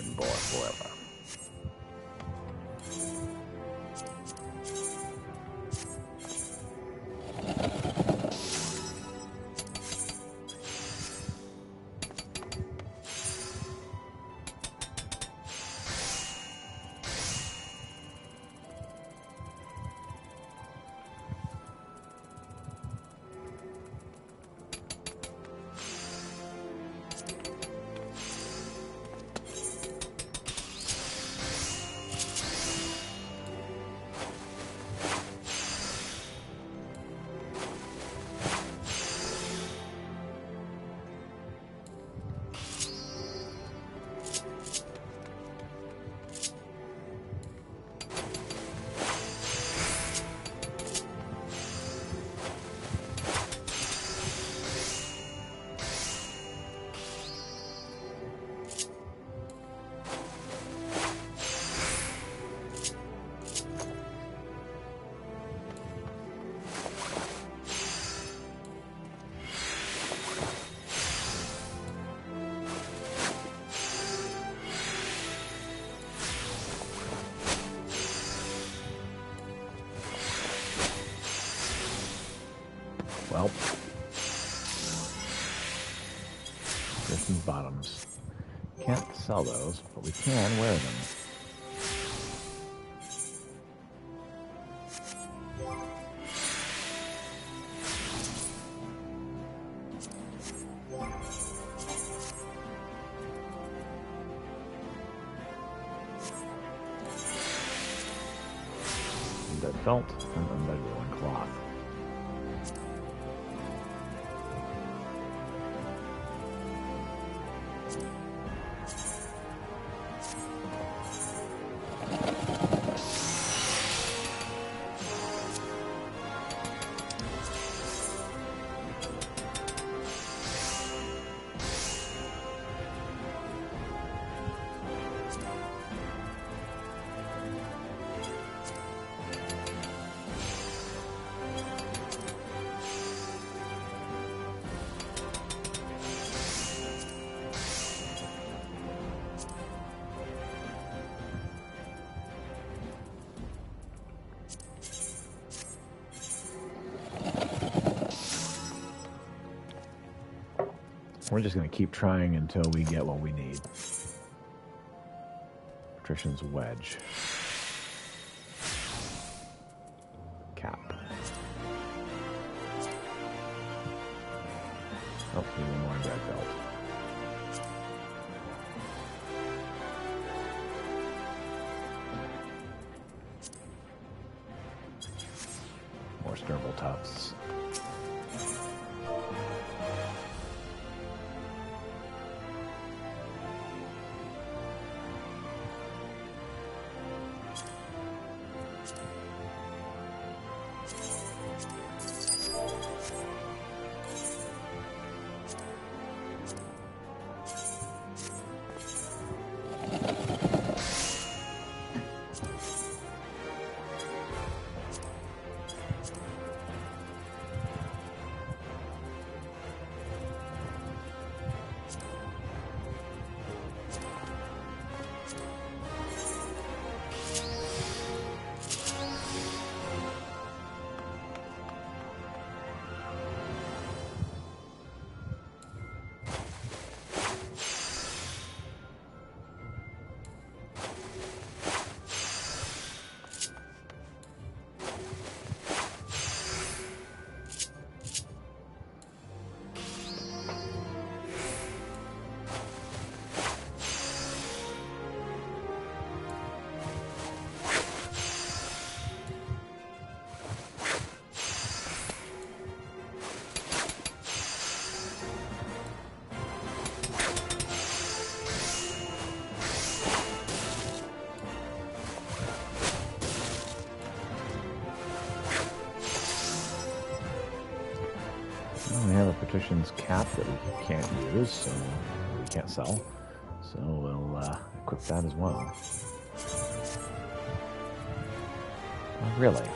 and boy forever. Well, Christian's bottoms. Can't sell those, but we can wear them. Undead felt and undead woolen cloth. We're just going to keep trying until we get what we need. Patrician's Wedge. Cap. Oh, even more red belt. More Sturble Tufts. We have a Patrician's Cap that we can't use, so we can't sell. So we'll equip that as well. Oh, really?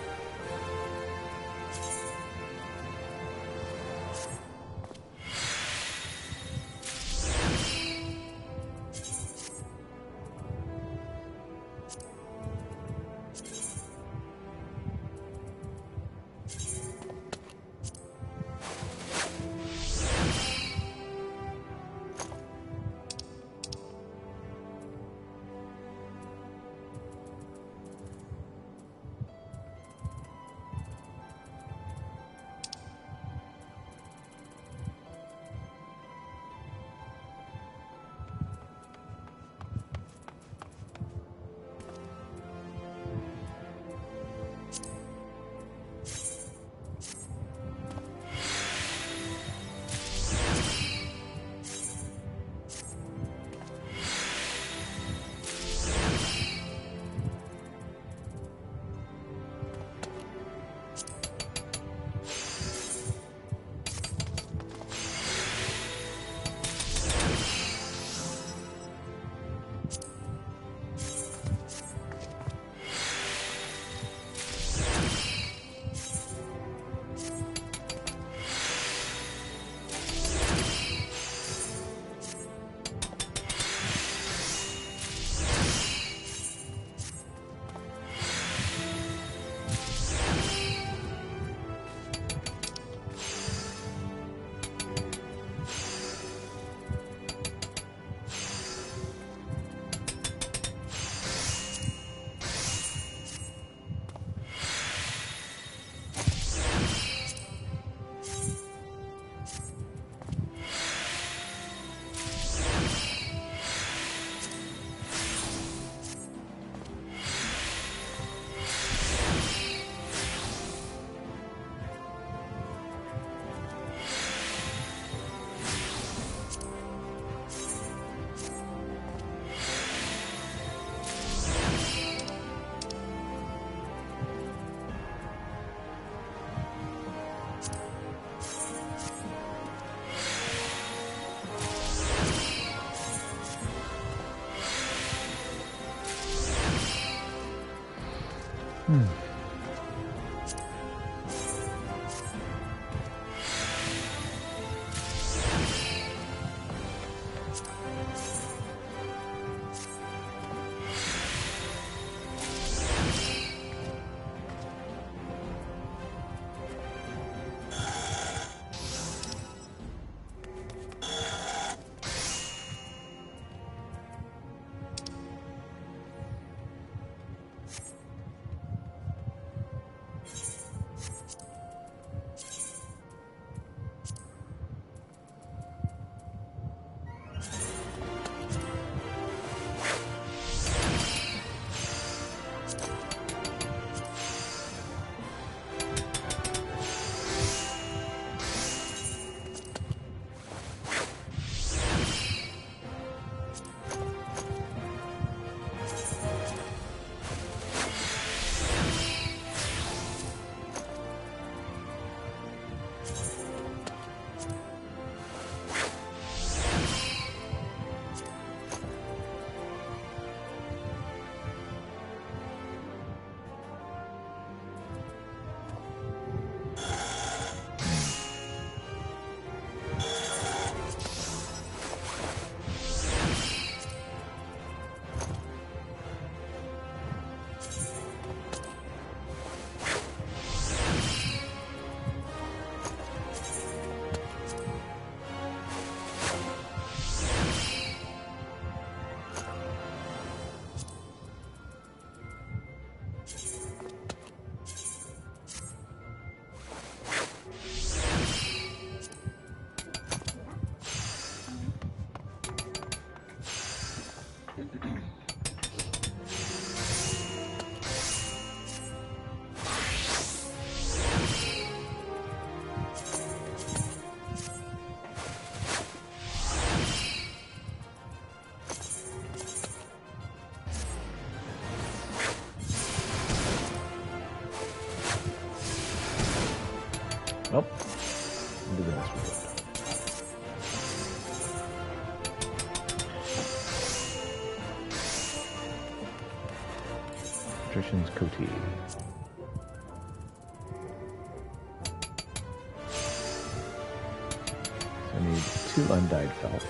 Nope. Do the best we can. Patrician's Coatee. So I need 2 undyed felt.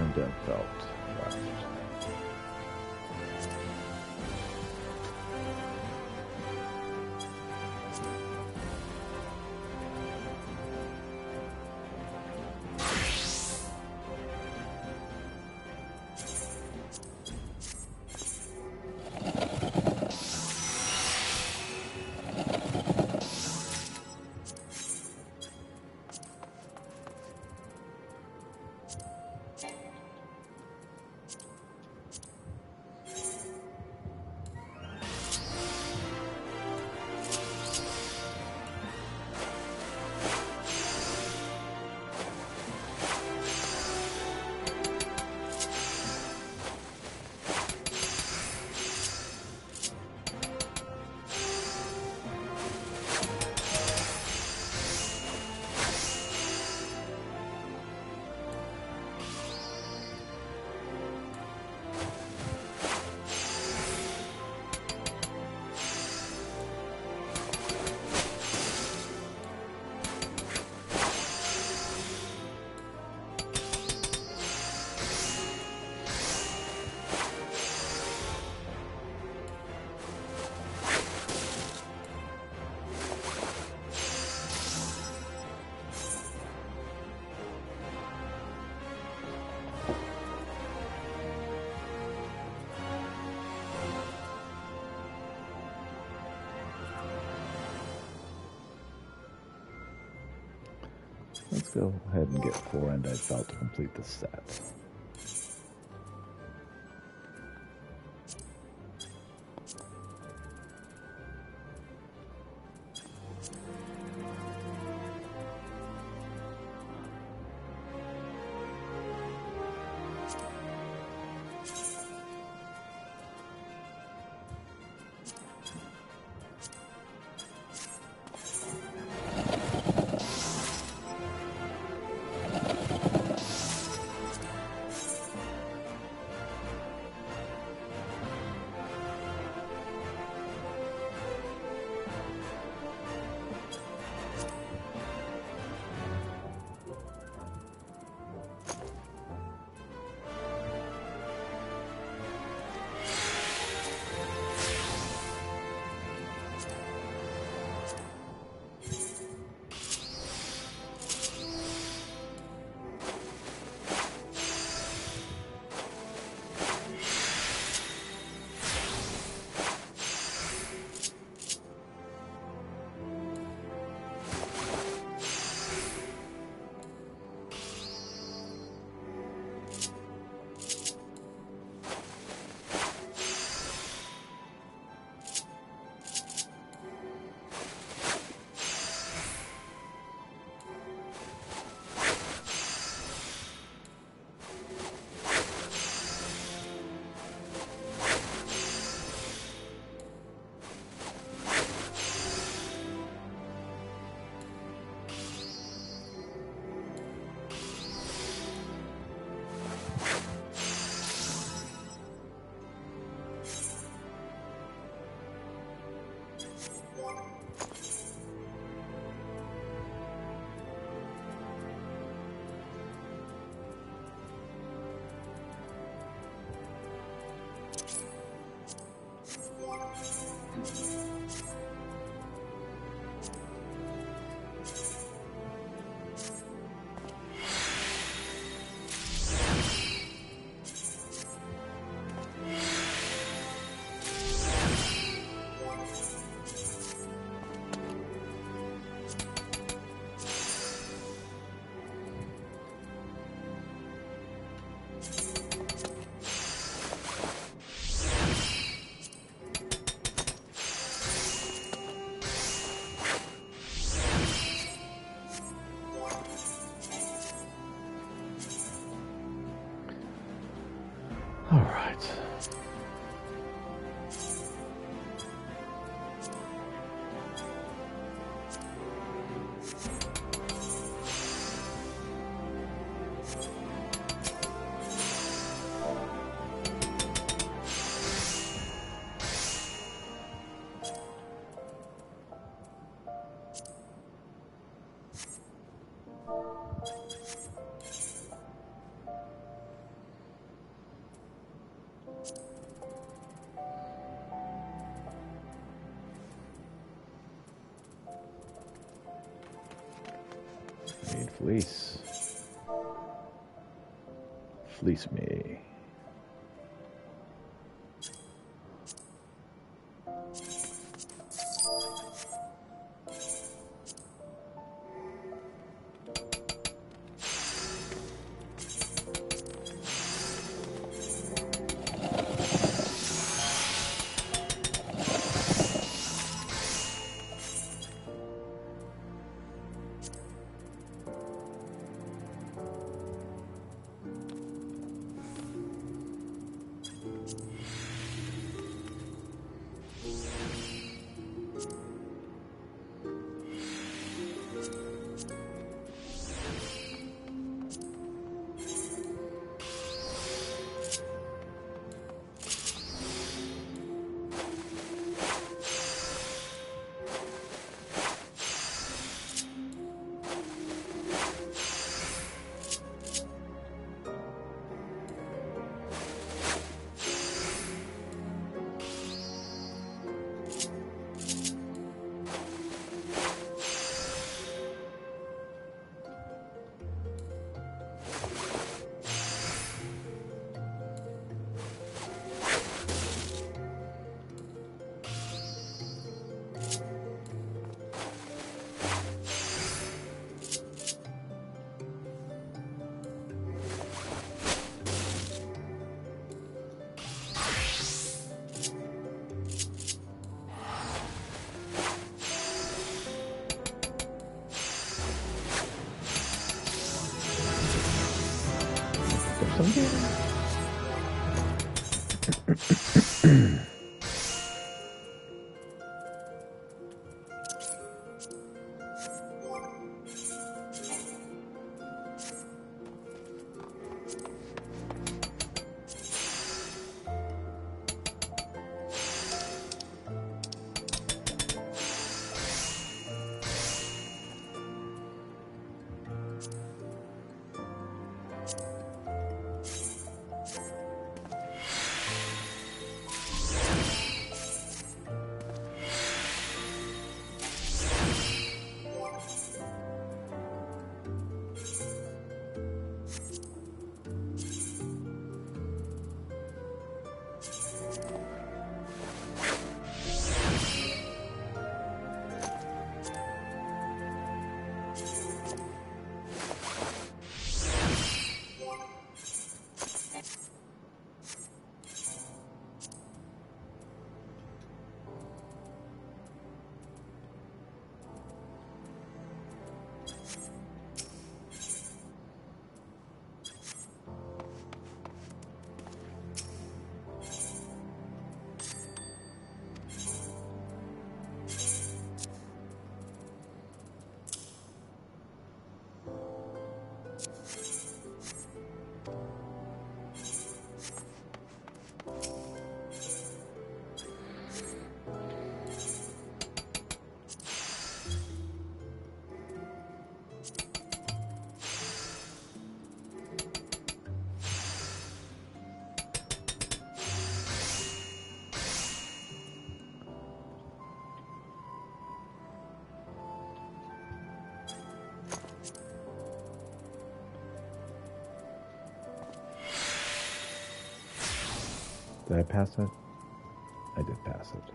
one dead felt left. Let's go ahead and get 4 undead felt to complete this set. All right. Need fleece. Fleece me. Did I pass it? I did pass it.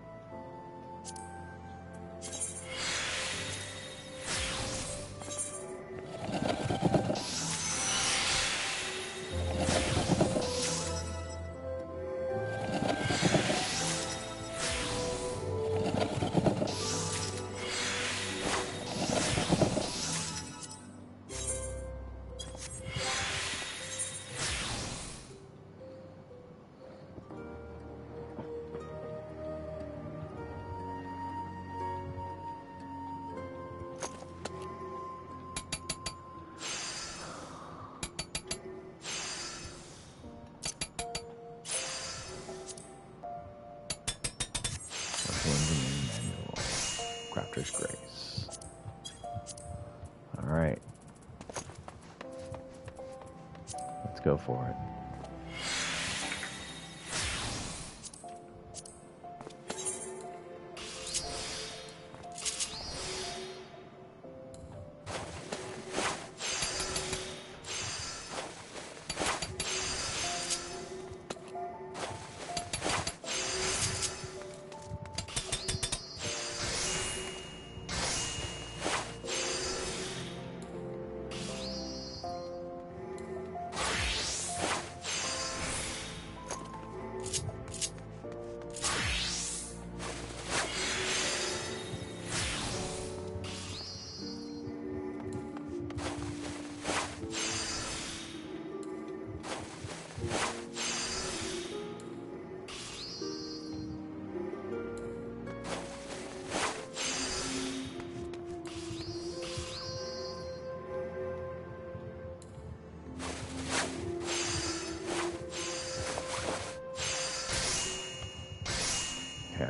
Engineering manual. Crafter's Grace. Alright. Let's go for it.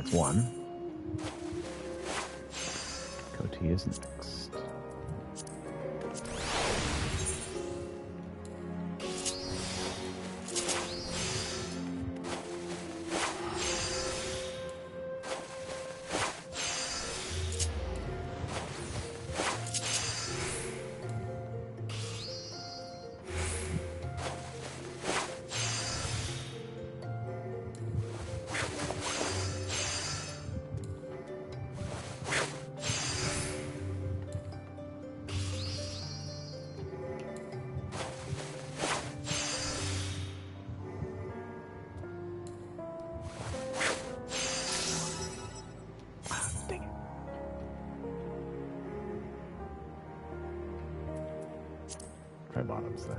That's one. Coty is next. Try bottoms then.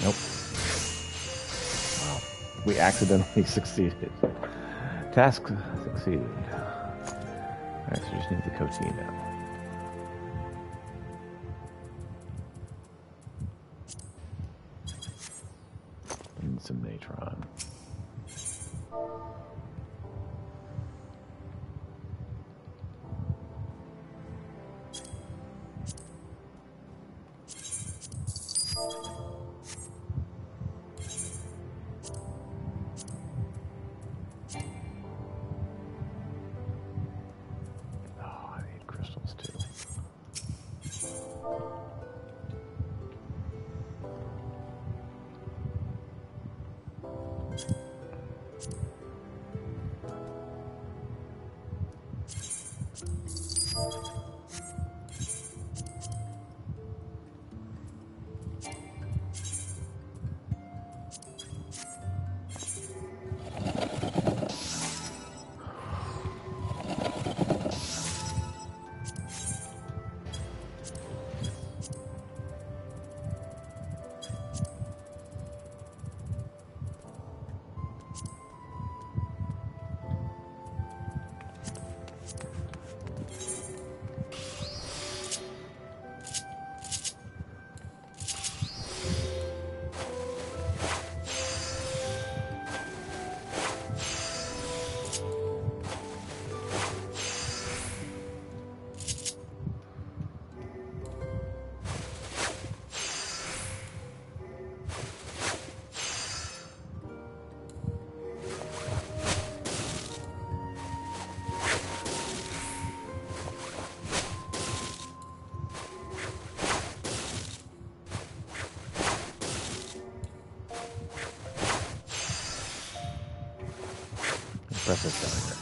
Nope. Wow. We accidentally succeeded. Task succeeded. Alright, so just need the Coty now. And some natron. Oh, I need crystals too. Press this down here.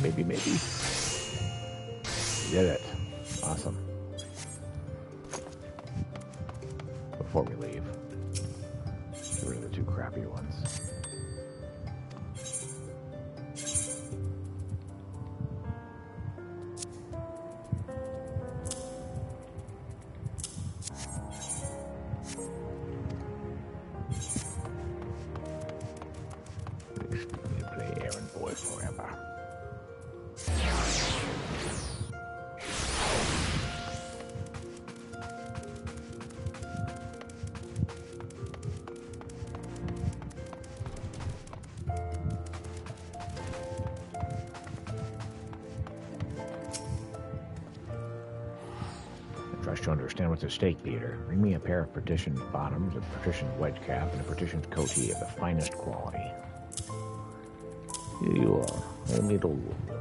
Maybe. You did it. Awesome. Before we leave, get rid of the two crappy ones. Play errand boy forever. Trust you understand what's at stake, Peter. Bring me a pair of partitioned bottoms, a partitioned wedge cap, and a partitioned coatee of the finest quality. Here you are. I made all of them.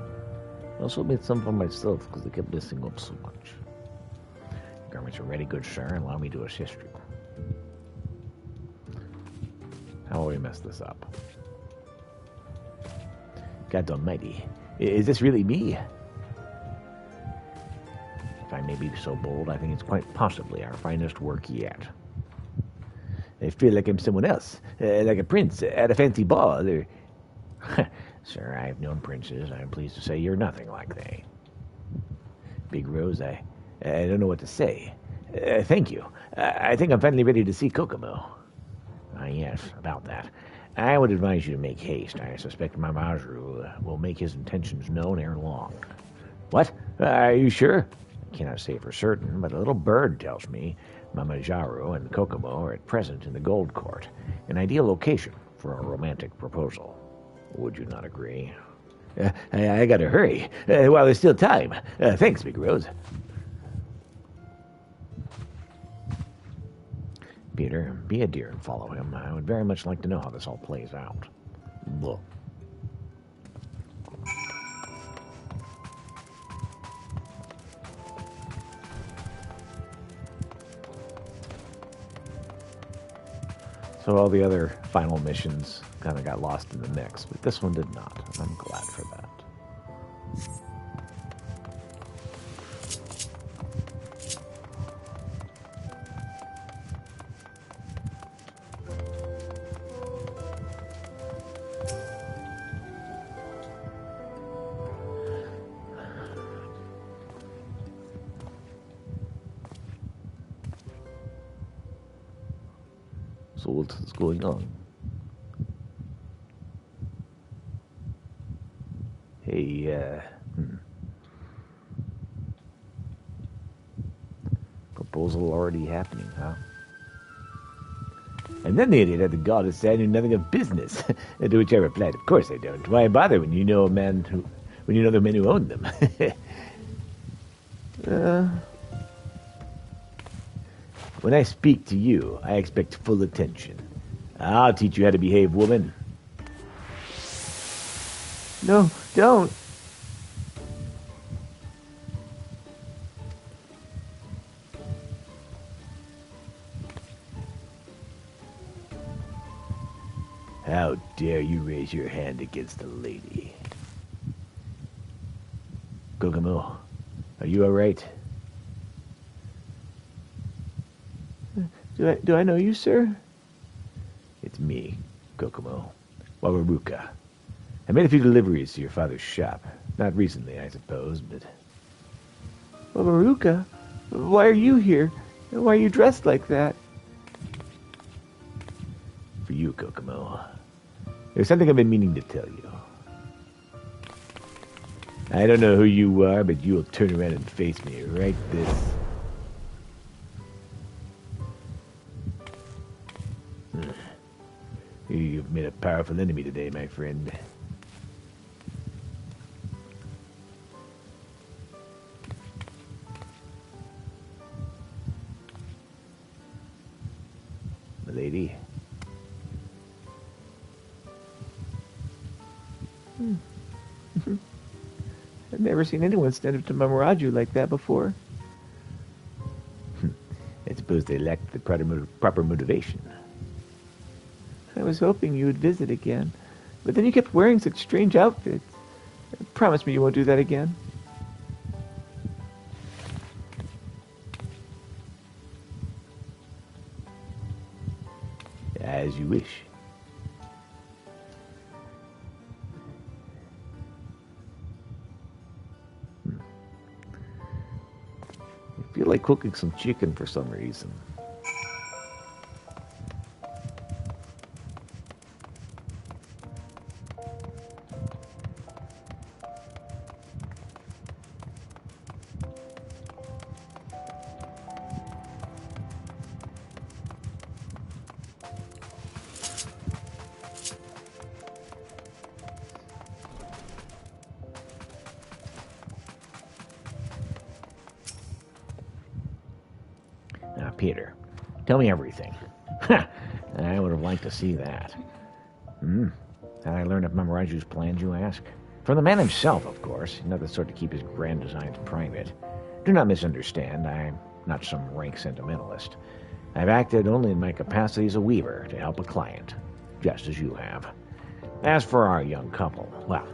I also made some for myself because they kept messing up so much. Garments are ready, good sir, and allow me to assist you. How will we mess this up? God almighty. Is this really me? If I may be so bold, I think it's quite possibly our finest work yet. I feel like I'm someone else. Like a prince at a fancy ball or... Sir, I've known princes. I'm pleased to say you're nothing like they. Big Rose, I don't know what to say. Thank you. I think I'm finally ready to see Kokomo. Yes, about that. I would advise you to make haste. I suspect Mamaru will make his intentions known ere long. What? Are you sure? I cannot say for certain, but a little bird tells me Mamajaru and Kokomo are at present in the Gold Court, an ideal location for a romantic proposal. Would you not agree? I gotta hurry while there's still time. Thanks, Big Rose. Peter, be a dear and follow him. I would very much like to know how this all plays out. Look. So all the other final missions kind of got lost in the mix, but this one did not. I'm glad for that. So what's going on? Hey, Proposal already happening, huh? And then the idiot had the gall to say I knew nothing of business. To which I replied, of course I don't. Why bother when you know the men who own them? When I speak to you, I expect full attention. I'll teach you how to behave, woman. No, don't. How dare you raise your hand against a lady? Kokomo, are you all right? Do I know you, sir? It's me, Kokomo. Wawaruka. I made a few deliveries to your father's shop. Not recently, I suppose, but... Baruka? Why are you here? Why are you dressed like that? For you, Kokomo. There's something I've been meaning to tell you. I don't know who you are, but you'll turn around and face me right this... You've made a powerful enemy today, my friend. Milady. I've never seen anyone stand up to Mamaraju like that before. I suppose they lacked the proper motivation. I was hoping you would visit again, but then you kept wearing such strange outfits. Promise me you won't do that again. As you wish. I feel like cooking some chicken for some reason. Now, Peter, tell me everything. I would have liked to see that. How'd I learn to memorize his plans, you ask? From the man himself, of course. He's not the sort to keep his grand designs private. Do not misunderstand. I'm not some rank sentimentalist. I've acted only in my capacity as a weaver to help a client, just as you have. As for our young couple, well,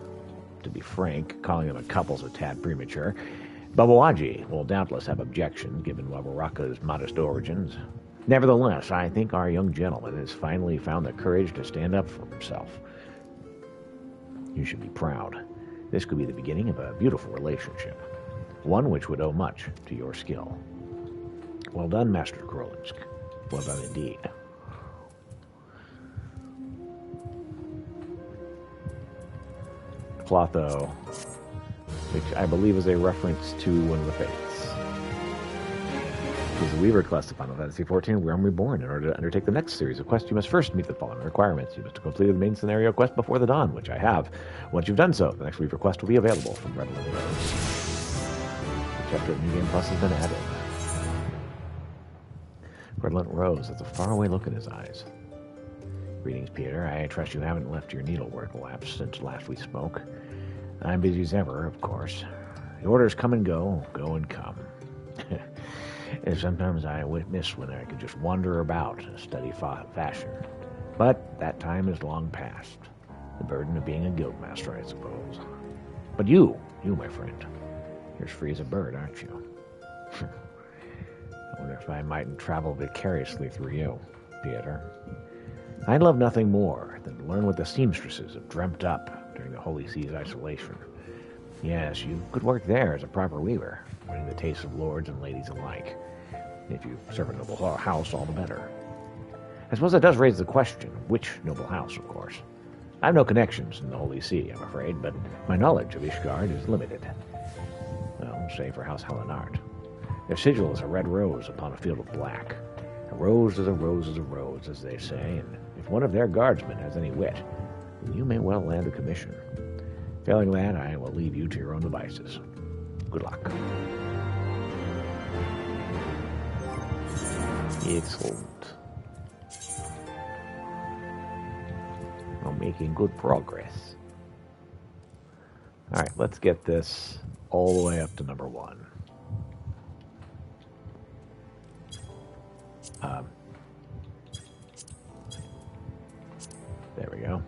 to be frank, calling them a couple's a tad premature. Babawaji will doubtless have objections, given Wabaraka's modest origins. Nevertheless, I think our young gentleman has finally found the courage to stand up for himself. You should be proud. This could be the beginning of a beautiful relationship, one which would owe much to your skill. Well done, Master Krolinsk. Well done indeed. Clotho, which I believe is a reference to one of the fates. As a Weaver class of Final Fantasy XIV, Realm Reborn. In order to undertake the next series of quests, you must first meet the following requirements. You must complete the main scenario quest before the dawn, which I have. Once you've done so, the next Weaver quest will be available from Redland Rose. The chapter of New Game Plus has been added. Redland Rose has a faraway look in his eyes. Greetings, Peter. I trust you haven't left your needlework lapse since last we spoke. I'm busy as ever, of course. The orders come and go and come. And sometimes I miss when I could just wander about in a steady fashion. But that time is long past. The burden of being a guildmaster, I suppose. But you, my friend, you're as free as a bird, aren't you? I wonder if I mightn't travel vicariously through you, Peter. I'd love nothing more than to learn what the seamstresses have dreamt up during the Holy Sea's isolation. Yes, you could work there as a proper weaver, winning the tastes of lords and ladies alike. If you serve a noble house, all the better. I suppose that does raise the question, which noble house, of course. I have no connections in the Holy See, I'm afraid, but my knowledge of Ishgard is limited. Well, say for House Helenart. Their sigil is a red rose upon a field of black. A rose is a rose is a rose, as they say, and if one of their guardsmen has any wit, then you may well land a commission. Failing that, I will leave you to your own devices. Good luck. Excellent. I'm making good progress. Alright, let's get this all the way up to number 1. There we go.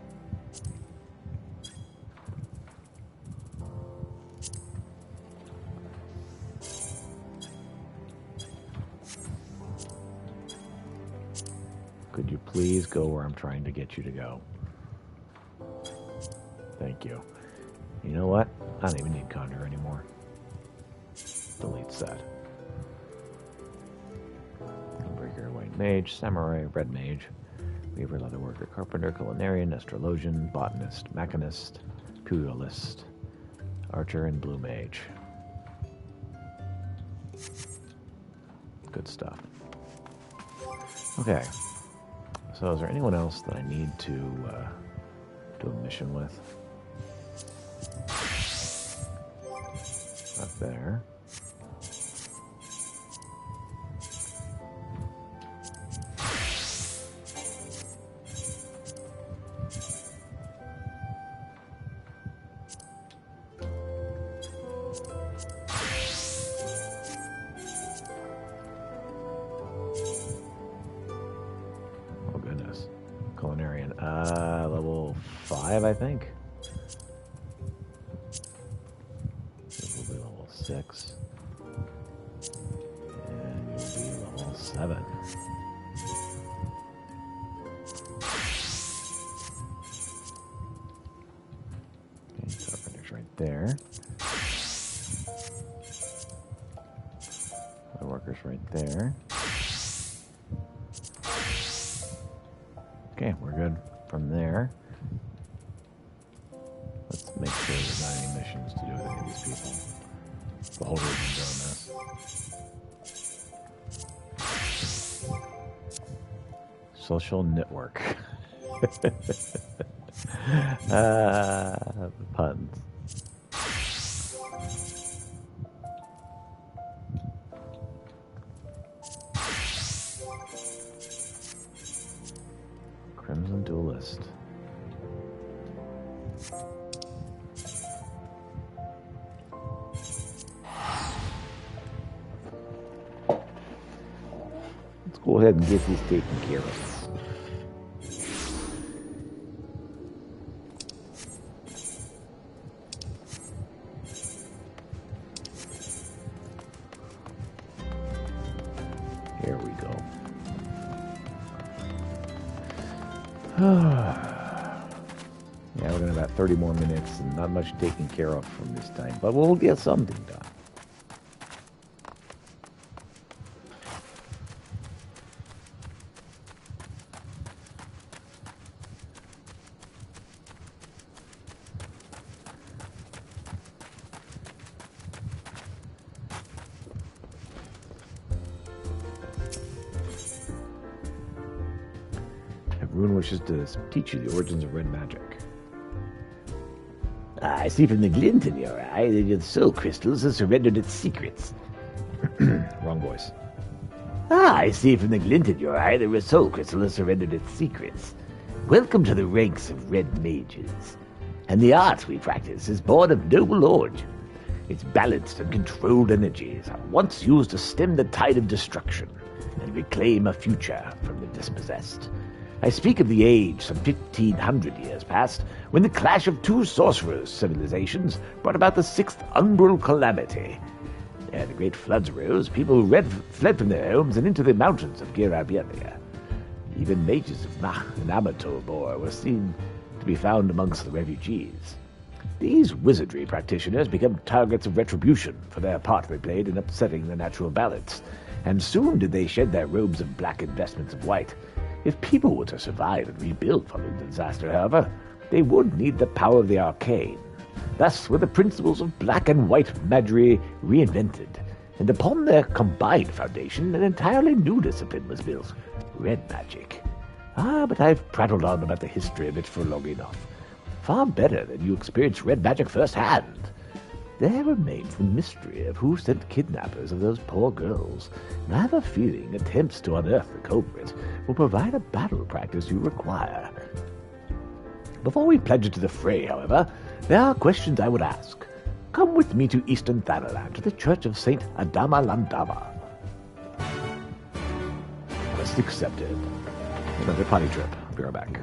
Could you please go where I'm trying to get you to go? Thank you. You know what? I don't even need Conjure anymore. Delete set. Breaker, White Mage, Samurai, Red Mage, Weaver, Leatherworker, Carpenter, Culinarian, Astrologian, Botanist, Mechanist, Pugilist, Archer, and Blue Mage. Good stuff. Okay. So is there anyone else that I need to do a mission with? Not there. Culinarian. Level 5, I think. 6. And you'll be level 7. Okay, carpenter's right there. The worker's right there. Okay, we're good from there. Let's make sure there's not any missions to do with any of these people. The whole reason doing this. Social network. Puns. Crimson Duelist. Let's go ahead and get this taken care of. Here we go. Yeah, we're gonna have about 30 more minutes and not much taken care of from this time, but we'll get something done. Rune wishes to teach you the origins of red magic. I see from the glint in your eye that your soul crystals have surrendered its secrets. Wrong voice. I see from the glint in your eye that your soul crystal has surrendered its secrets. Welcome to the ranks of red mages. And the art we practice is born of noble origin. Its balanced and controlled energies are once used to stem the tide of destruction and reclaim a future from the dispossessed. I speak of the age some 1,500 years past, when the clash of two sorcerers' civilizations brought about the sixth umbral calamity. Ere the great floods arose, people fled from their homes and into the mountains of Girabiania. Even mages of Mach and Amatobor were seen to be found amongst the refugees. These wizardry practitioners became targets of retribution for their part they played in upsetting the natural balance, and soon did they shed their robes of black and vestments of white. If people were to survive and rebuild following the disaster, however, they would need the power of the arcane. Thus were the principles of black and white magic reinvented, and upon their combined foundation an entirely new discipline was built, red magic. But I've prattled on about the history of it for long enough. Far better than you experience red magic firsthand. There remains the mystery of who sent kidnappers of those poor girls, and I have a feeling attempts to unearth the culprit will provide a battle practice you require. Before we plunge into the fray, however, there are questions I would ask. Come with me to Eastern Thanalan, to the Church of Saint Adama Landava. Quest accepted. Another potty trip. I'll be right back.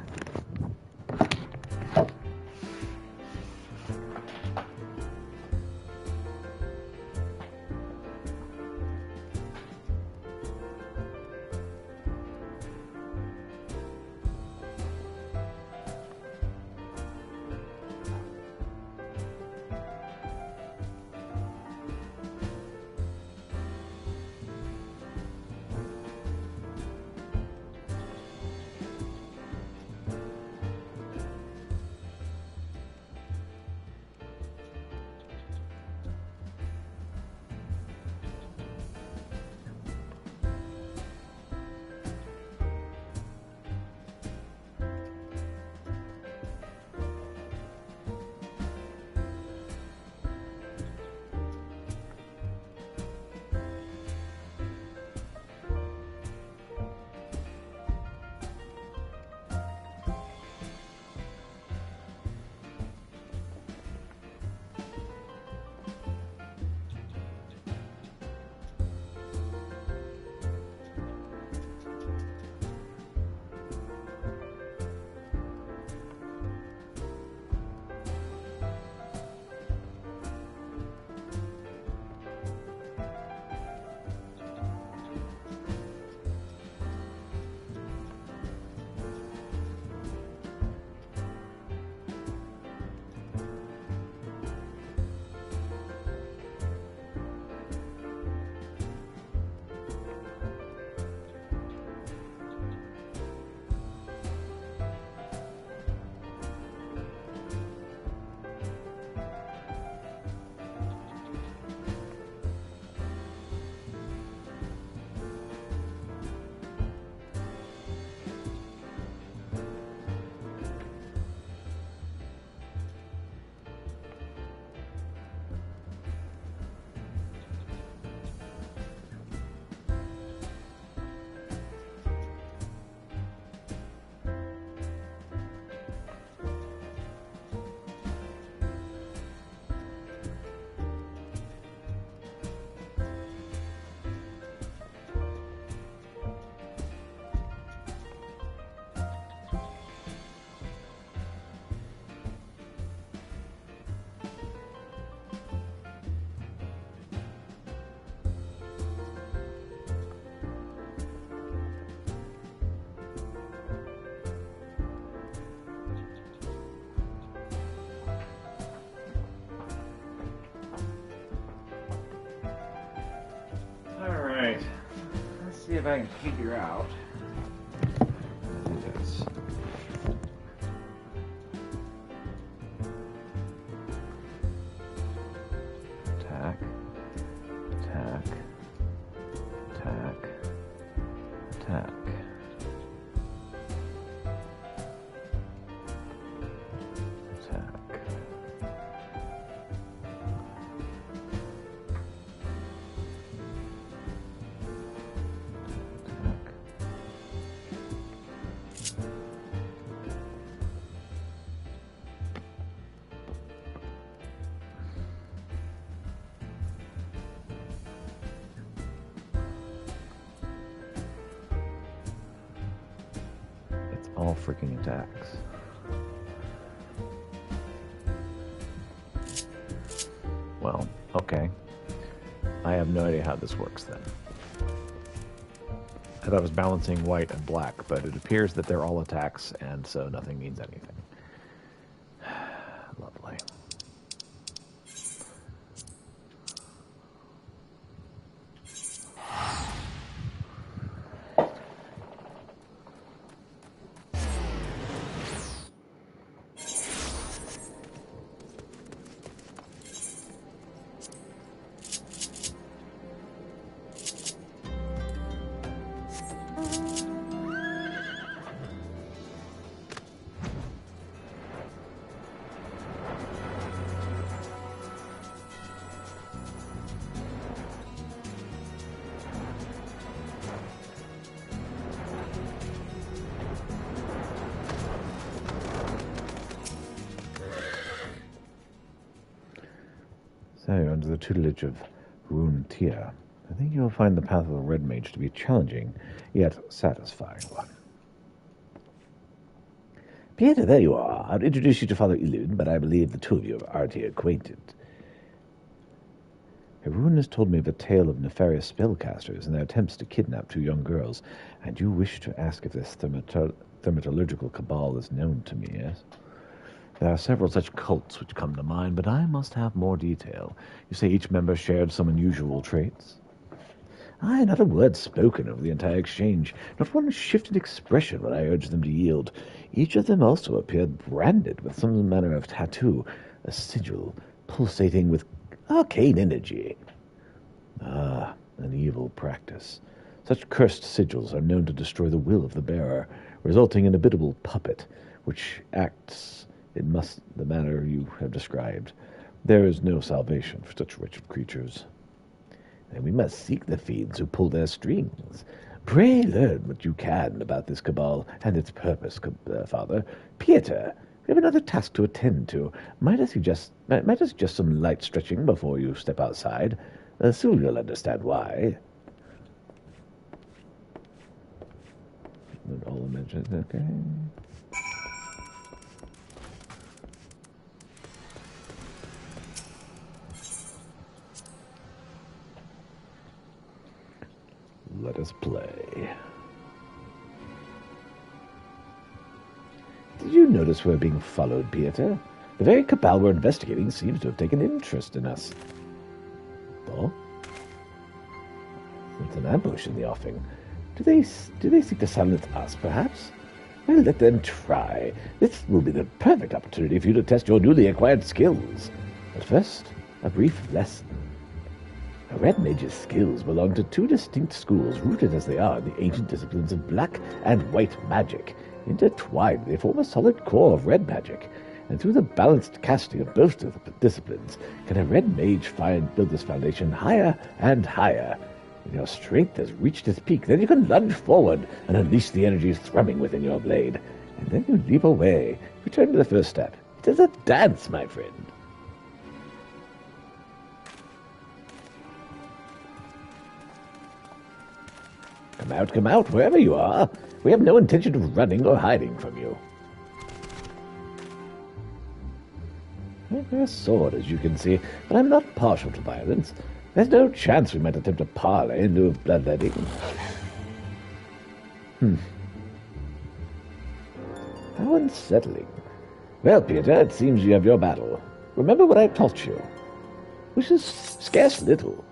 if I can figure out. It's attack, attack, attack, attack. All freaking attacks. Well, okay. I have no idea how this works then. I thought it was balancing white and black, but it appears that they're all attacks, and so nothing means anything. Lovely. So, under the tutelage of Rune Tia, I think you'll find the path of the Red Mage to be a challenging, yet satisfying one. Pieter, there you are. I'll introduce you to Father Ilud, but I believe the two of you are already acquainted. Rune has told me of a tale of nefarious spellcasters and their attempts to kidnap two young girls, and you wish to ask if this thermatological cabal is known to me, yes? There are several such cults which come to mind, but I must have more detail. You say each member shared some unusual traits? Aye, not a word spoken over the entire exchange, not one shift in expression when I urged them to yield. Each of them also appeared branded with some manner of tattoo, a sigil pulsating with arcane energy. Ah, an evil practice. Such cursed sigils are known to destroy the will of the bearer, resulting in a biddable puppet, which acts in the manner you have described. There is no salvation for such wretched creatures. Then we must seek the fiends who pull their strings. Pray learn what you can about this cabal and its purpose, Father. Pieter, we have another task to attend to. Might I suggest some light stretching before you step outside? Soon you'll understand why. All images, okay. Let us play. Did you notice we're being followed, Pieter? The very cabal we're investigating seems to have taken interest in us. Oh? It's an ambush in the offing. Do they seek to silence us, perhaps? Well, let them try. This will be the perfect opportunity for you to test your newly acquired skills. But first, a brief lesson. A Red Mage's skills belong to two distinct schools, rooted as they are in the ancient disciplines of black and white magic. Intertwined, they form a solid core of red magic, and through the balanced casting of both disciplines can a Red Mage build this foundation higher and higher. When your strength has reached its peak, then you can lunge forward and unleash the energies thrumming within your blade. And then you leap away. Return to the first step. It is a dance, my friend. Come out, wherever you are. We have no intention of running or hiding from you. I wear a sword, as you can see, but I'm not partial to violence. There's no chance we might attempt a parley in lieu of bloodletting. How unsettling. Well, Peter, it seems you have your battle. Remember what I taught you, which is scarce little.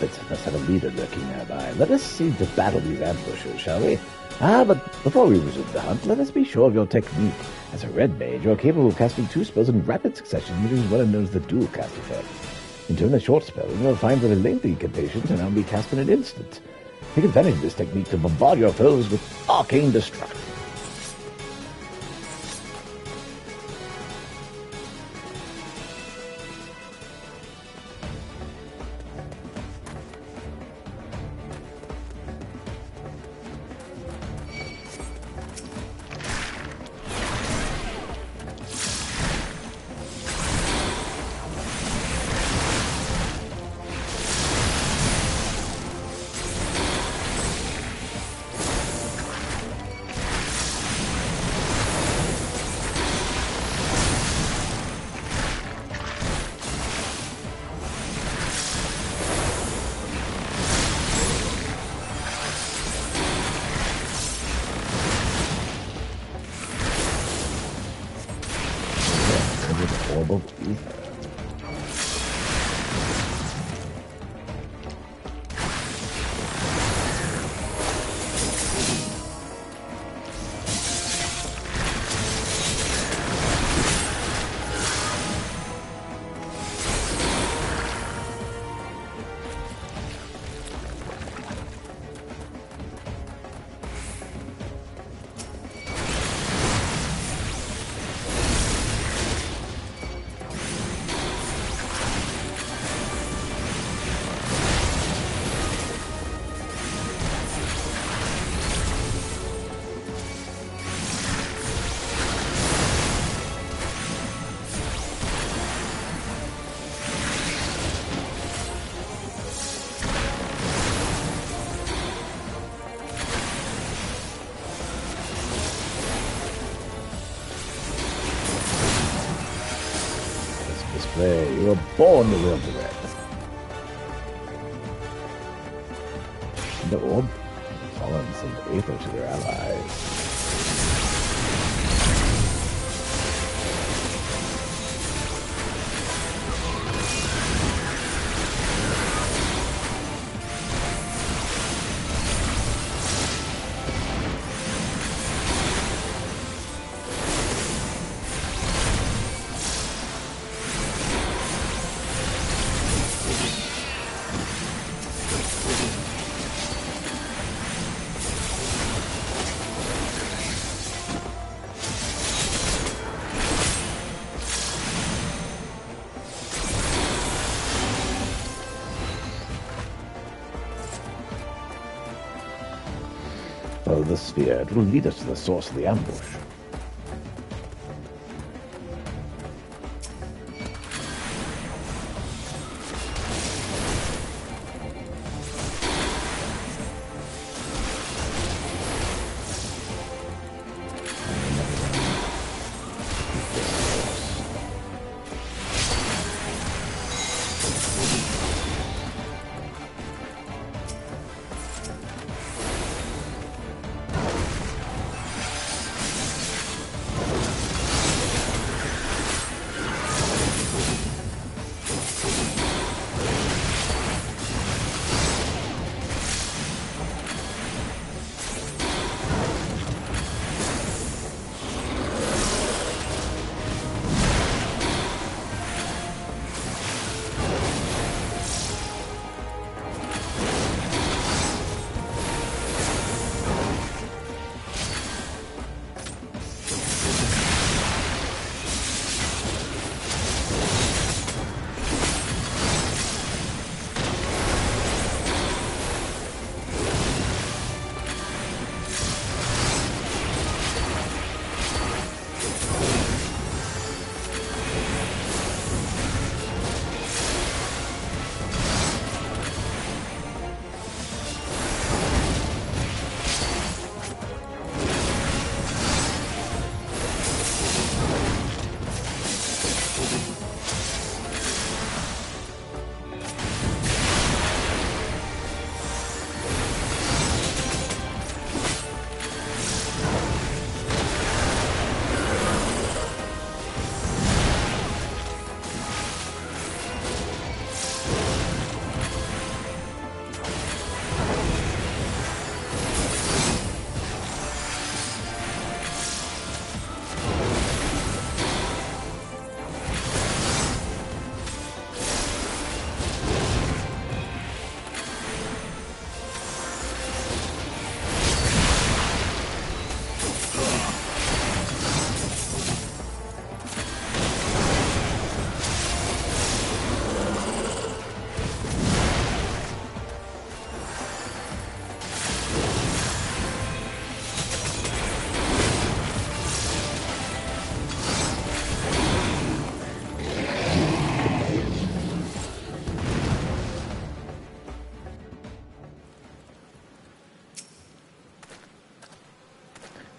prophet must have a leader lurking nearby. Let us see to battle these ambushes, shall we? But before we resume the hunt, let us be sure of your technique. As a red mage, you are capable of casting 2 spells in rapid succession using what is known as the dual cast effect. In turn, a short spell, you will find that a lengthy incantation can now be cast in an instant. Take advantage of this technique to bombard your foes with arcane destruction. Horrible. You were born to wield the red. The orb fallen some aether to their allies. Follow the sphere. It will lead us to the source of the ambush.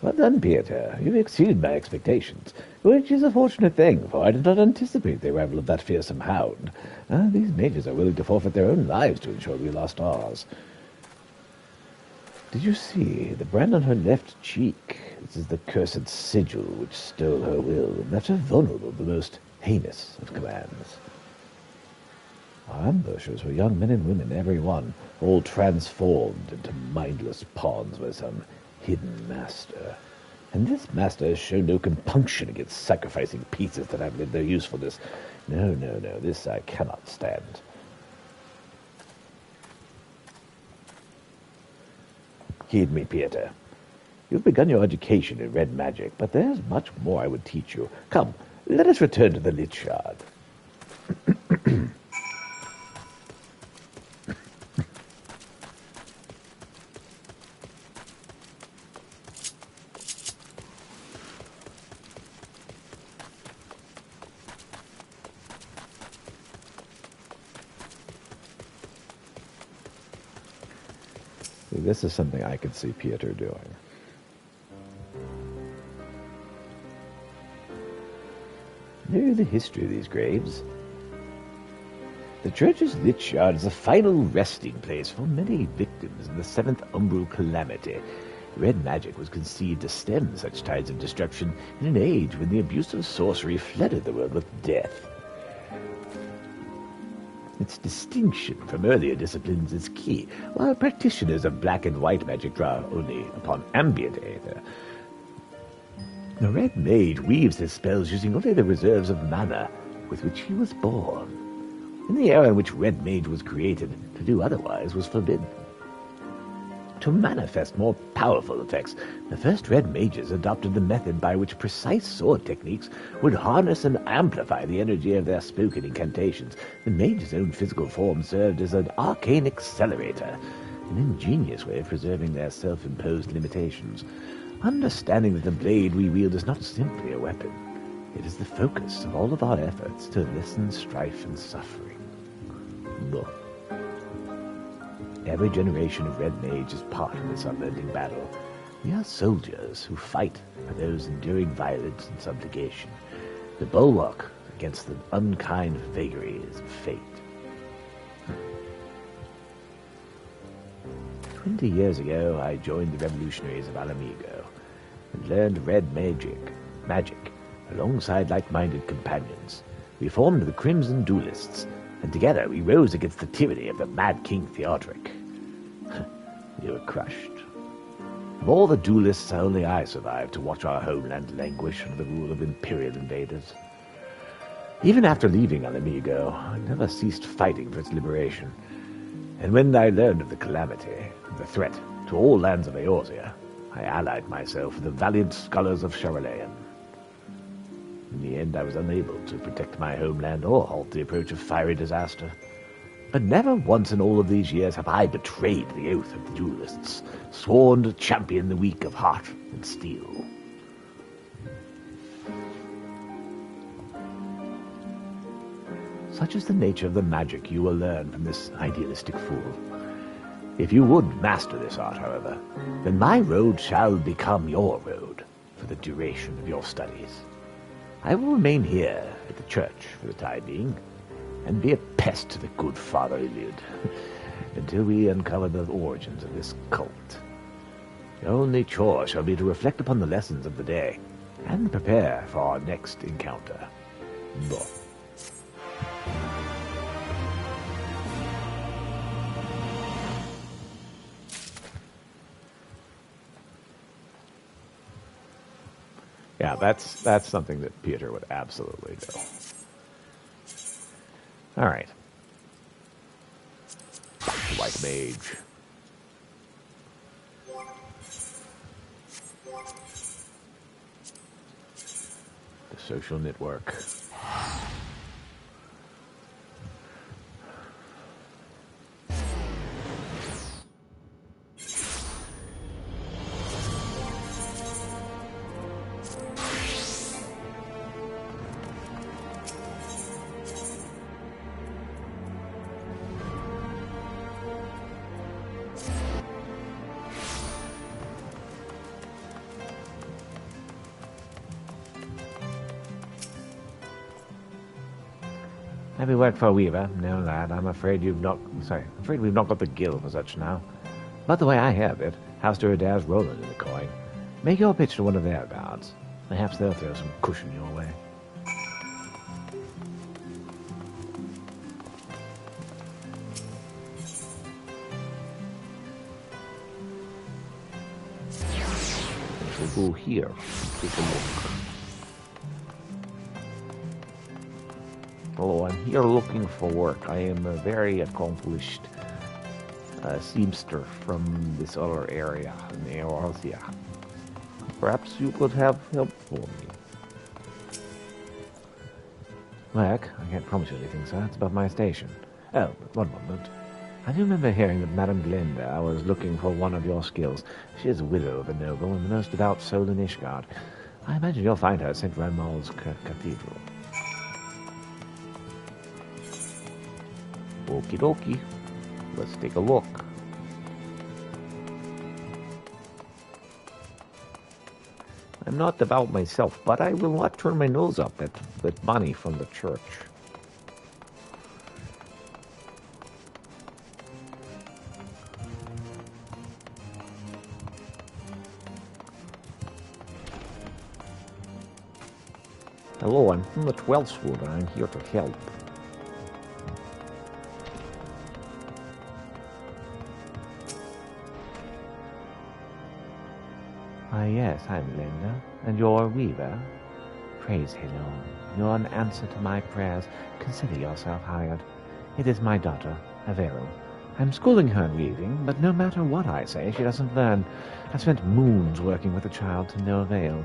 Well done, Peter. You've exceeded my expectations, which is a fortunate thing, for I did not anticipate the arrival of that fearsome hound. These mages are willing to forfeit their own lives to ensure we lost ours. Did you see the brand on her left cheek? This is the cursed sigil which stole her will and left her vulnerable to the most heinous of commands. Our ambushers were young men and women, every one, all transformed into mindless pawns by some hidden master. And this master has shown no compunction against sacrificing pieces that have no usefulness. No, this I cannot stand. Heed me, Peter. You've begun your education in red magic, but there's much more I would teach you. Come, let us return to the Lich Shard. This is something I could see Peter doing. Know the history of these graves. The church's Lich Shard is a final resting place for many victims in the 7th Umbral Calamity. Red magic was conceived to stem such tides of destruction in an age when the abuse of sorcery flooded the world with death. Its distinction from earlier disciplines is key, while practitioners of black and white magic draw only upon ambient aether. The red mage weaves his spells using only the reserves of mana with which he was born. In the era in which red mage was created, to do otherwise was forbidden. To manifest more powerful effects, the first red mages adopted the method by which precise sword techniques would harness and amplify the energy of their spoken incantations. The mage's own physical form served as an arcane accelerator, an ingenious way of preserving their self-imposed limitations. Understanding that the blade we wield is not simply a weapon, it is the focus of all of our efforts to lessen strife and suffering. Look. Every generation of red mage is part of this unending battle. We are soldiers who fight for those enduring violence and subjugation, the bulwark against the unkind vagaries of fate. 20 years ago, I joined the revolutionaries of Alamigo and learned red magic, alongside like-minded companions. We formed the Crimson Duelists, and together we rose against the tyranny of the Mad King Theodoric. We were crushed. Of all the duelists, only I survived to watch our homeland languish under the rule of imperial invaders. Even after leaving Alamigo, I never ceased fighting for its liberation. And when I learned of the calamity, the threat to all lands of Eorzea, I allied myself with the valiant scholars of Charolayan. In the end, I was unable to protect my homeland or halt the approach of fiery disaster. But never once in all of these years have I betrayed the oath of the duelists, sworn to champion the weak of heart and steel. Such is the nature of the magic you will learn from this idealistic fool. If you would master this art, however, then my road shall become your road for the duration of your studies. I will remain here at the church for the time being, and be a pest to the good Father Iliad, until we uncover the origins of this cult. Your only chore shall be to reflect upon the lessons of the day, and prepare for our next encounter. Boh. Yeah, that's something that Peter would absolutely do. All right. White mage. The social network. Heavy work for a weaver, no lad. I'm afraid we've not got the gill for such now. But the way I have it, House Adair's rolling in the coin. Make your pitch to one of their guards. Perhaps they'll throw some cushion your way. We'll go here. Take a look. Hello, I'm here looking for work. I am a very accomplished seamster from this other area in Eorzea. Perhaps you could have help for me. Work? I can't promise you anything, sir. It's above my station. Oh, but one moment. I do remember hearing that Madame Glenda was looking for one of your skills. She is a widow of a noble and the most devout soul in Ishgard. I imagine you'll find her at St. Ramal's Cathedral. Okie dokie. Let's take a look. I'm not devout myself, but I will not turn my nose up at money from the church. Hello, I'm from the 12th Ward and I'm here to help. Yes, I'm Linda, and you're a weaver. Praise Hello. You're an answer to my prayers. Consider yourself hired. It is my daughter, Avero. I'm schooling her in weaving, but no matter what I say, she doesn't learn. I've spent moons working with the child to no avail.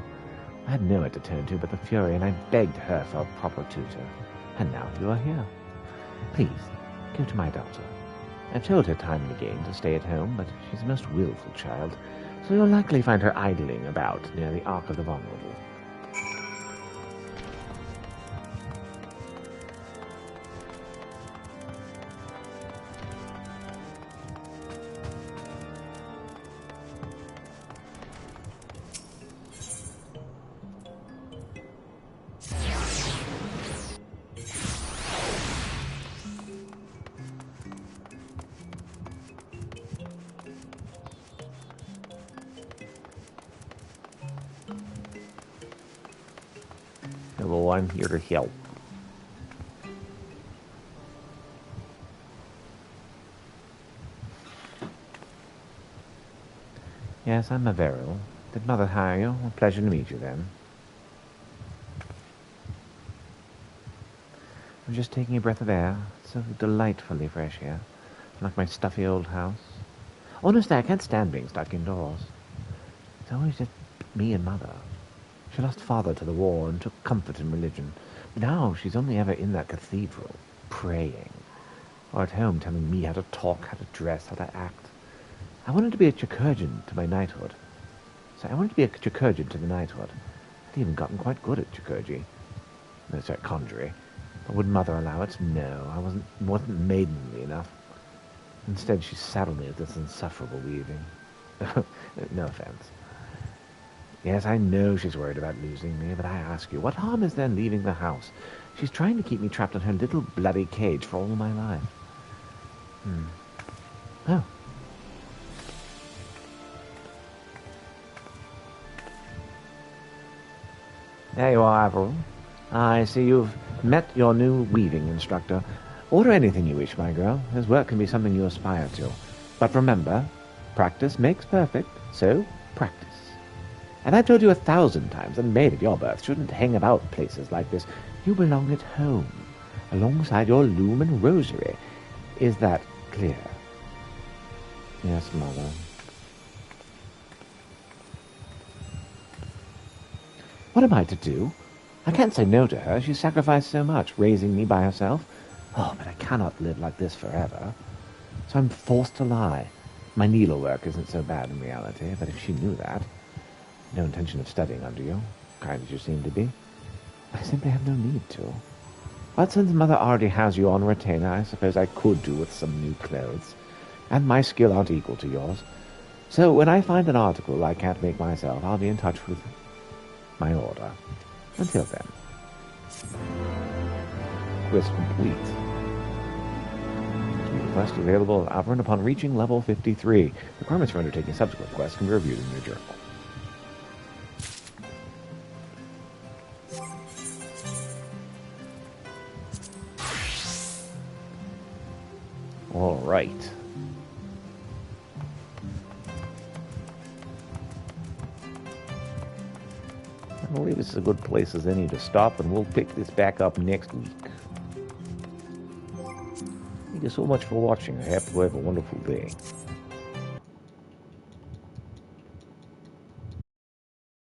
I had nowhere to turn to but the Fury, and I begged her for a proper tutor. And now you are here. Please, go to my daughter. I've told her time and again to stay at home, but she's a most willful child, so you'll likely find her idling about near the Ark of the Vulnerable. Hello, I'm here to help. Yes, I'm Avero. Did Mother hire you? A pleasure to meet you, then. I'm just taking a breath of air. It's so delightfully fresh here. Like my stuffy old house. Honestly, I can't stand being stuck indoors. It's always just me and Mother. She lost Father to the war and took comfort in religion. But now she's only ever in that cathedral, praying. Or at home telling me how to talk, how to dress, how to act. I wanted to be a Chirurgeon to my knighthood. I'd even gotten quite good at Chirurgy. No, sorry, conjury. But would Mother allow it? No, I wasn't maidenly enough. Instead, she saddled me with this insufferable weaving. No offense. Yes, I know she's worried about losing me, but I ask you, what harm is there in leaving the house? She's trying to keep me trapped in her little bloody cage for all my life. Oh. There you are, Avril. I see you've met your new weaving instructor. Order anything you wish, my girl. His work can be something you aspire to. But remember, practice makes perfect, so practice. And I've told you 1,000 times that a maid of your birth shouldn't hang about places like this. You belong at home, alongside your loom and rosary. Is that clear? Yes, Mother. What am I to do? I can't say no to her. She sacrificed so much, raising me by herself. Oh, but I cannot live like this forever. So I'm forced to lie. My needlework isn't so bad in reality, but if she knew that... No intention of studying under you, kind as you seem to be. I simply have no need to. But since Mother already has you on retainer, I suppose I could do with some new clothes. And my skill aren't equal to yours. So when I find an article I can't make myself, I'll be in touch with my order. Until then. quest complete. Quest available at Auburn upon reaching level 53. Requirements for undertaking subsequent quests can be reviewed in your journal. All right. I believe this is a good place as any to stop, and we'll pick this back up next week. Thank you so much for watching. I hope you have a wonderful day.